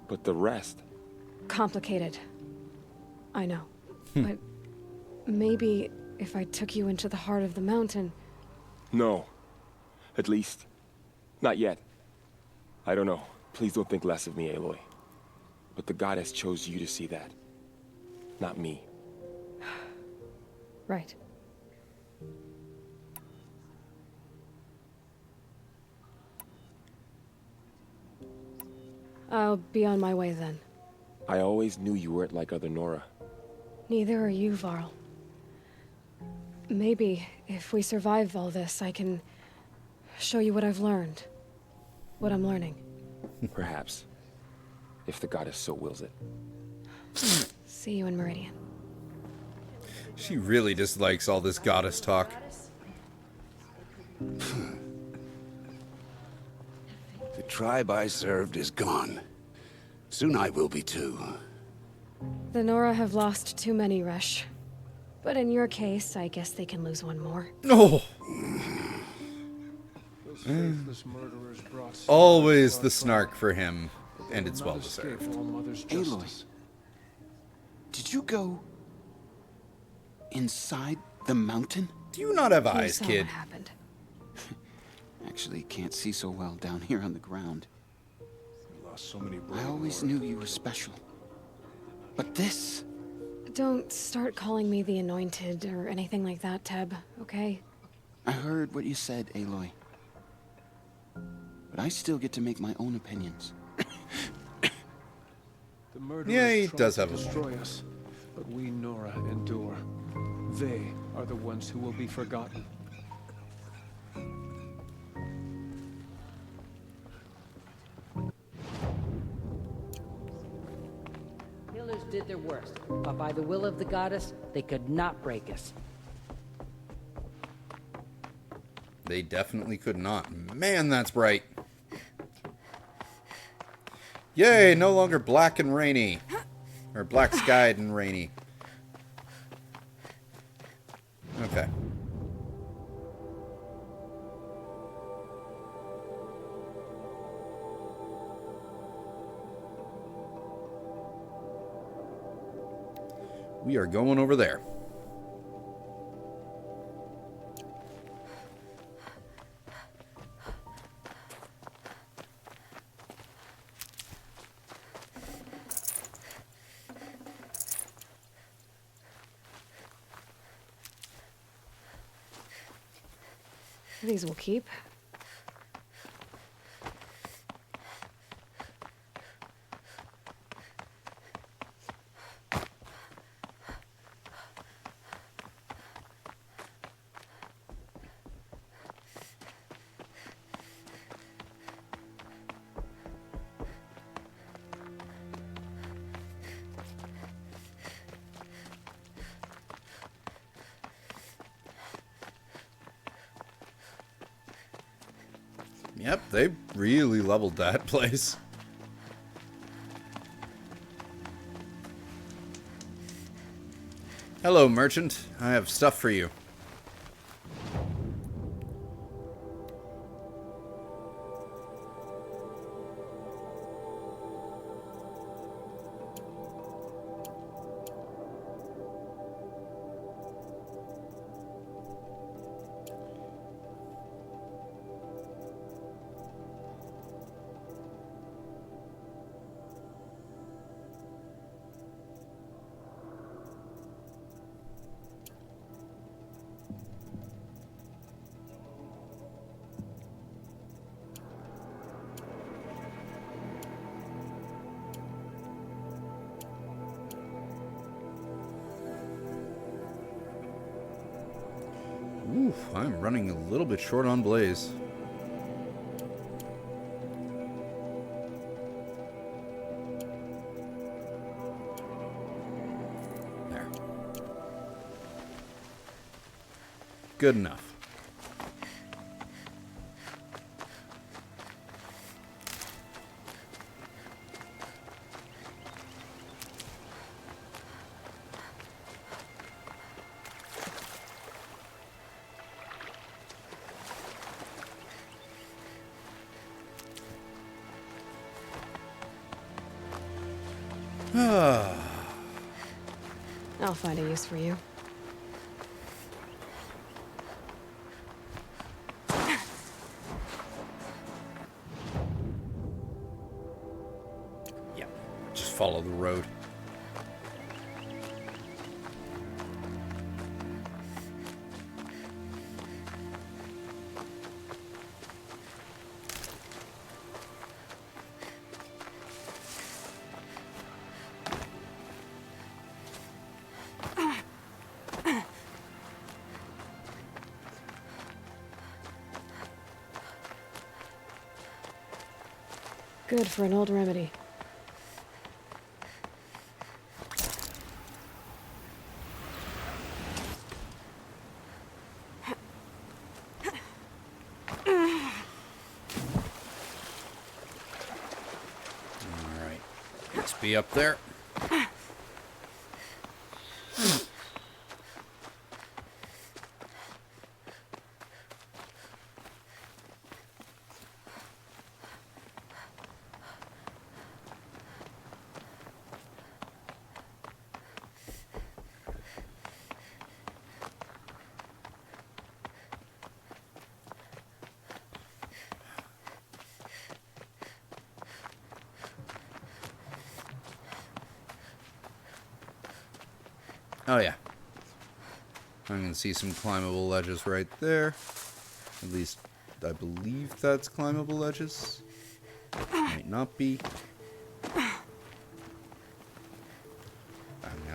But the rest... Complicated. I know. But maybe if I took you into the heart of the mountain... No. At least, not yet. I don't know. Please don't think less of me, Aloy. But the goddess chose you to see that. Not me. Right. I'll be on my way then. I always knew you weren't like other Nora. Neither are you, Varl. Maybe, if we survive all this, I can show you what I've learned. What I'm learning. Perhaps. If the goddess so wills it. See you in Meridian. She really dislikes all this goddess talk. The tribe I served is gone. Soon I will be too. The Nora have lost too many, Resh. But in your case, I guess they can lose one more. No. Those faithless murderers brought Always the snark for him, and it's well deserved. Aloy, did you go inside the mountain? Do you not have You eyes, saw kid? what happened. Actually, can't see so well down here on the ground. We lost so many I always knew you were special. But this... Don't start calling me the Anointed or anything like that, Teb, okay? I heard what you said, Aloy. But I still get to make my own opinions. The murderers Yeah, he tried does to have a destroy us, but we Nora endure. They are the ones who will be forgotten. Healers did their worst, but by the will of the goddess, they could not break us. They definitely could not. Man, that's bright. Yay, no longer black and rainy. Or black skied and rainy. Okay. We are going over there. These will keep. Yep, they really leveled that place. Hello, merchant. I have stuff for you. Oof, I'm running a little bit short on blaze. There. Good enough. I'll find a use for you. Yeah, just follow the road. Good for an old remedy. Alright. Let's be up there. Oh yeah. I can see some climbable ledges right there. At least I believe that's climbable ledges. Might not be. Now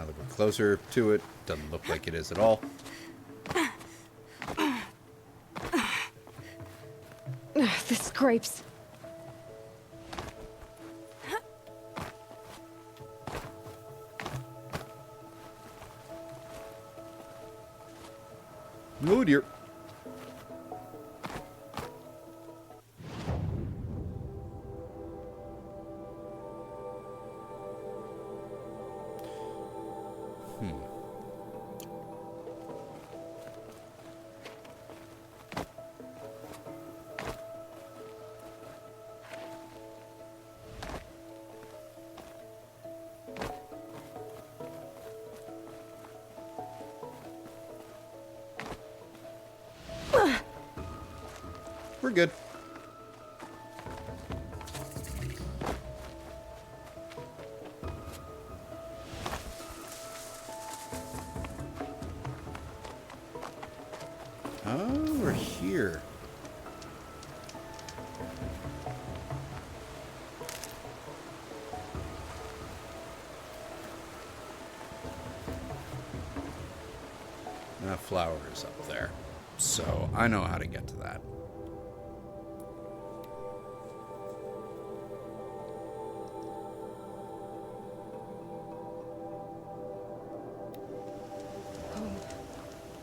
that we're closer to it, doesn't look like it is at all. The scrapes. Oh dear. We're good. Oh, we're here. That flower is up there, so I know how to get to that.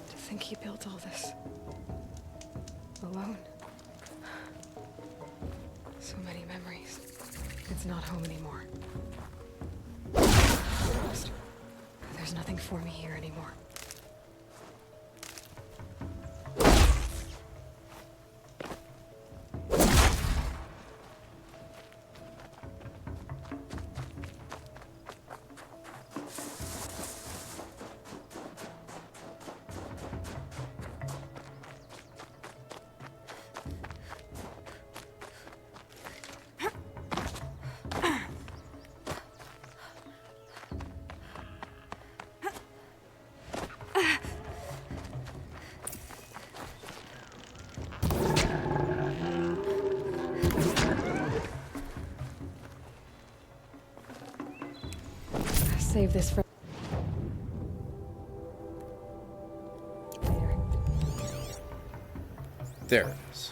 To think he built all this alone. So many memories. It's not home anymore. Lost. There's nothing for me here anymore. Save this for later. There it is.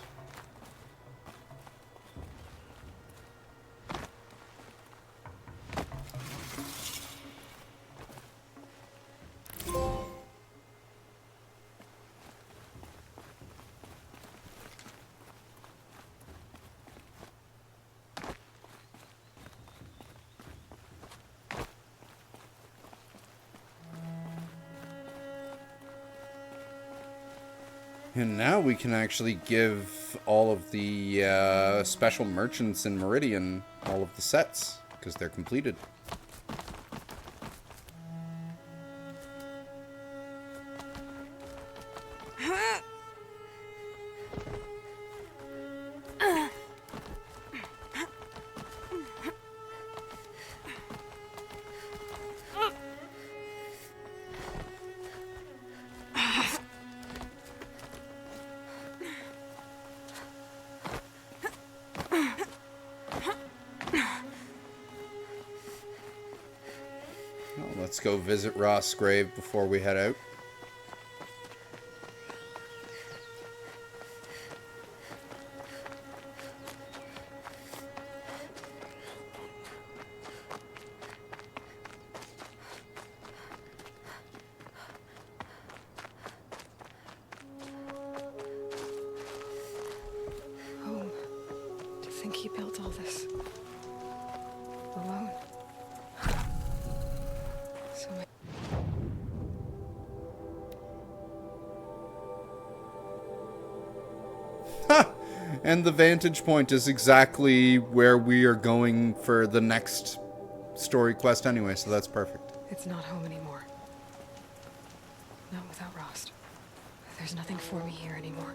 And now we can actually give all of the special merchants in Meridian all of the sets, because they're completed. Let's go visit Ross' grave before we head out. Home. To think he built all this alone. So many. And the vantage point is exactly where we are going for the next story quest anyway, so that's perfect. It's not home anymore. Not without Rost. There's nothing for me here anymore.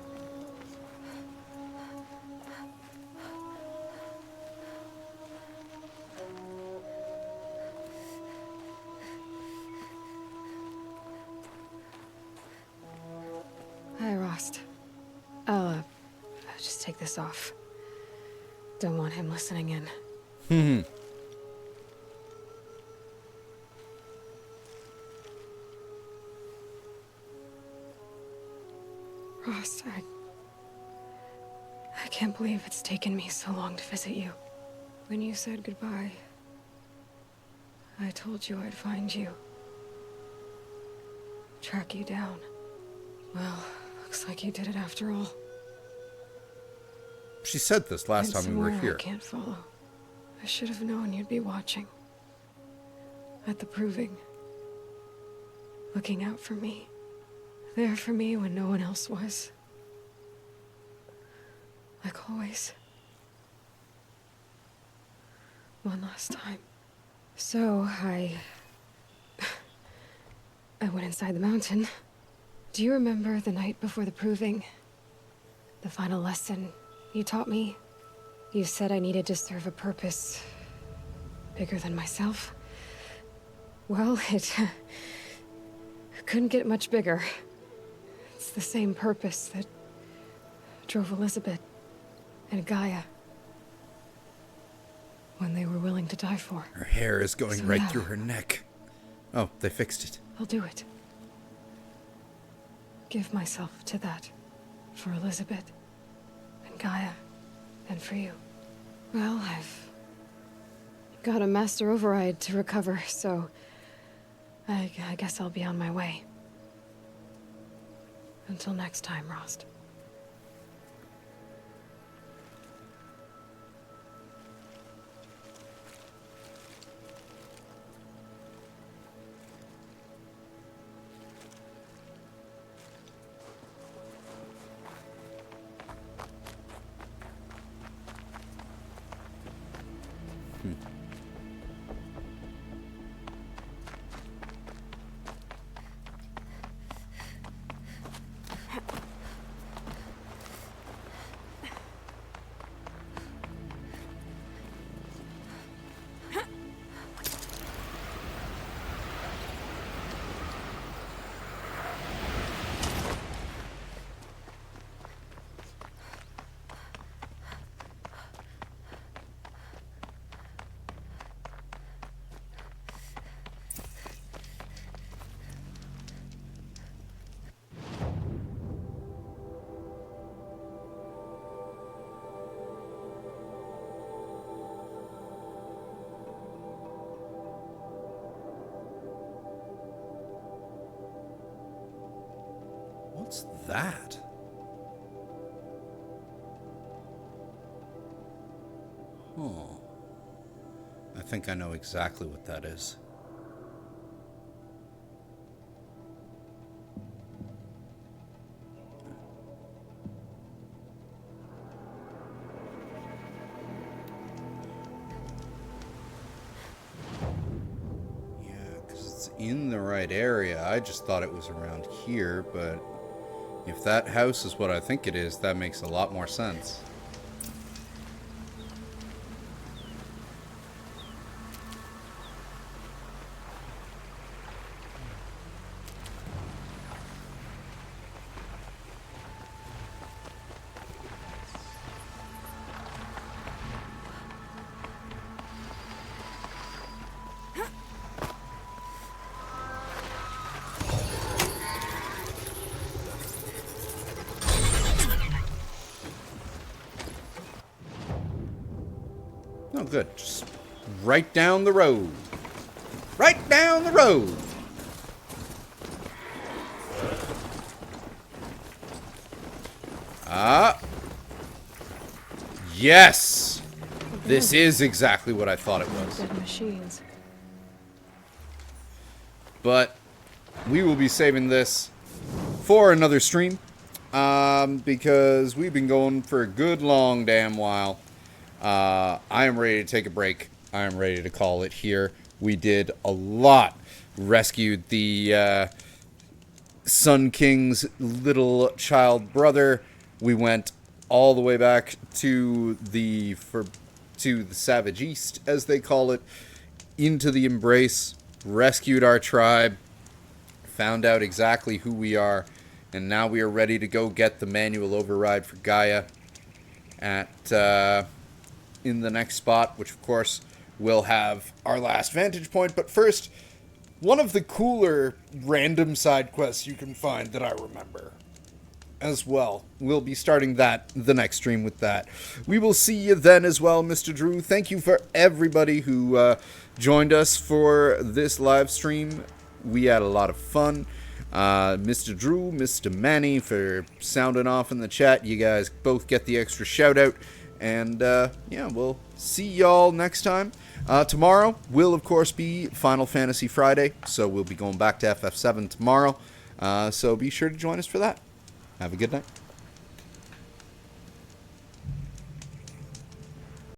Hi, Rost. I'll just take this off. Don't want him listening in. Rost, I can't believe it's taken me so long to visit you. When you said goodbye, I told you I'd find you. Track you down. Well, looks like you did it after all. She said this last time we were here. I can't follow. I should have known you'd be watching. At the proving. looking out for me. There for me when no one else was. Like always. One last time. So, I went inside the mountain. Do you remember the night before the proving? The final lesson you taught me? You said I needed to serve a purpose bigger than myself. Well, it couldn't get much bigger. It's the same purpose that drove Elizabeth and Gaia when they were willing to die for. Her hair is going So right yeah. through her neck. Oh, they fixed it. I'll do it. Give myself to that. For Elizabeth and Gaia and for you. Well, I've got a master override to recover, so I guess I'll be on my way. Until next time, Rost. What's that? Oh. I think I know exactly what that is. Yeah, because it's in the right area. I just thought it was around here, but if that house is what I think it is, that makes a lot more sense. Oh, good. Just right down the road. Right down the road. Ah. Yes. This is exactly what I thought it was. Dead machines. But we will be saving this for another stream. Because we've been going for a good long damn while. I am ready to take a break. I am ready to call it here. We did a lot. Rescued the Sun King's little child brother. We went all the way back to the Savage East, as they call it, into the Embrace. Rescued our tribe. Found out exactly who we are. And now we are ready to go get the manual override for Gaia at in the next spot, which of course will have our last vantage point. But first, one of the cooler random side quests you can find that I remember as well. We'll be starting that the next stream with that. We will see you then as well, Mr. Drew. Thank you for everybody who joined us for this live stream. We had a lot of fun. Mr. Drew, Mr. Manny for sounding off in the chat. You guys both get the extra shout out. And yeah, we'll see y'all next time. Tomorrow will, of course, be Final Fantasy Friday, so we'll be going back to FF7 tomorrow. So be sure to join us for that. Have a good night.